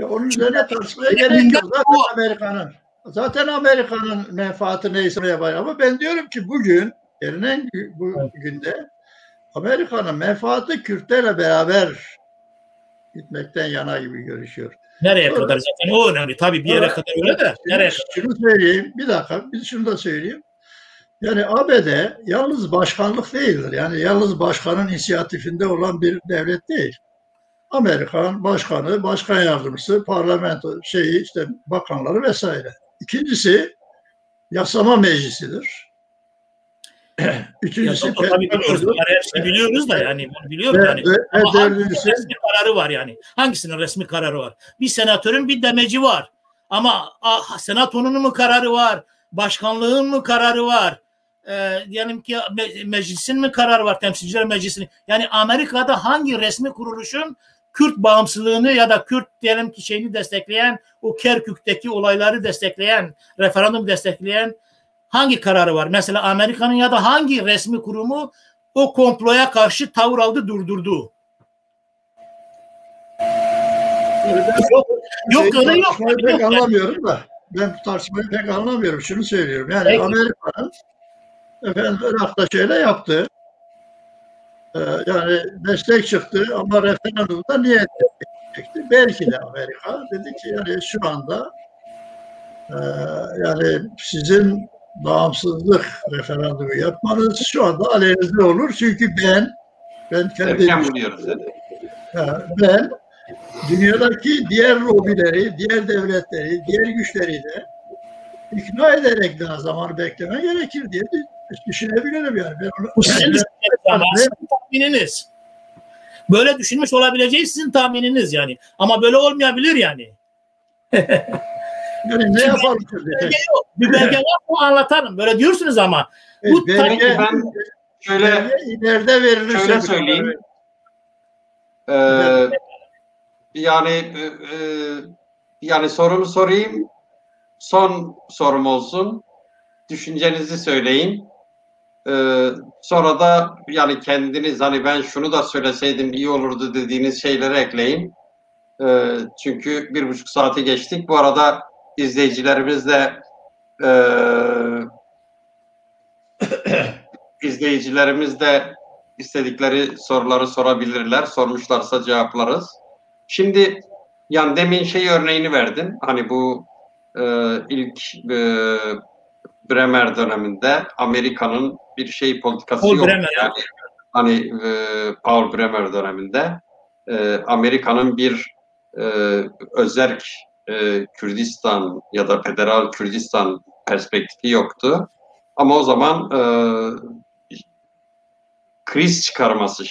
Onun üzerine tartışmaya gerek yok. Zaten Amerika'nın menfaati neyse yapar. Ama ben diyorum ki bugün, gelinen bu günde Amerika'nın menfaati Kürtlerle beraber gitmekten yana gibi görüşüyor.
Nereye kadar zaten o önemli. Tabii bir yere kadar öyle de. Nereye kadar?
Şunu söyleyeyim. Bir dakika. Şunu da söyleyeyim. Yani ABD yalnız başkanlık değildir. Yani yalnız başkanın inisiyatifinde olan bir devlet değil. Amerikan başkanı, başkan yardımcısı, parlamento işte bakanları vesaire. İkincisi yasama meclisidir. Üçüncüsü
tabii biliyoruz. Hepsini biliyoruz da yani biliyorum yani. Ama
dördüncüsü
resmi kararı var yani. Hangisinin resmi kararı var? Bir senatörün bir demeci var. Ama senatonun mu kararı var? Başkanlığın mı kararı var? Diyelim ki meclisin mi kararı var? Temsilciler Meclisi'nin. Yani Amerika'da hangi resmi kuruluşun Kürt bağımsızlığını ya da Kürt diyelim ki şeyini destekleyen, o Kerkük'teki olayları destekleyen, referandum destekleyen hangi kararı var? Mesela Amerika'nın ya da hangi resmi kurumu o komploya karşı tavır aldı, durdurdu? Yok öyle yok.
Pek anlamıyorum da. Ben bu tartışmayı pek anlamıyorum. Şunu söylüyorum. Yani peki. Amerika'nın Irak'ta şeyle yaptı. Yani destek çıktı ama referandumda niye çekti? Belki de Amerika dedi ki yani şu anda yani sizin bağımsızlık referandumu yapmanız şu anda aleyhinizde olur. Çünkü ben dünyadaki diğer lobileri, diğer devletleri, diğer güçleri de ikna ederek daha zaman bekleme gerekir diye düşünebilirim yani.
Bu sizin tahmininiz. Böyle düşünmüş olabileceği sizin tahmininiz yani. Ama böyle olmayabilir yani.
Yani ne yapalım?
Bir belge var mı anlatalım. Böyle diyorsunuz ama.
Bu belge ben ileride verilirse
şöyle söyleyeyim. Yani sorumu sorayım. Son sorum olsun. Düşüncenizi söyleyin. Sonra da yani kendiniz hani ben şunu da söyleseydim iyi olurdu dediğiniz şeyleri ekleyin. Çünkü 1,5 saati geçtik. Bu arada izleyicilerimiz de istedikleri soruları sorabilirler. Sormuşlarsa cevaplarız. Şimdi yani demin örneğini verdim. Hani bu ilk Bremer döneminde Amerika'nın bir politikası yok. Yani hani Paul Bremer döneminde Amerika'nın bir özerk Kürdistan ya da federal Kürdistan perspektifi yoktu. Ama o zaman kriz çıkarması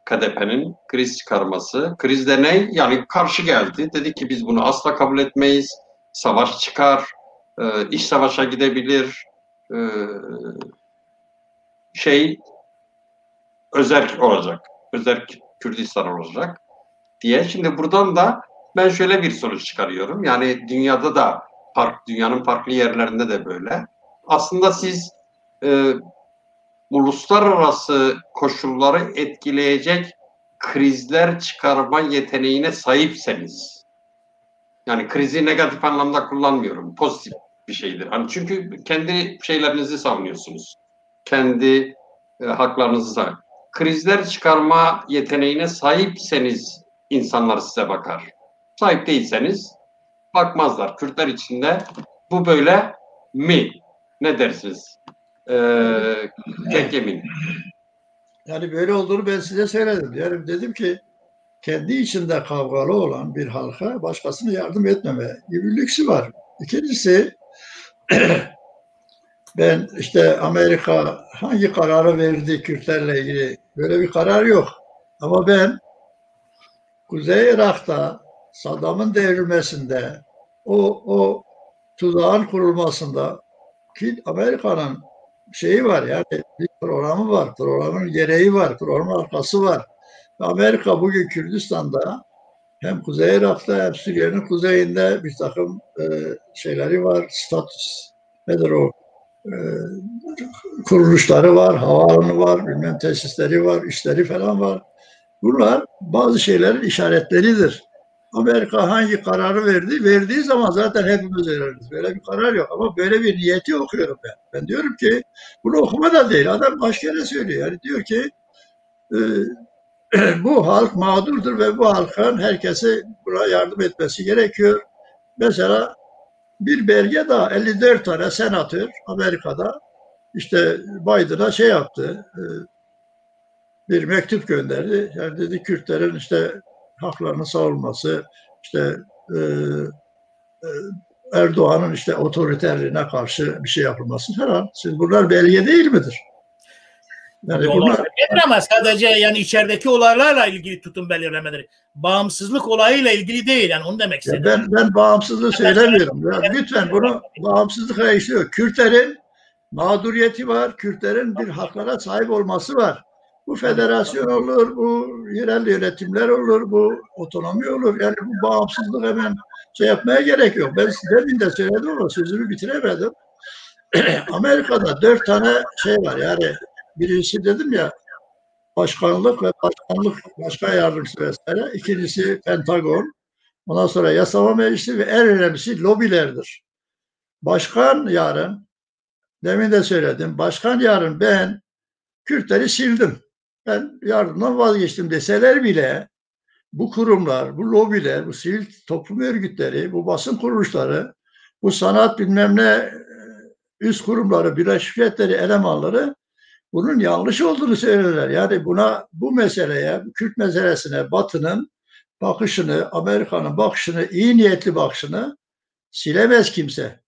KDP'nin kriz çıkarması. Kriz de ne? Yani karşı geldi. Dedi ki biz bunu asla kabul etmeyiz. Savaş çıkar. İç savaşa gidebilir. Özerk olacak. Özerk Kürdistan olacak diye. Şimdi buradan da ben şöyle bir sonuç çıkarıyorum. Yani dünyada da dünyanın farklı yerlerinde de böyle. Aslında siz uluslararası koşulları etkileyecek krizler çıkarma yeteneğine sahipseniz, yani krizi negatif anlamda kullanmıyorum, pozitif bir şeydir. Hani çünkü kendi şeylerinizi savunuyorsunuz, kendi haklarınızı savunuyorsunuz. Krizler çıkarma yeteneğine sahipseniz insanlar size bakar. Sahip değilseniz bakmazlar. Kürtler için de bu böyle mi? Ne dersiniz? Tek yemin.
Yani böyle olduğunu ben size söyledim. Yani dedim ki kendi içinde kavgalı olan bir halka başkasına yardım etmeme gibi lüksü var. İkincisi, ben işte Amerika hangi kararı verdi Kürtlerle ilgili, böyle bir karar yok. Ama ben Kuzey Irak'ta Saddam'ın devrilmesinde, o tuzağın kurulmasında ki Amerika'nın şeyi var, yani bir programı var, programın gereği var, programın arkası var. Amerika bugün Kürdistan'da hem Kuzey Irak'ta hem Suriye'nin kuzeyinde bir takım şeyleri var, statüs nedir o, e, kuruluşları var, havaalanı var, bilmem tesisleri var, işleri falan var. Bunlar bazı şeylerin işaretleridir. Amerika hangi kararı verdi? Verdiği zaman zaten hepimiz veririz. Böyle bir karar yok ama böyle bir niyeti okuyorum ben. Ben diyorum ki bunu okuma da değil. Adam başka yere söylüyor. Yani diyor ki bu halk mağdurdur ve bu halkın herkese buna yardım etmesi gerekiyor. Mesela bir belge daha 54 tane senatör Amerika'da işte Biden'a şey yaptı, bir mektup gönderdi. Yani dedi Kürtlerin işte haklarını savunması, işte e, Erdoğan'ın işte otoriterliğine karşı bir şey yapılması falan. Siz bunlar belge değil midir? Yani bunlar
ama sadece yani içerideki olaylarla ilgili tutum belirlemeleri. Bağımsızlık olayıyla ilgili değil, yani onu demek istedim.
Ben bağımsızlığı söylemiyorum. Ya lütfen bunu bağımsızlıkla işliyor. Kürtlerin mağduriyeti var. Kürtlerin bir haklara sahip olması var. Bu federasyon olur, bu yerel yönetimler olur, bu otonomi olur. Yani bu bağımsızlık hemen şey yapmaya gerek yok. Ben demin de söyledim ama sözümü bitiremedim. Amerika'da 4 tane şey var. Yani birincisi dedim ya, başkanlık ve başkan yardımcısı vesaire. İkincisi Pentagon. Ondan sonra yasama meclisi ve en önemlisi lobilerdir. Başkan yarın, demin de söyledim, başkan yarın ben Kürtleri sildim, ben yardımdan vazgeçtim deseler bile bu kurumlar, bu lobiler, bu sivil toplum örgütleri, bu basın kuruluşları, bu sanat bilmem ne üst kurumları, Birleşmiş Milletleri elemanları bunun yanlış olduğunu söylerler. Yani bu meseleye, Kürt meselesine Batı'nın bakışını, Amerika'nın bakışını, iyi niyetli bakışını silemez kimse.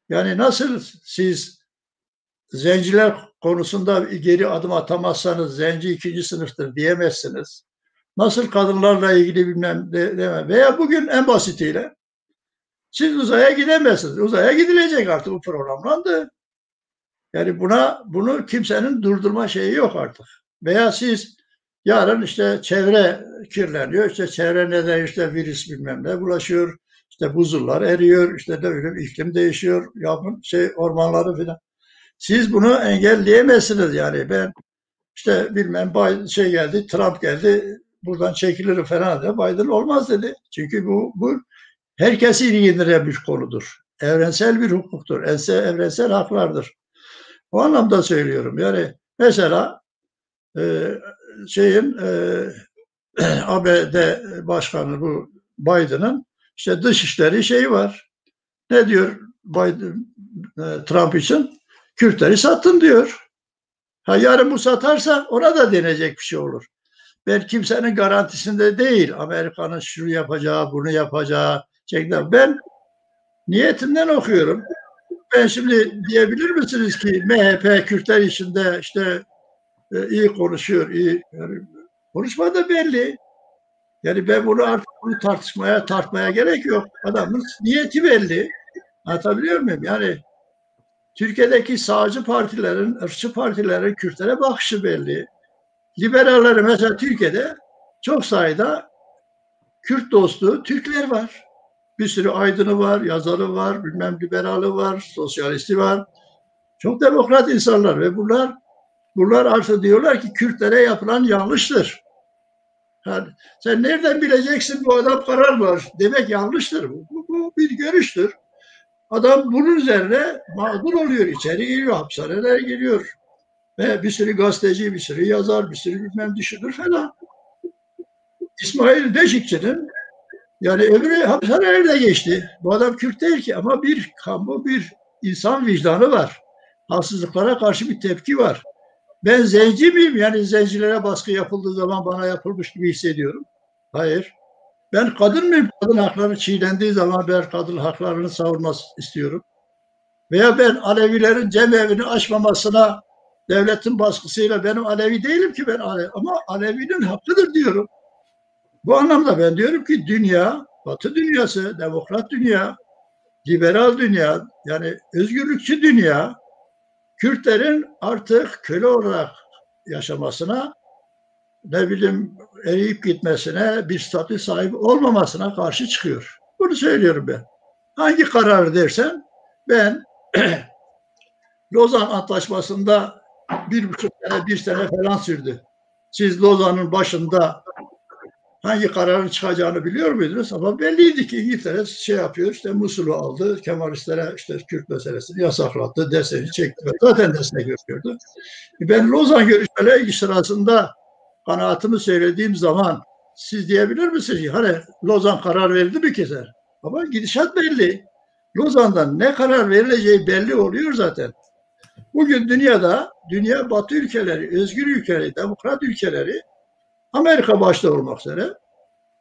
Yani nasıl siz zenciler konusunda geri adım atamazsanız zenci ikinci sınıftır diyemezsiniz. Nasıl kadınlarla ilgili bilmem deme. Veya bugün en basitiyle siz uzaya gidemezsiniz. Uzaya gidilecek artık, bu programlandı. Yani bunu kimsenin durdurma şeyi yok artık. Veya siz yarın işte çevre kirleniyor, işte çevre neden işte virüs bilmem ne bulaşıyor, işte buzullar eriyor, işte ne bileyim iklim değişiyor, ormanları filan. Siz bunu engelleyemezsiniz yani. Ben işte bilmem geldi, Trump geldi, buradan çekilir falan dedi. Biden olmaz dedi. Çünkü bu herkesi ilgilendiren bir konudur. Evrensel bir hukuktur, evrensel haklardır. O anlamda söylüyorum. Yani mesela ABD Başkanı bu Biden'ın işte dışişleri şeyi var. Ne diyor Biden, Trump için? Kürtleri sattın diyor. Ha, yarın bu satarsa ona da denecek bir şey olur. Ben kimsenin garantisinde değil. Amerika'nın şunu yapacağı, bunu yapacağı şeklinde. Ben niyetimden okuyorum. Ben şimdi diyebilir misiniz ki MHP Kürtler içinde işte iyi konuşuyor, iyi yani konuşmadı belli. Yani ben artık bunu tartmaya gerek yok. Adamın niyeti belli. Anlatabiliyor muyum? Yani Türkiye'deki sağcı partilerin, ırkçı partilerin Kürtlere bakışı belli. Liberalleri mesela Türkiye'de çok sayıda Kürt dostu Türkler var. Bir sürü aydını var, yazarı var, bilmem liberalı var, sosyalisti var. Çok demokrat insanlar ve bunlar artık diyorlar ki Kürtlere yapılan yanlıştır. Yani sen nereden bileceksin bu adam karar var? Demek yanlıştır. Bu bir görüştür. Adam bunun üzerine mağdur oluyor, içeri giriyor, hapishanelere giriyor. Ve bir sürü gazeteci, bir sürü yazar, bir sürü bilmem düşünür falan. İsmail Beşikçi'nin yani öbürü hapishanelerde geçti. Bu adam Kürt değil ki ama bir insan vicdanı var. Haksızlıklara karşı bir tepki var. Ben zenci miyim? Yani zencilere baskı yapıldığı zaman bana yapılmış gibi hissediyorum. Hayır. Ben kadın mıyım? Kadın hakları çiğnendiği zaman ben kadın haklarını savunması istiyorum. Veya ben Alevilerin cemevini açmamasına devletin baskısıyla benim Alevi değilim ki ben Alevi, ama Alevi'nin hakkıdır diyorum. Bu anlamda ben diyorum ki dünya, Batı dünyası, demokrat dünya, liberal dünya, yani özgürlükçü dünya, Kürtlerin artık köle olarak yaşamasına, ne bileyim eriyip gitmesine, bir statü sahibi olmamasına karşı çıkıyor. Bunu söylüyorum ben. Hangi kararı dersen, ben Lozan Antlaşması'nda 1,5 sene, 1 sene falan sürdü. Siz Lozan'ın başında hangi kararın çıkacağını biliyor muydunuz? Ama belliydi ki İngiltere şey yapıyor, işte Musul'u aldı, Kemalistlere işte Kürt meselesini yasaklattı, desteğini çekti. Zaten destek yapıyordu. Ben Lozan görüşmeleri sırasında kanaatimi söylediğim zaman siz diyebilir misiniz? Hani Lozan karar verildi bir kez. Ama gidişat belli. Lozan'dan ne karar verileceği belli oluyor zaten. Bugün dünyada, dünya Batı ülkeleri, özgür ülkeleri, demokrat ülkeleri, Amerika başta olmak üzere,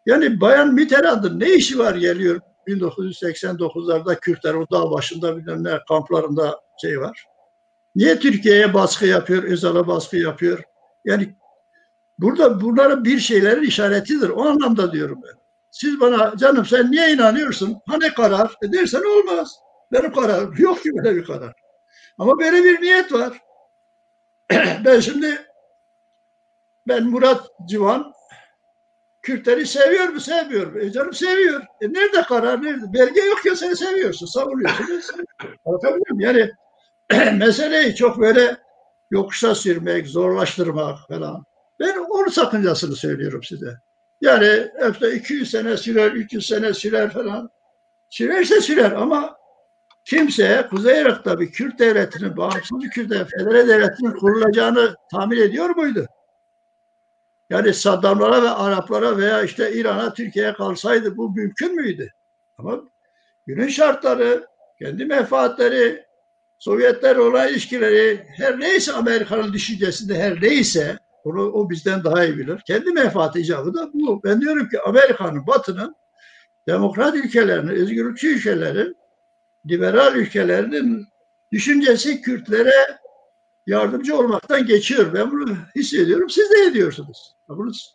yani Bayan Mitterrand'ın ne işi var geliyor 1989'larda Kürtler o dağ başında bilmem ne kamplarında şey var. Niye Türkiye'ye baskı yapıyor, Özal'a baskı yapıyor? Yani burada bunların bir şeylerin işaretidir. O anlamda diyorum ben. Siz bana canım sen niye inanıyorsun? Hani karar? Dersen olmaz. Benim kararım yok ki böyle bir karar. Ama böyle bir niyet var. Ben Murat Civan Kürtleri seviyor mu sevmiyor mu? Canım seviyor. Nerede karar nerede? Belge yok ya sen seviyorsun, savunuyorsun. Anlatabiliyor muyum? Yani meseleyi çok böyle yokuşa sürmek, zorlaştırmak falan. Ben onun sakıncasını söylüyorum size. Yani işte 200 sene sürer, 300 sene sürer falan. Sürerse sürer ama kimse Kuzey Irak'ta bir Kürt devletinin, bağımsız bir Kürt federe devletinin kurulacağını tahmin ediyor muydu? Yani Saddamlara ve Araplara veya işte İran'a, Türkiye'ye kalsaydı bu mümkün müydü? Ama günün şartları, kendi menfaatleri, Sovyetler olan ilişkileri, her neyse Amerika'nın düşüncesinde her neyse onu o bizden daha iyi bilir. Kendi menfaati icabı da bu. Ben diyorum ki Amerika'nın, Batı'nın, demokrat ülkelerinin, özgürlükçü ülkelerin, liberal ülkelerinin düşüncesi Kürtlere yardımcı olmaktan geçiyor. Ben bunu hissediyorum. Siz de ediyorsunuz.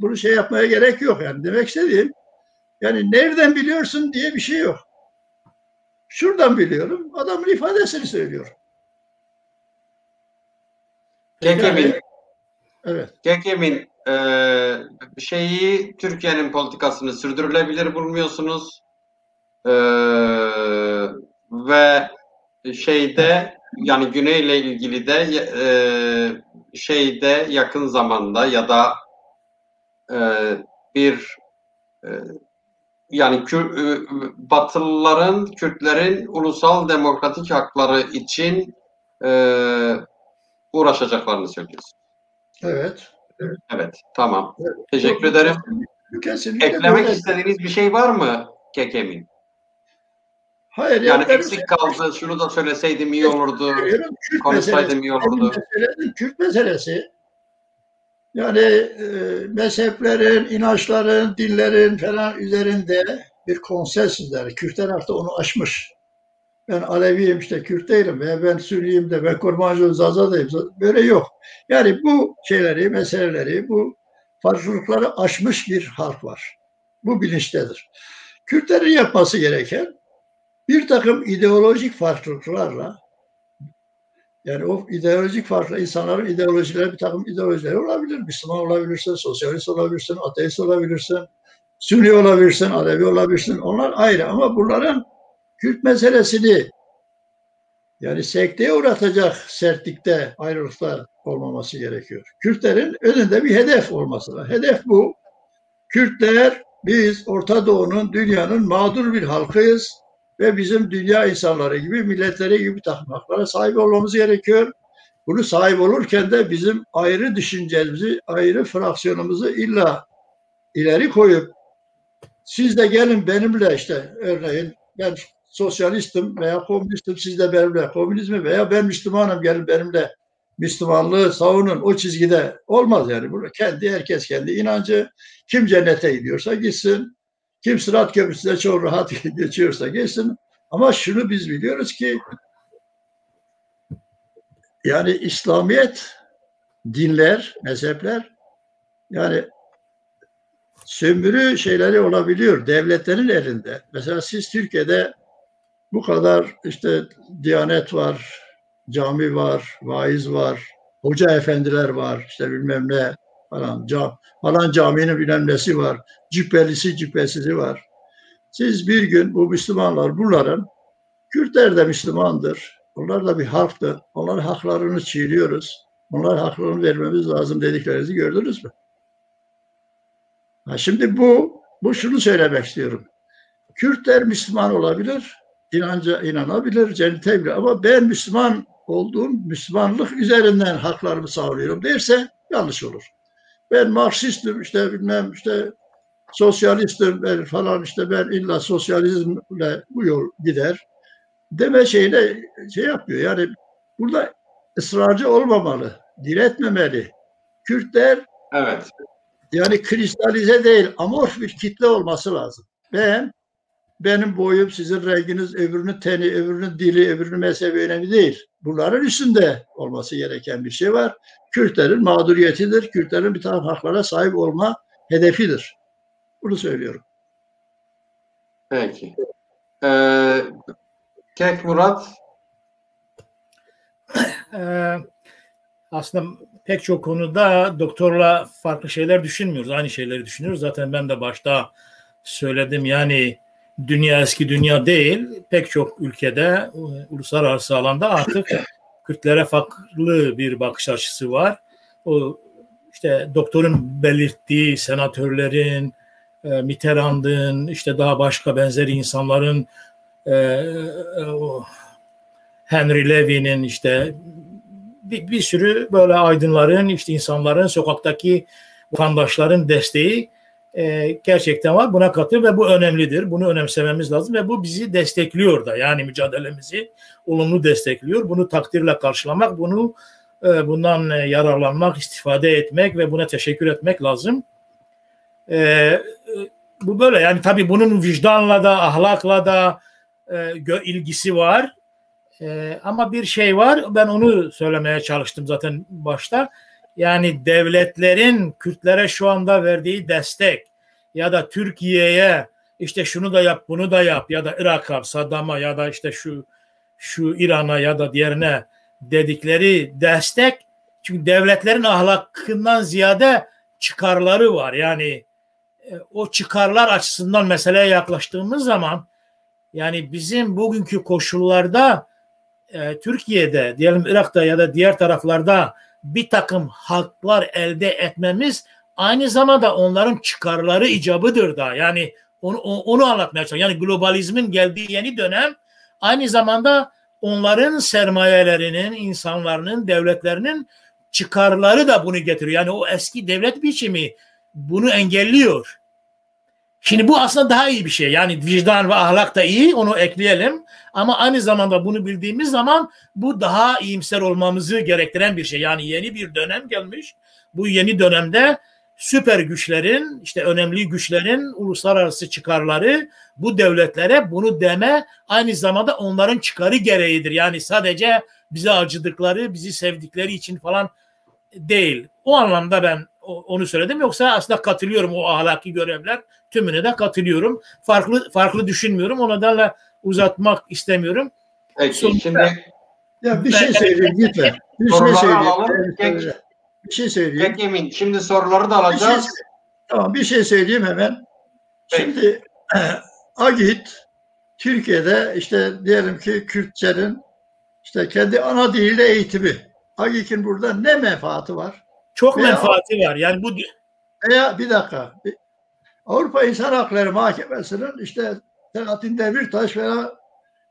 Bunu şey yapmaya gerek yok yani. Demek istediğim yani nereden biliyorsun diye bir şey yok. Şuradan biliyorum. Adamın ifadesini söylüyor.
Kekemin,
evet.
Kekemin Türkiye'nin politikasını sürdürülebilir bulmuyorsunuz. Ve yani Güney'le ilgili de yakın zamanda ya da yani Batılıların, Kürtlerin ulusal demokratik hakları için uğraşacaklarını söylüyorsun.
Evet.
Evet, tamam.
Evet.
Teşekkür ederim.
Kesinlikle
eklemek
böyle.
istediğiniz bir şey var mı Kekemin?
Hayır.
Yani eksik kaldı, şunu da söyleseydim iyi olurdu, konuşsaydım iyi olurdu.
Kürt meselesi yani mezheplerin, inançların, dinlerin falan üzerinde bir konsensüsler. Kürtler artık onu aşmış. Ben Aleviyim işte Kürt değilim veya ben Sünniyim de ben Kurmancı Zaza'dayım. Böyle yok. Yani bu şeyleri, meseleleri, bu farklılıkları aşmış bir halk var. Bu bilinçtedir. Kürtlerin yapması gereken bir takım ideolojik farklılıklarla, yani o ideolojik farklı insanların ideolojileri, bir takım ideolojileri olabilir. Müslüman olabilirsin, sosyalist olabilirsin, ateist olabilirsin, Sünni olabilirsin, Alevi olabilirsin. Onlar ayrı ama bunların Kürt meselesini yani sekteye uğratacak sertlikte ayrılıklar olmaması gerekiyor. Kürtlerin önünde bir hedef olması lazım. Hedef bu. Kürtler, biz Orta Doğu'nun, dünyanın mağdur bir halkıyız ve bizim dünya insanları gibi, milletleri gibi bir takım haklara sahip olmamız gerekiyor. Bunu sahip olurken de bizim ayrı düşüncemizi, ayrı fraksiyonumuzu illa ileri koyup siz de gelin benimle işte örneğin ben sosyalistim veya komünistim siz de benimle komünizmi veya ben Müslümanım gelin benimle Müslümanlığı savunun o çizgide olmaz yani. Burada herkes kendi inancı. Kim cennete gidiyorsa gitsin. Kim Sırat Köprüsü'ne çok rahat geçiyorsa geçsin. Ama şunu biz biliyoruz ki yani İslamiyet, dinler, mezhepler yani sömürü şeyleri olabiliyor devletlerin elinde. Mesela siz Türkiye'de bu kadar işte Diyanet var, cami var, vaiz var, hoca efendiler var, işte bilmem ne falan, falan caminin bilmem nesi var, cübbelisi cübbesizi var. Siz bir gün bu Müslümanlar bunların, Kürtler de Müslümandır, onlar da bir halktır, onların haklarını çiğniyoruz, onlara haklarını vermemiz lazım dediklerinizi gördünüz mü? Şimdi bu şunu söylemek istiyorum. Kürtler Müslüman olabilir, inanca inanabilir, cennete girebilir. Ama ben Müslüman olduğum, Müslümanlık üzerinden haklarımı savunuyorum derse yanlış olur. Ben Marksistim, işte bilmem işte sosyalistim ben falan, işte ben illa sosyalizmle bu yol gider deme şeyine şey yapıyor. Yani burada ısrarcı olmamalı, diretmemeli. Kürtler
Evet.
yani kristalize değil, amorf bir kitle olması lazım. Benim boyum, sizin renginiz, öbürünün teni, öbürünün dili, öbürünün mezhebi önemli değil. Bunların üstünde olması gereken bir şey var. Kürtlerin mağduriyetidir. Kürtlerin bir takım haklara sahip olma hedefidir. Bunu söylüyorum.
Peki. Kek Murat.
Aslında pek çok konuda doktorla farklı şeyler düşünmüyoruz. Aynı şeyleri düşünüyoruz. Zaten ben de başta söyledim. Yani dünya eski dünya değil. Pek çok ülkede uluslararası alanda artık Kürtlere farklı bir bakış açısı var. O işte doktorun belirttiği senatörlerin, Mitterrand'ın, işte daha başka benzeri insanların, Henry Levy'nin, işte bir sürü böyle aydınların, işte insanların, sokaktaki vatandaşların desteği gerçekten var. Buna katıyor ve bu önemlidir. Bunu önemsememiz lazım ve bu bizi destekliyor da. Yani mücadelemizi olumlu destekliyor. Bunu takdirle karşılamak, bundan yararlanmak, istifade etmek ve buna teşekkür etmek lazım. Bu böyle. Yani tabii bunun vicdanla da, ahlakla da ilgisi var. Ama bir şey var, ben onu söylemeye çalıştım zaten başta. Yani devletlerin Kürtlere şu anda verdiği destek ya da Türkiye'ye işte şunu da yap, bunu da yap ya da Irak'a, Saddam'a ya da işte şu İran'a ya da diğerine dedikleri destek, çünkü devletlerin ahlakından ziyade çıkarları var. Yani o çıkarlar açısından meseleye yaklaştığımız zaman, yani bizim bugünkü koşullarda Türkiye'de, diyelim Irak'ta ya da diğer taraflarda bir takım haklar elde etmemiz aynı zamanda onların çıkarları icabıdır da. Yani onu anlatmaya çalışıyorum. Yani globalizmin geldiği yeni dönem aynı zamanda onların sermayelerinin, insanların, devletlerinin çıkarları da bunu getiriyor. Yani o eski devlet biçimi bunu engelliyor. Şimdi bu aslında daha iyi bir şey. Yani vicdan ve ahlak da iyi, onu ekleyelim. Ama aynı zamanda bunu bildiğimiz zaman bu daha iyimser olmamızı gerektiren bir şey. Yani yeni bir dönem gelmiş. Bu yeni dönemde süper güçlerin, işte önemli güçlerin uluslararası çıkarları bu devletlere bunu deme aynı zamanda onların çıkarı gereğidir. Yani sadece bize acıdıkları, bizi sevdikleri için falan değil. O anlamda ben onu söyledim. Yoksa aslında katılıyorum, o ahlaki görevler tümüne de katılıyorum. Farklı düşünmüyorum. O nedenle uzatmak istemiyorum.
Peki şimdi
ya bir şey söyleyeyim lütfen. Bir şey söyleyeyim.
Peki Emin, şimdi soruları da alacağız.
Tamam, bir şey söyleyeyim hemen. Peki. Şimdi AGİT Türkiye'de işte diyelim ki Kürtçenin işte kendi ana diliyle eğitimi. AGİT'in burada ne menfaati var?
Çok menfaati var. Yani bu
bir dakika. Avrupa İnsan Hakları Mahkemesi'nin işte Selahattin Demirtaş veya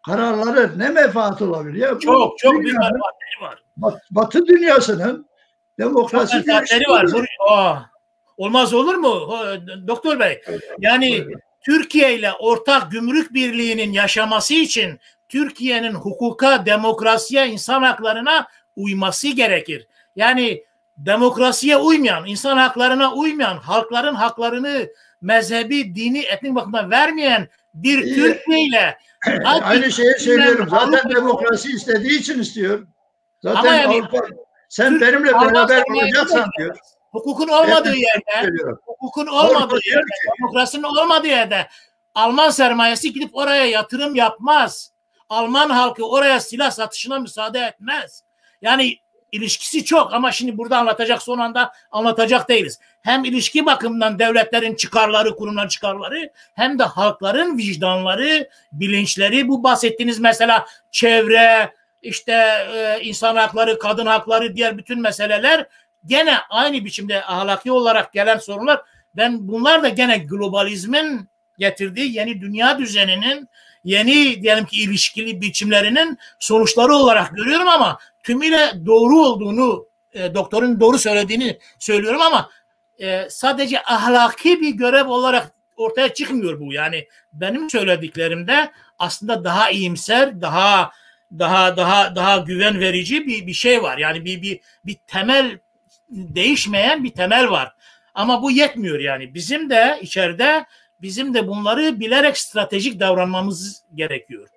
kararları ne menfaati olabilir? Ya
çok büyük menfaatleri var.
Batı dünyasının demokrasi
menfaatleri var. Olmaz olur mu Doktor Bey? Yani Türkiye ile ortak gümrük birliğinin yaşaması için Türkiye'nin hukuka, demokrasiye, insan haklarına uyması gerekir. Yani demokrasiye uymayan, insan haklarına uymayan, halkların haklarını mezhebi, dini, etnik bakımdan vermeyen bir Türkiye'yle
aynı şeyi söylüyorum. Zaten demokrasi istediği için istiyor. Zaten yani, Avrupa sen benimle beraber olacaksan diyor.
Hukukun olmadığı yerde, hukukun olmadığı yerde, demokrasinin olmadığı yerde Alman sermayesi gidip oraya yatırım yapmaz. Alman halkı oraya silah satışına müsaade etmez. Yani ilişkisi çok ama şimdi burada anlatacak, son anda anlatacak değiliz. Hem ilişki bakımından devletlerin çıkarları, kurumların çıkarları, hem de halkların vicdanları, bilinçleri, bu bahsettiğiniz mesela çevre, işte insan hakları, kadın hakları, diğer bütün meseleler gene aynı biçimde ahlaki olarak gelen sorunlar. Ben bunlar da gene globalizmin getirdiği yeni dünya düzeninin, yeni diyelim ki ilişkili biçimlerinin sonuçları olarak görüyorum ama tümüyle doğru olduğunu, doktorun doğru söylediğini söylüyorum ama sadece ahlaki bir görev olarak ortaya çıkmıyor bu. Yani benim söylediklerimde aslında daha iyimser, daha güven verici bir şey var. Yani bir temel, değişmeyen bir temel var. Ama bu yetmiyor yani. Bizim de içeride bunları bilerek stratejik davranmamız gerekiyor.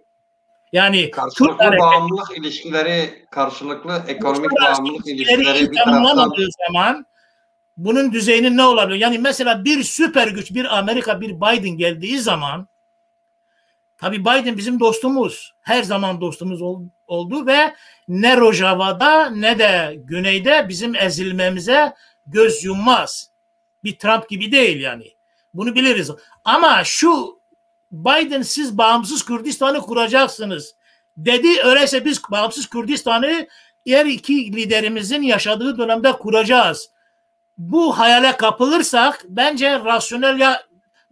Yani
karşılıklı bağımlılık ilişkileri, karşılıklı ekonomik bağımlılık ilişkileri bir taraftan
zaman bunun düzeyinin ne olabilir? Yani mesela bir süper güç, bir Amerika, bir Biden geldiği zaman, tabii Biden bizim dostumuz. Her zaman dostumuz oldu ve ne Rojava'da ne de Güney'de bizim ezilmemize göz yummaz. Bir Trump gibi değil yani. Bunu biliriz. Ama şu Biden siz bağımsız Kürdistan'ı kuracaksınız dedi. Öyleyse biz bağımsız Kürdistan'ı diğer iki liderimizin yaşadığı dönemde kuracağız. Bu hayale kapılırsak bence rasyonel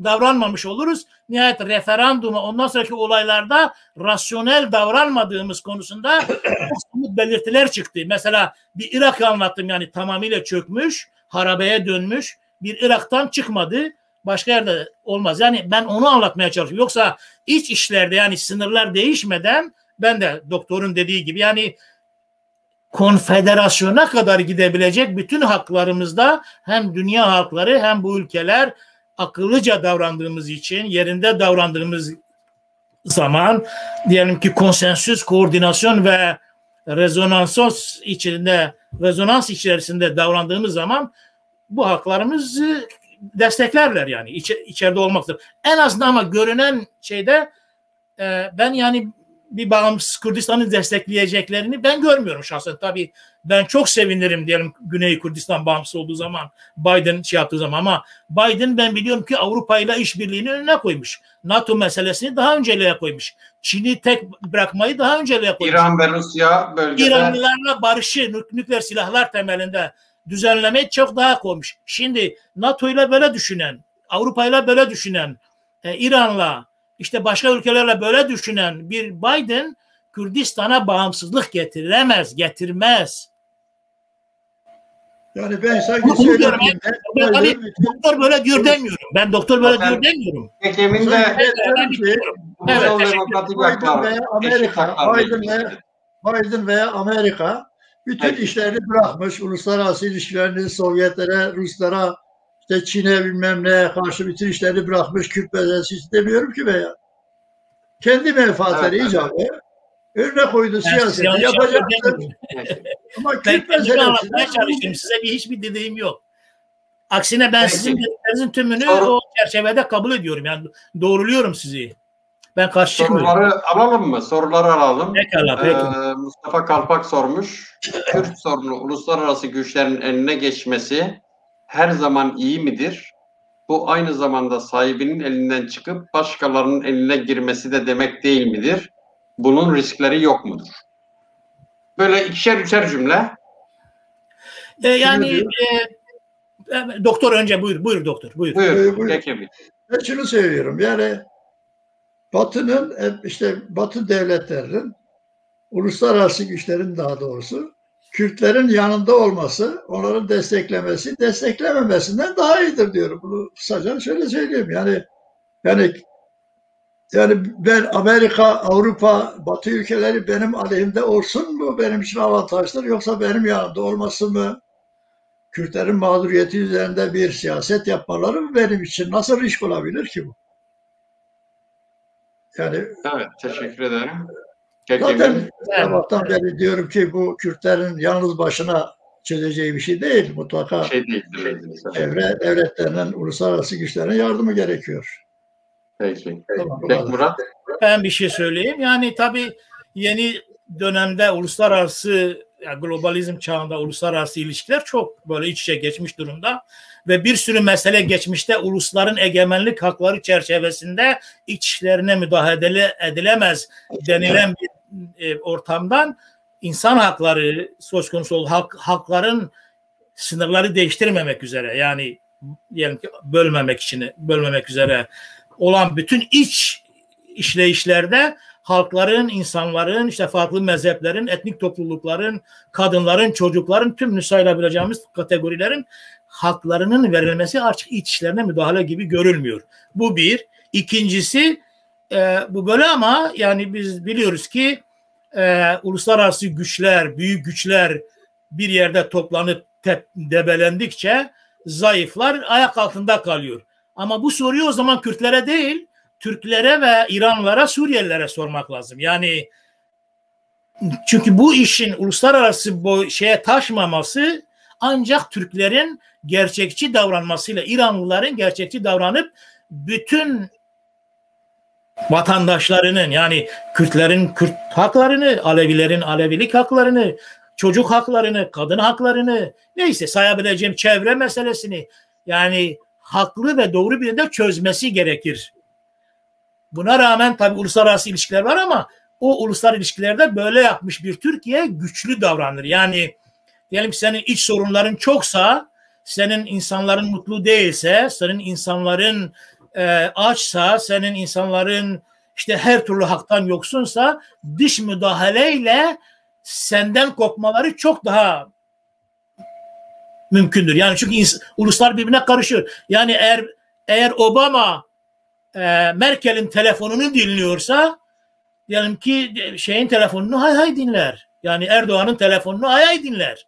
davranmamış oluruz. Nihayet referanduma, ondan sonraki olaylarda rasyonel davranmadığımız konusunda somut belirtiler çıktı. Mesela bir Irak anlattım, yani tamamıyla çökmüş, harabeye dönmüş bir Irak'tan çıkmadı. Başka yerde olmaz. Yani ben onu anlatmaya çalışıyorum. Yoksa iç işlerde, yani sınırlar değişmeden, ben de doktorun dediği gibi yani konfederasyona kadar gidebilecek bütün haklarımızda hem dünya halkları hem bu ülkeler akıllıca davrandığımız için, yerinde davrandığımız zaman, diyelim ki konsensüs, koordinasyon ve rezonans içerisinde davrandığımız zaman bu haklarımızı desteklerler yani içeride olmaktır. En azından ama görünen şeyde ben yani bir bağımsız Kürdistan'ı destekleyeceklerini ben görmüyorum şahsen. Tabii ben çok sevinirim diyelim Güney Kürdistan bağımsız olduğu zaman, Biden yaptığı zaman, ama Biden ben biliyorum ki Avrupa ile işbirliğini önüne koymuş. NATO meselesini daha önceliğe koymuş. Çin'i tek bırakmayı daha önceliğe koymuş.
İran ve Rusya bölgede
İranlılarla barışı, nükleer silahlar temelinde düzenlemeyi çok daha koymuş. Şimdi NATO ile böyle düşünen, Avrupa ile böyle düşünen, İran'la, işte başka ülkelerle böyle düşünen bir Biden Kürdistan'a bağımsızlık getirmez.
Yani ben sanki söylüyorum.
Doktor böyle diyor demiyorum. Ben doktor böyle diyor demiyorum.
Ekim'inde
Biden veya Amerika bütün işlerini bırakmış, uluslararası ilişkilerini Sovyetlere, Ruslara, işte Çin'e bilmem neye karşı bütün işlerini bırakmış, Kürt meselesi istemiyorum ki veya. Kendi menfaatleri icabı önüne koyduğu siyaseti yapacaktır. Ama Kürt
anlatmaya çalıştım. Size hiçbir dediğim yok. Aksine ben sizin dediklerinizin tümünü o çerçevede kabul ediyorum. Yani doğruluyorum sizi. Ben karşı çıkmıyorum.
Soruları alalım mı? Soruları alalım.
Pekala.
Mustafa Kalpak sormuş. Kürt sorunu uluslararası güçlerin eline geçmesi her zaman iyi midir? Bu aynı zamanda sahibinin elinden çıkıp başkalarının eline girmesi de demek değil midir? Bunun riskleri yok mudur? Böyle üçer cümle.
Doktor önce buyur doktor.
Buyur. Peki.
Ben şunu söylüyorum, yani Batı'nın, işte Batı devletlerinin, uluslararası güçlerin daha doğrusu Kürtlerin yanında olması, onların desteklemesi, desteklememesinden daha iyidir diyorum. Bunu kısaca şöyle söyleyeyim. Yani Yani ben Amerika, Avrupa, Batı ülkeleri benim aleyhimde olsun mu benim için avantajdır, yoksa benim yanımda olması mı? Kürtlerin mağduriyeti üzerinde bir siyaset yapmaları mı benim için nasıl risk olabilir ki bu? Yani
Evet, teşekkür ederim.
zaten sabahtan beri diyorum ki bu Kürtlerin yalnız başına çözeceği bir şey değil. Mutlaka
şey değildir.
çevre devletlerinin, uluslararası güçlerin yardımı gerekiyor.
Peki.
Tamam,
Peki Murat.
Ben bir şey söyleyeyim. Yani tabii yeni dönemde uluslararası, yani globalizm çağında uluslararası ilişkiler çok böyle iç içe geçmiş durumda ve bir sürü mesele geçmişte ulusların egemenlik hakları çerçevesinde iç işlerine müdahale edilemez denilen bir ortamdan insan hakları söz konusu olan hakların sınırları değiştirmemek üzere, yani diyelim ki bölmemek üzere olan bütün iç işleyişlerde halkların, insanların, işte farklı mezheplerin, etnik toplulukların, kadınların, çocukların, tüm sayılabileceğimiz kategorilerin haklarının verilmesi artık iç işlerine müdahale gibi görülmüyor. Bu bir. İkincisi, bu böyle ama yani biz biliyoruz ki uluslararası güçler, büyük güçler bir yerde toplanıp debelendikçe zayıflar ayak altında kalıyor. Ama bu soruyu o zaman Kürtlere değil, Türklere ve İranlılara, Suriyelilere sormak lazım. Yani çünkü bu işin uluslararası şeye taşmaması ancak Türklerin gerçekçi davranmasıyla, İranlıların gerçekçi davranıp bütün vatandaşlarının, yani Kürtlerin Kürt haklarını, Alevilerin Alevilik haklarını, çocuk haklarını, kadın haklarını, neyse sayabileceğim çevre meselesini, yani haklı ve doğru bir de çözmesi gerekir. Buna rağmen tabii uluslararası ilişkiler var ama o uluslararası ilişkilerde böyle yapmış bir Türkiye güçlü davranır. Yani diyelim ki senin iç sorunların çoksa, senin insanların mutlu değilse, senin insanların açsa, senin insanların işte her türlü haktan yoksunsa, dış müdahaleyle senden kopmaları çok daha mümkündür. Yani çünkü uluslar birbirine karışıyor. Yani eğer Obama Merkel'in telefonunu dinliyorsa, diyelim ki şeyin telefonunu hay hay dinler. Yani Erdoğan'ın telefonunu hay hay dinler.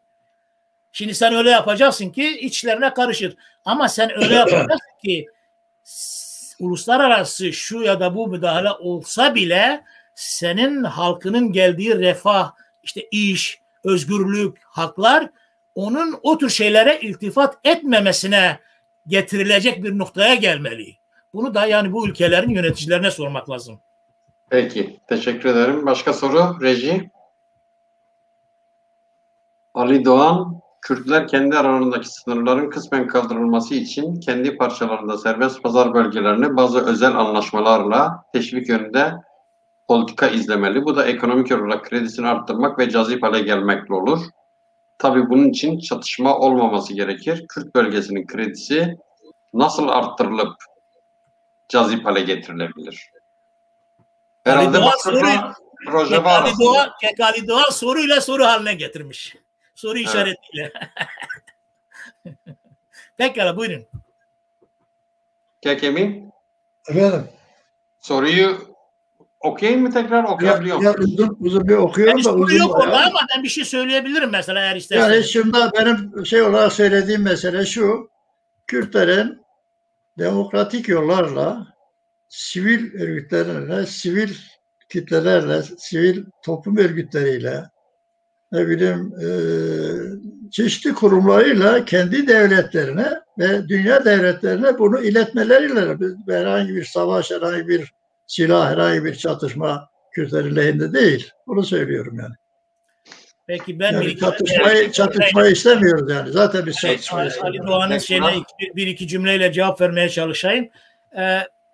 Şimdi sen öyle yapacaksın ki içlerine karışır. Ama sen öyle yapacaksın ki uluslararası şu ya da bu müdahale olsa bile senin halkının geldiği refah, işte iş, özgürlük, haklar onun o tür şeylere iltifat etmemesine getirilecek bir noktaya gelmeli. Bunu da yani bu ülkelerin yöneticilerine sormak lazım.
Peki, teşekkür ederim. Başka soru, Reji? Ali Doğan, Kürtler kendi aralarındaki sınırların kısmen kaldırılması için kendi parçalarında serbest pazar bölgelerini bazı özel anlaşmalarla teşvik yönünde politika izlemeli. Bu da ekonomik olarak kredisini arttırmak ve cazip hale gelmekle olur. Tabii bunun için çatışma olmaması gerekir. Kürt bölgesinin kredisi nasıl arttırılıp cazip hale getirilebilir? Herhalde
Ali Doğan soruyla soru haline getirmiş. Soru işaretiyle. Pekala, buyurun.
Kekemin?
Efendim?
Soruyu okuyayım mı tekrar? Okuyabiliyor muyum?
Uzun bir okuyorum da uzun
yok orada ama ben bir şey söyleyebilirim mesela eğer isterseniz.
Yani şimdi benim şey olarak söylediğim mesele şu: Kürtlerin demokratik yollarla sivil örgütlerle, sivil kitlelerle, sivil toplum örgütleriyle, ne bileyim çeşitli kurumlarıyla kendi devletlerine ve dünya devletlerine bunu iletmeleriyle herhangi bir savaş, herhangi bir silah, herhangi bir çatışma Kürtlerin lehinde değil. Bunu söylüyorum yani.
Peki ben
yani çatışmayı istemiyoruz yani. Zaten biz çatışmayı
istemiyoruz. Ali Doğan'ın şeyine bir iki cümleyle cevap vermeye çalışayım.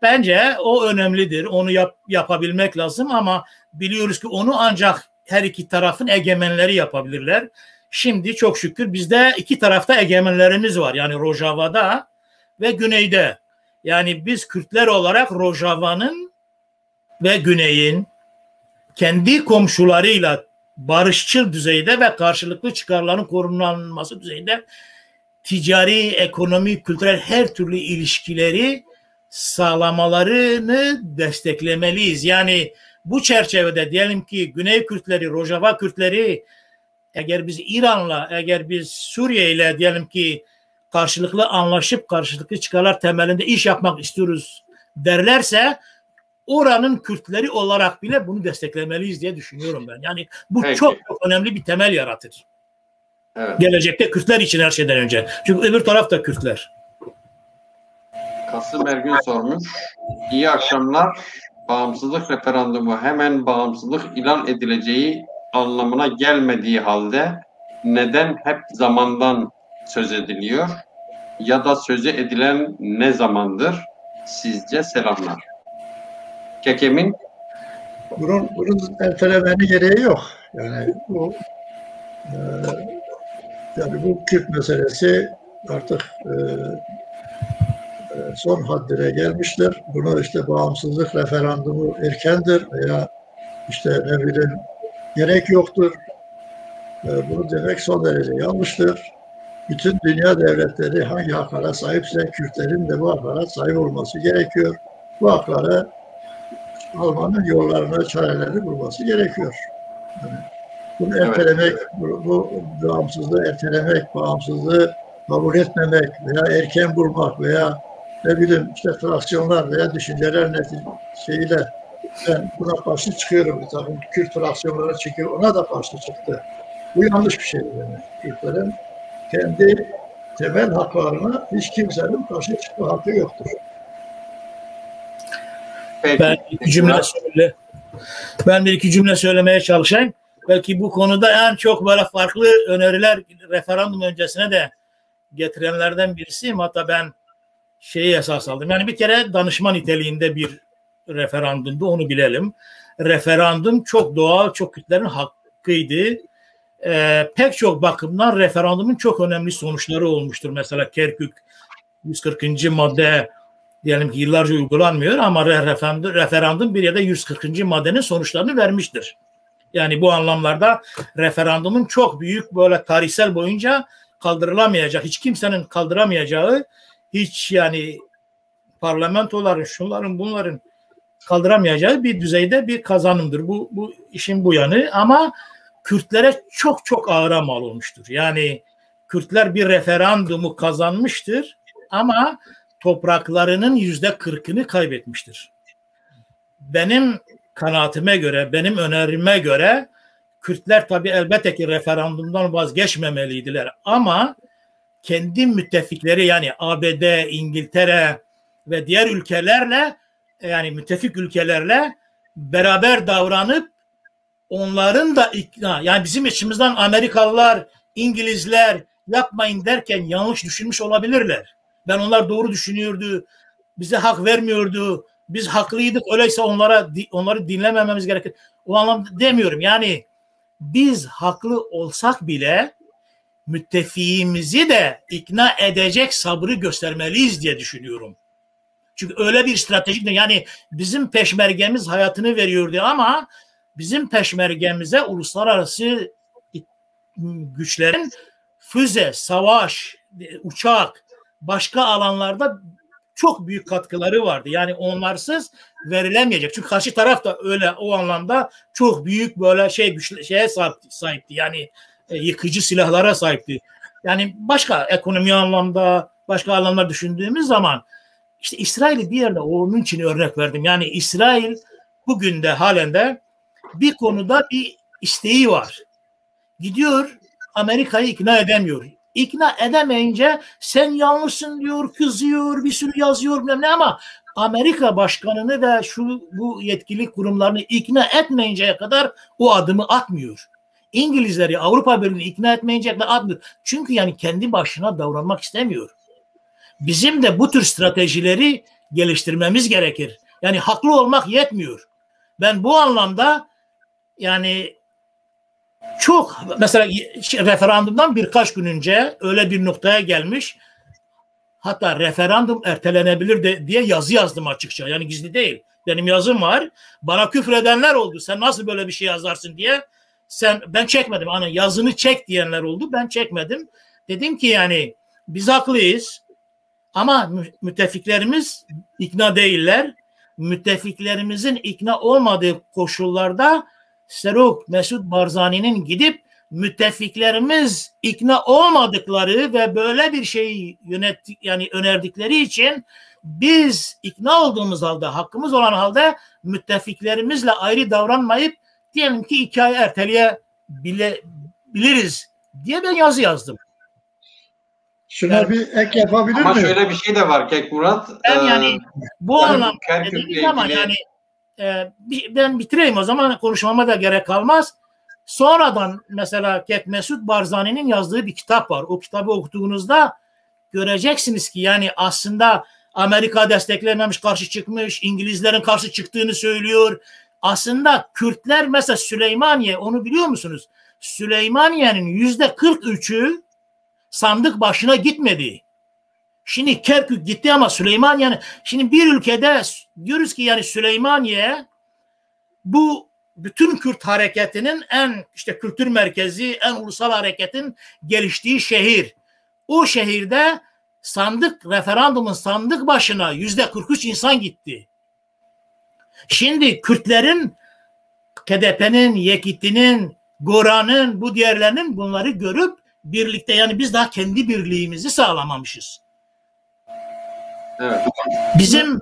Bence o önemlidir. Onu yapabilmek lazım ama biliyoruz ki onu ancak her iki tarafın egemenleri yapabilirler. Şimdi çok şükür bizde iki tarafta egemenlerimiz var. Yani Rojava'da ve Güney'de. Yani biz Kürtler olarak Rojava'nın ve Güney'in kendi komşularıyla barışçıl düzeyde ve karşılıklı çıkarların korunması düzeyinde ticari, ekonomik, kültürel her türlü ilişkileri sağlamalarını desteklemeliyiz. Yani bu çerçevede diyelim ki Güney Kürtleri, Rojava Kürtleri, eğer biz İran'la, eğer biz Suriye ile diyelim ki karşılıklı anlaşıp karşılıklı çıkarlar temelinde iş yapmak istiyoruz derlerse, oranın Kürtleri olarak bile bunu desteklemeliyiz diye düşünüyorum ben. Yani bu çok önemli bir temel yaratır.
Evet.
Gelecekte Kürtler için her şeyden önce. Çünkü öbür taraf da Kürtler.
Kasım Ergün sormuş. İyi akşamlar. Bağımsızlık referandumu hemen bağımsızlık ilan edileceği anlamına gelmediği halde neden hep zamandan söz ediliyor? Ya da sözü edilen ne zamandır? Sizce selamlar. Kekemin?
Bunun ertelemenin gereği yok. Yani bu Kürt meselesi artık son haddine gelmiştir. Bunu işte bağımsızlık referandumu erkendir veya işte ne bileyim gerek yoktur. Bunu demek son derece yanlıştır. Bütün dünya devletleri hangi haklara sahipse Kürtlerin de bu haklara sahip olması gerekiyor. Bu hakları almanın yollarını, çarelerini bulması gerekiyor. Yani bunu ertelemek, bu bağımsızlığı ertelemek, bağımsızlığı kabul etmemek veya erken bulmak veya ne bileyim işte fraksiyonlar veya düşünceler şeyiyle ben buna karşı çıkıyorum. Bir takım Kürt fraksiyonlara çıkıyor, ona da karşı çıktı. Bu yanlış bir şey yani. Kürtlerin kendi temel haklarına hiç kimsenin karşı çıkma hakkı yoktur.
Ben bir iki cümle söylemeye çalışayım. Belki bu konuda en çok böyle farklı öneriler referandum öncesine de getirenlerden birisiyim. Hatta ben şeyi esas aldım. Yani bir kere danışma niteliğinde bir referandumdu, onu bilelim. Referandum çok doğal, çok Kürtlerin hakkıydı. Pek çok bakımdan referandumun çok önemli sonuçları olmuştur. Mesela Kerkük 140. madde diyelim ki yıllarca uygulanmıyor ama referandum bir ya da 140. maddenin sonuçlarını vermiştir. Yani bu anlamlarda referandumun çok büyük böyle tarihsel boyunca kaldırılamayacak, hiç kimsenin kaldıramayacağı, hiç yani parlamentoların, şunların bunların kaldıramayacağı bir düzeyde bir kazanımdır. Bu işin bu yanı ama Kürtlere çok çok ağıra mal olmuştur. Yani Kürtler bir referandumu kazanmıştır ama topraklarının %40'ını kaybetmiştir. Benim kanaatime göre, benim önerime göre Kürtler tabii elbette ki referandumdan vazgeçmemeliydiler ama kendi müttefikleri yani ABD, İngiltere ve diğer ülkelerle yani müttefik ülkelerle beraber davranıp onların da ikna, yani bizim içimizden Amerikalılar, İngilizler yapmayın derken yanlış düşünmüş olabilirler. Ben onlar doğru düşünüyordu, bize hak vermiyordu, biz haklıydık, öyleyse onları dinlemememiz gerekir. O anlamda demiyorum. Yani biz haklı olsak bile müttefiğimizi de ikna edecek sabrı göstermeliyiz diye düşünüyorum. Çünkü öyle bir stratejik, yani bizim peşmergemiz hayatını veriyordu ama bizim peşmergemize uluslararası güçlerin füze, savaş, uçak, başka alanlarda çok büyük katkıları vardı. Yani onlarsız verilemeyecek. Çünkü karşı taraf da öyle o anlamda çok büyük böyle şeye sahipti. Yani yıkıcı silahlara sahipti. Yani başka ekonomi anlamda, başka alanlar düşündüğümüz zaman işte İsrail'i bir yerde onun için örnek verdim. Yani İsrail bugün de halen de bir konuda bir isteği var. Gidiyor Amerika'yı ikna edemiyor. İkna edemeyince sen yanlışsın diyor, kızıyor, bir sürü yazıyor bilmem ne ama Amerika başkanını ve bu yetkili kurumlarını ikna etmeyinceye kadar o adımı atmıyor. İngilizleri Avrupa Birliği'ni ikna etmeyinceye kadar atmıyor. Çünkü yani kendi başına davranmak istemiyor. Bizim de bu tür stratejileri geliştirmemiz gerekir. Yani haklı olmak yetmiyor. Ben bu anlamda yani çok mesela referandumdan birkaç gün önce öyle bir noktaya gelmiş. Hatta referandum ertelenebilir diye yazı yazdım açıkça. Yani gizli değil. Benim yazım var. Bana küfredenler oldu. Sen nasıl böyle bir şey yazarsın diye. Ben çekmedim. Hani yazını çek diyenler oldu. Ben çekmedim. Dedim ki yani biz haklıyız. Ama müttefiklerimiz ikna değiller. Müttefiklerimizin ikna olmadığı koşullarda Serok Mesut Barzani'nin gidip müttefiklerimiz ikna olmadıkları ve böyle bir şeyi önerdikleri için biz ikna olduğumuz halde, hakkımız olan halde müttefiklerimizle ayrı davranmayıp diyelim ki 2 ay erteleyebiliriz diye ben yazı yazdım.
Şuna bir ek yapabilir miyim?
Ama şöyle bir şey de var Kek Murat.
Ben yani bu anlamda dediğimiz zaman yani ben bitireyim o zaman, konuşmama da gerek kalmaz. Sonradan mesela Kek Mesut Barzani'nin yazdığı bir kitap var. O kitabı okuduğunuzda göreceksiniz ki yani aslında Amerika desteklememiş, karşı çıkmış, İngilizlerin karşı çıktığını söylüyor. Aslında Kürtler mesela Süleymaniye, onu biliyor musunuz? Süleymaniye'nin %43'ü sandık başına gitmedi. Şimdi Kerkük gitti ama Süleymaniye'nin, şimdi bir ülkede diyoruz ki yani Süleymaniye bu bütün Kürt hareketinin en kültür merkezi, en ulusal hareketin geliştiği şehir. O şehirde referandumun sandık başına %43 insan gitti. Şimdi Kürtlerin, KDP'nin, Yekitli'nin, Goran'ın, bu diğerlerinin bunları görüp birlikte, yani biz daha kendi birliğimizi sağlamamışız.
Evet.
Bizim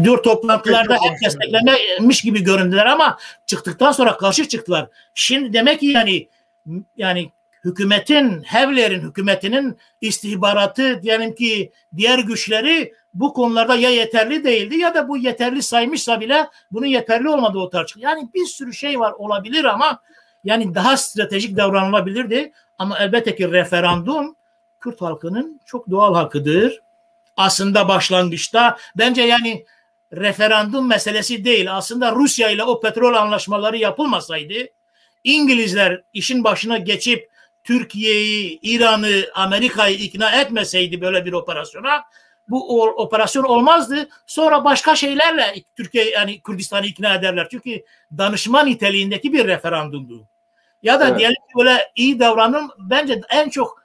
diyor toplantılarda hep desteklemiş gibi göründüler ama çıktıktan sonra karşı çıktılar. Şimdi demek ki yani hükümetin, Hevler'in hükümetinin istihbaratı, diyelim ki diğer güçleri bu konularda ya yeterli değildi ya da bu yeterli saymışsa bile bunun yeterli olmadığı ortaya çıktı. Yani bir sürü şey var, olabilir ama yani daha stratejik davranılabilirdi. Ama elbette ki referandum Kürt halkının çok doğal hakkıdır. Aslında başlangıçta bence yani referandum meselesi değil. Aslında Rusya ile o petrol anlaşmaları yapılmasaydı, İngilizler işin başına geçip Türkiye'yi, İran'ı, Amerika'yı ikna etmeseydi böyle bir operasyona, bu operasyon olmazdı. Sonra başka şeylerle Türkiye, yani Kürdistan'ı ikna ederler. Çünkü danışma niteliğindeki bir referandumdu. Ya da diyelim ki böyle iyi davranım, bence en çok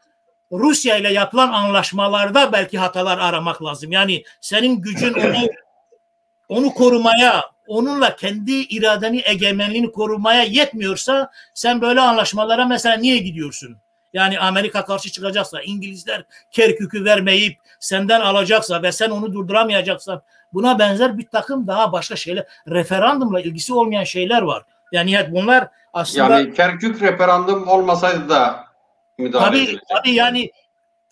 Rusya ile yapılan anlaşmalarda belki hatalar aramak lazım. Yani senin gücün onu korumaya, onunla kendi iradeni, egemenliğini korumaya yetmiyorsa sen böyle anlaşmalara mesela niye gidiyorsun? Yani Amerika karşı çıkacaksa, İngilizler Kerkük'ü vermeyip senden alacaksa ve sen onu durduramayacaksan, buna benzer bir takım daha başka şeyler, referandumla ilgisi olmayan şeyler var. Yani bunlar aslında...
Yani Kerkük referandum olmasaydı da müdahale edilecek.
Tabii yani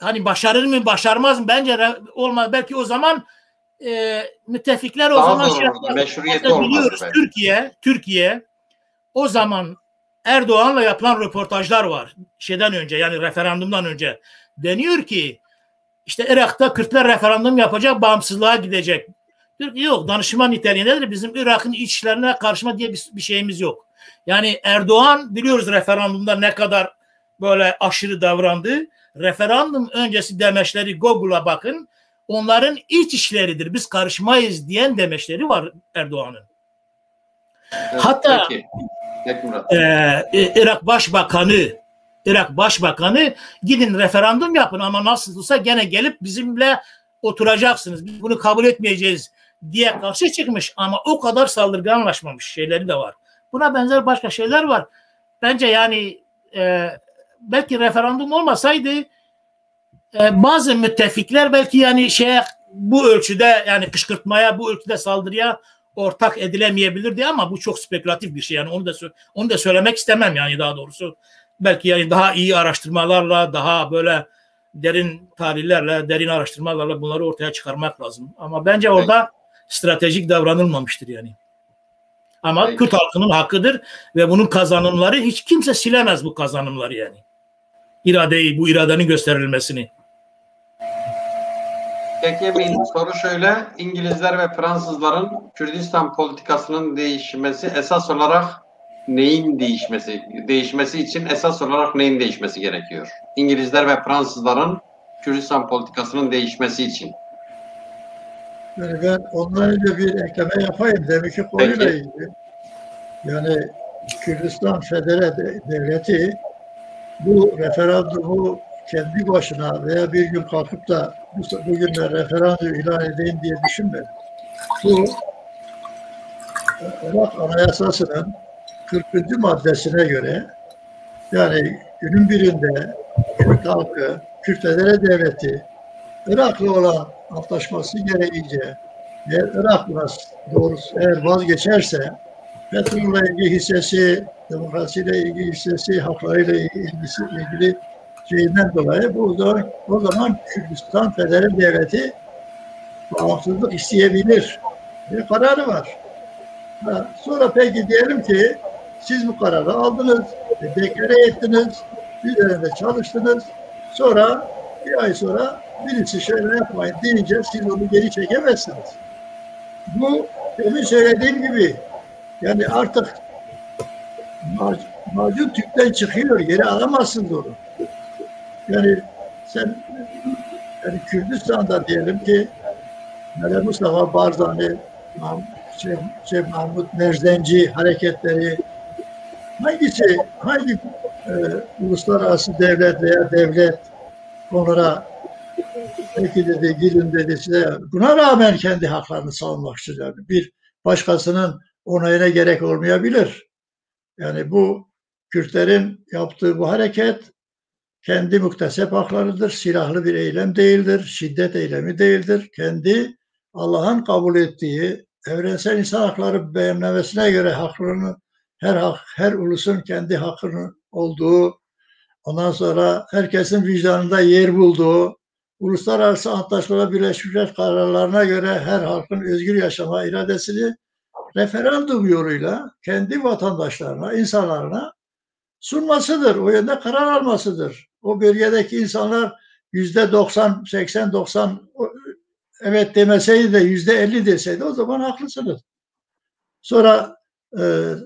hani başarır mı, başarmaz mı? Bence olmaz. Belki o zaman müttefikler o
daha
zaman
meşruiyeti olmaz.
Türkiye o zaman Erdoğan'la yapılan röportajlar var. Şeyden önce, yani referandumdan önce deniyor ki işte Irak'ta Kürtler referandum yapacak, bağımsızlığa gidecek. Türkiye yok, danışma niteliğindedir. Bizim Irak'ın iç işlerine karışma diye bir şeyimiz yok. Yani Erdoğan biliyoruz referandumda ne kadar böyle aşırı davrandı. Referandum öncesi demeçleri Google'a bakın. Onların iç işleridir. Biz karışmayız diyen demeçleri var Erdoğan'ın.
Evet,
hatta Irak Başbakanı gidin referandum yapın ama nasılsa gene gelip bizimle oturacaksınız. Biz bunu kabul etmeyeceğiz diye karşı çıkmış ama o kadar saldırganlaşmamış şeyleri de var. Buna benzer başka şeyler var. Bence yani belki referandum olmasaydı bazı müttefikler belki yani bu ölçüde, yani kışkırtmaya, bu ölçüde saldırıya ortak edilemeyebilirdi ama bu çok spekülatif bir şey. Yani onu da söylemek istemem yani, daha doğrusu. Belki yani daha iyi araştırmalarla, daha böyle derin tarihlerle, derin araştırmalarla bunları ortaya çıkarmak lazım. Ama bence orada stratejik davranılmamıştır yani. Ama Kürt halkının hakkıdır ve bunun kazanımları, hiç kimse silemez bu kazanımları yani. Bu iradenin gösterilmesini.
Peki bir soru şöyle: İngilizler ve Fransızların Kürdistan politikasının değişmesi esas olarak neyin değişmesi için esas olarak neyin değişmesi gerekiyor? İngilizler ve Fransızların Kürdistan politikasının değişmesi için.
Yani ben ondan önce bir ekleme yapayım. Demek ki konuyla ilgili. Yani Kürdistan Federe Devleti bu referandumu kendi başına veya bir gün kalkıp da bugün de referandum ilan edeyim diye düşünmedim. Bu Irak Anayasası'nın 40. maddesine göre, yani günün birinde Kürt halkı, Kürt Federe Devleti Irak'la olan antlaşması gereğince eğer Irak doğrusu eğer vazgeçerse petrolle ilgili hissesi, demokrasiyle ilgili hissesi, haklarıyla ilgili şeyinden dolayı o zaman Kürdistan Federe Devleti bağımsızlık isteyebilir. Bir kararı var. Sonra peki diyelim ki siz bu kararı aldınız, deklare ettiniz, üzerinde çalıştınız. Sonra bir ay sonra birisi şöyle yapmayın deyince siz onu geri çekemezsiniz. Bu demin söylediğim gibi yani artık macun tüpten çıkıyor, geri alamazsınız onu. Yani sen Kürdistan'da diyelim ki Mustafa Barzani, Mahmut Merzenci hareketleri hangi uluslararası devlet veya devlet onlara peki dedi, gidin dedi size, buna rağmen kendi haklarını savunmak istiyor. Bir başkasının onayına gerek olmayabilir. Yani bu Kürtlerin yaptığı bu hareket kendi muktesep haklarıdır. Silahlı bir eylem değildir. Şiddet eylemi değildir. Kendi Allah'ın kabul ettiği evrensel insan hakları beyannamesine göre haklarını her ulusun kendi hakkının olduğu, ondan sonra herkesin vicdanında yer bulduğu, uluslararası antlaşmalar, Birleşmiş Milletler kararlarına göre her halkın özgür yaşama iradesini referandum yoluyla kendi vatandaşlarına, insanlarına sunmasıdır. O yönde karar almasıdır. O bölgedeki insanlar %90, 80, 90 evet demeseydi de %50 deseydi o zaman haklısınız. Sonra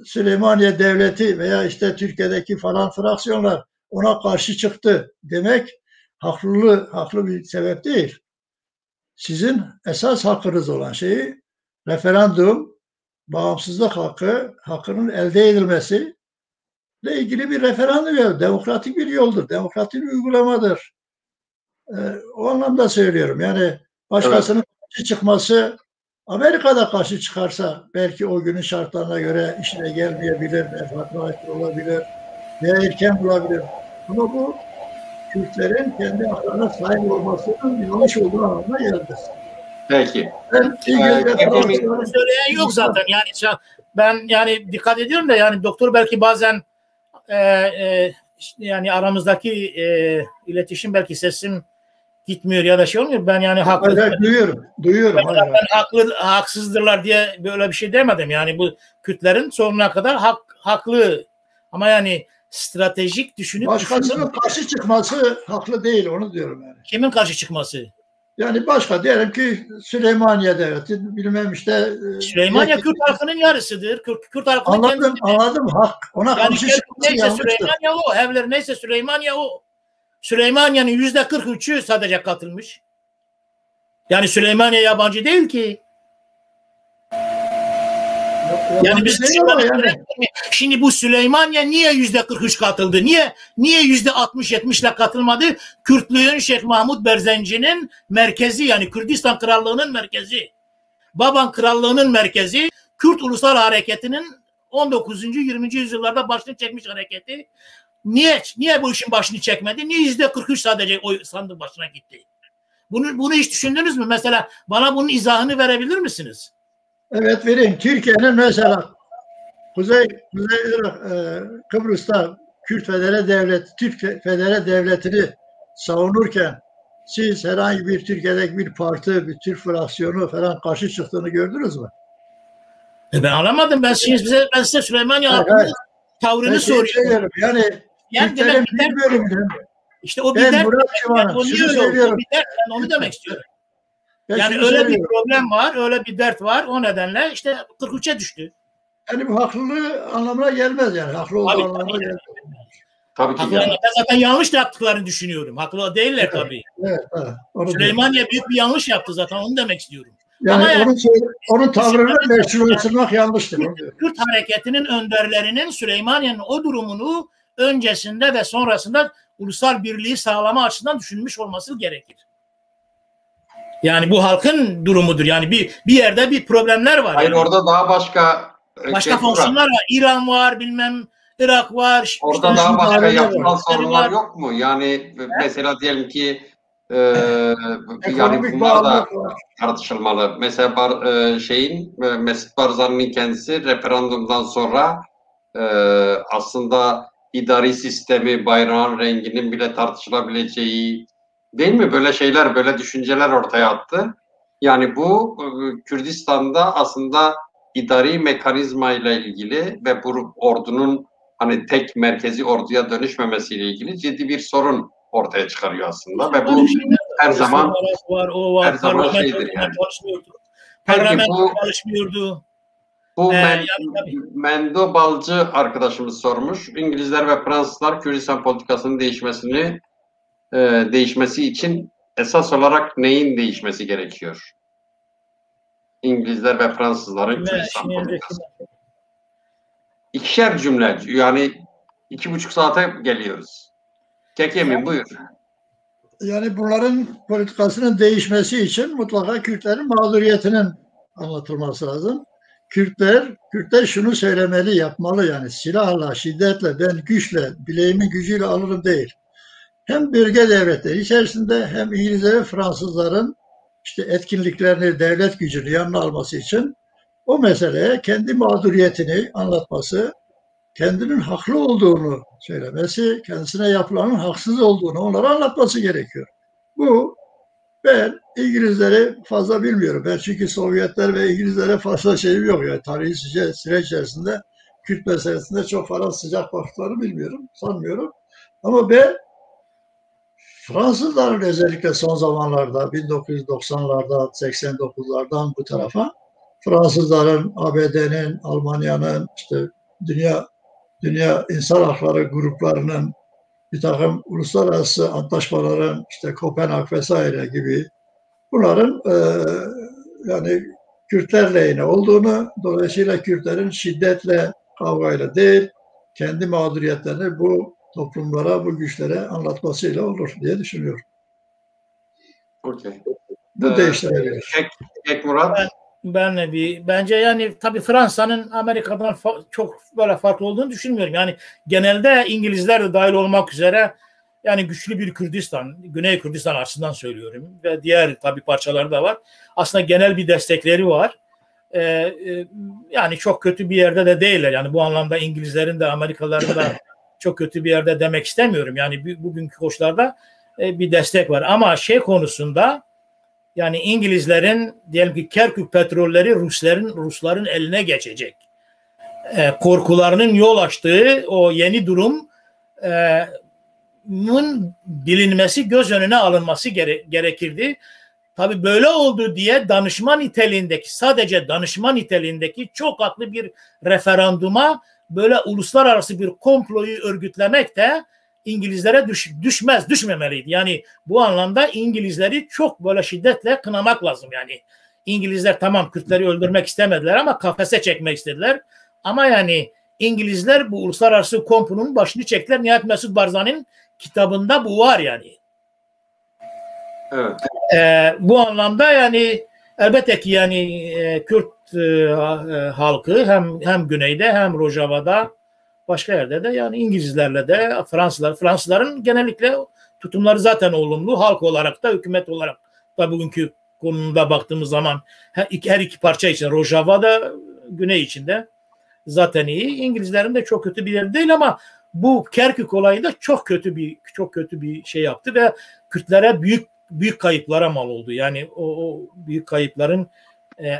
Süleymaniye Devleti veya işte Türkiye'deki falan fraksiyonlar ona karşı çıktı demek haklı bir sebep değil. Sizin esas hakkınız olan şeyi referandum, bağımsızlık hakkının elde edilmesi ile ilgili bir referandum, demokratik bir yoldur, demokratik bir uygulamadır. O anlamda söylüyorum. Yani başkasının karşı çıkması, Amerika'da karşı çıkarsa belki o günün şartlarına göre işine gelmeyebilir, menfaatli olabilir veya erken bulabilir. Ama bu Kürtlerin kendi haklarına sahip olmasının yanlış olduğu anlamına gelmez.
Peki.
Söyleyen yok zaten. Yani ben yani dikkat ediyorum da yani doktor belki bazen yani aramızdaki iletişim belki sesim gitmiyor ya da şey olmuyor. Ben yani haklı.
Evet, duyuyorum.
Ben haksızdırlar diye böyle bir şey demedim. Yani bu Kürtlerin sonuna kadar haklı. Ama yani stratejik düşünüp
başkasının karşı çıkması haklı değil, onu diyorum yani.
Kimin karşı çıkması?
Yani başka diyelim ki Süleymaniye Devleti bilmem işte
Süleymaniye Kürt halkının yarısıdır. Kürt halkının
anladım hak. Ona
yani
karşı çıkması
neyse Süleymaniye o. Evler neyse Süleymaniye o. Süleymaniye'nin %43'ü sadece katılmış. Yani Süleymaniye yabancı değil ki. Yani biz şimdi bu Süleymaniye niye %43 katıldı? Niye %60-70 ile katılmadı? Kürtlüğün Şeyh Mahmud Berzenci'nin merkezi, yani Kürdistan Krallığı'nın merkezi, Baban Krallığı'nın merkezi, Kürt Ulusal Hareketi'nin 19. 20. yüzyıllarda başını çekmiş hareketi. Niye bu işin başını çekmedi? Niye %43 sadece oy sandık başına gitti? Bunu hiç düşündünüz mü? Mesela bana bunun izahını verebilir misiniz?
Evet, vereyim. Türkiye'nin mesela Kuzey Irak, Kıbrıs'ta Kürt Federe Devleti, Türk Federe Devleti'ni savunurken siz herhangi bir Türkiye'deki bir parti, bir Türk fraksiyonu falan karşı çıktığını gördünüz mü?
Ben anlamadım. Ben size Süleymaniye hakkında tavrını soruyorum.
Yani Türklerin bir bölümünün
işte o bir dert. Onu demek istiyorum. Yani öyle bir problem var, öyle bir dert var. O nedenle işte 43'e düştü.
Yani bu haklılığı anlamına gelmez yani. Haklı olduğu anlamına gelmez.
Tabii ki.
Ben zaten yanlış yaptıklarını düşünüyorum. Haklı değiller tabii.
Evet.
Süleymaniye büyük bir yanlış yaptı zaten. Onu demek istiyorum.
Yani onun tavrını meşrulaştırmak yanlıştır.
Kürt hareketinin önderlerinin Süleymaniye'nin o durumunu öncesinde ve sonrasında ulusal birliği sağlama açısından düşünmüş olması gerekir. Yani bu halkın durumudur. Yani bir yerde bir problemler var.
Hayır,
yani.
Orada daha başka
fonksiyonlar var. İran var, bilmem Irak var.
Orada
işte,
daha başka yapısal
var.
sorunlar yok mu? Yani mesela diyelim ki yani
Ekonomik
bunlar da
bağımlılık var.
tartışılmalı. Mesela Mesut Barzani'nin kendisi referandumdan sonra aslında idari sistemi, bayrağın renginin bile tartışılabileceği, değil mi? Böyle şeyler, böyle düşünceler ortaya attı. Yani bu Kürdistan'da aslında idari mekanizma ile ilgili ve bu ordunun hani tek merkezi orduya dönüşmemesiyle ilgili ciddi bir sorun ortaya çıkarıyor aslında ve bu her zaman
var, o var.
her zaman
Parlamento
şeydir yani.
çalışmıyordu.
Peki
Parlamento çalışmıyordu.
bu
Yani,
Mendo Balcı arkadaşımız sormuş. İngilizler ve Fransızlar Kürdistan politikasının değişmesi için esas olarak neyin değişmesi gerekiyor? İngilizler ve Fransızların Kürdistan politikası. İkişer cümle, yani 2,5 saate geliyoruz. Kekemin buyur.
Yani bunların politikasının değişmesi için mutlaka Kürtlerin mağduriyetinin anlatılması lazım. Kürtler şunu söylemeli, yapmalı, yani silahla, şiddetle, ben güçle, bileğimin gücüyle alırım değil. Hem bölge devletleri içerisinde hem İngilizler ve Fransızların işte etkinliklerini, devlet gücünü yanına alması için o meseleye kendi mağduriyetini anlatması, kendinin haklı olduğunu söylemesi, kendisine yapılanın haksız olduğunu onlara anlatması gerekiyor. Ben İngilizleri fazla bilmiyorum. Ben çünkü Sovyetler ve İngilizlere fazla şeyim yok. Yani tarihi süreç içerisinde Kürt meselesinde çok fazla sıcak baktıklarını bilmiyorum, sanmıyorum. Ama ben Fransızların özellikle son zamanlarda 1990'larda, 89'lardan bu tarafa Fransızların, ABD'nin, Almanya'nın, işte dünya insan hakları gruplarının bir takım uluslararası antlaşmaların, işte Kopenhag vesaire gibi bunların yani Kürtler lehine olduğunu, dolayısıyla Kürtlerin şiddetle, kavgayla değil, kendi mağduriyetlerini bu toplumlara, bu güçlere anlatmasıyla olur diye düşünüyorum.
Okay.
Bu değiştirebilir.
Murat?
Bence yani tabii Fransa'nın Amerika'dan çok böyle farklı olduğunu düşünmüyorum. Yani genelde İngilizler de dahil olmak üzere yani güçlü bir Kürdistan, Güney Kürdistan açısından söylüyorum ve diğer tabii parçaları da var. Aslında genel bir destekleri var. Yani çok kötü bir yerde de değiller. Yani bu anlamda İngilizlerin de Amerikalıların da çok kötü bir yerde demek istemiyorum. Yani bugünkü koşullarda bir destek var. Ama konusunda yani İngilizlerin diyelim ki Kerkük petrolleri Rusların eline geçecek. Korkularının yol açtığı o yeni durumun bilinmesi, göz önüne alınması gerekirdi. Tabii böyle oldu diye sadece danışma niteliğindeki çok haklı bir referanduma böyle uluslararası bir komployu örgütlemek de İngilizlere düşmemeliydi. Yani bu anlamda İngilizleri çok böyle şiddetle kınamak lazım yani. İngilizler tamam Kürtleri öldürmek istemediler ama kafese çekmek istediler. Ama yani İngilizler bu uluslararası komplonun başını çektiler. Nihayet Mesut Barzani'nin kitabında bu var yani.
Evet.
Bu anlamda yani elbette ki yani Kürt halkı hem güneyde hem Rojava'da başka yerde de yani İngilizlerle de Fransızların genellikle tutumları zaten olumlu. Halk olarak da hükümet olarak da bugünkü konumda baktığımız zaman her iki parça için Rojava'da güney içinde zaten iyi. İngilizlerin de çok kötü bir yer değil ama bu Kerkük olayı da çok kötü bir şey yaptı ve Kürtlere büyük kayıplara mal oldu. Yani o büyük kayıpların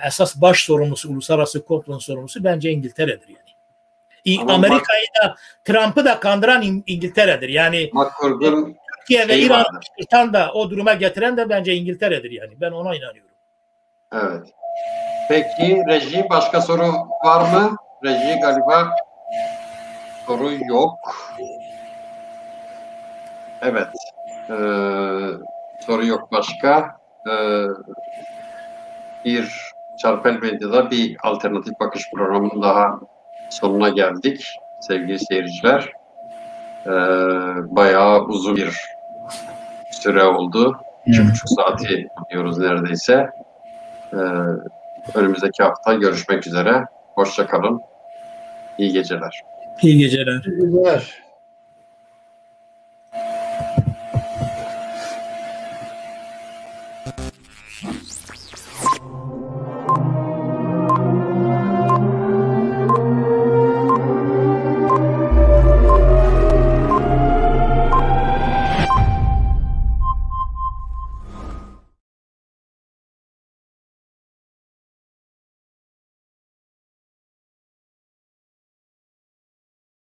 esas baş sorumlusu, uluslararası komplonun sorumlusu bence İngiltere'dir yani. Amerika'yı da Trump'ı da kandıran İngiltere'dir. Yani Türkiye ve İran'ı da o duruma getiren de bence İngiltere'dir yani. Ben ona inanıyorum.
Evet. Peki Reji, başka soru var mı? Reji galiba soru yok. Evet. Soru yok başka. Bir Çarpel Medya'da bir alternatif bakış programının daha sonuna geldik sevgili seyirciler. Bayağı uzun bir süre oldu. 2,5 saati diyoruz neredeyse. Önümüzdeki hafta görüşmek üzere. Hoşça kalın. İyi geceler.
İyi geceler.
Güzel.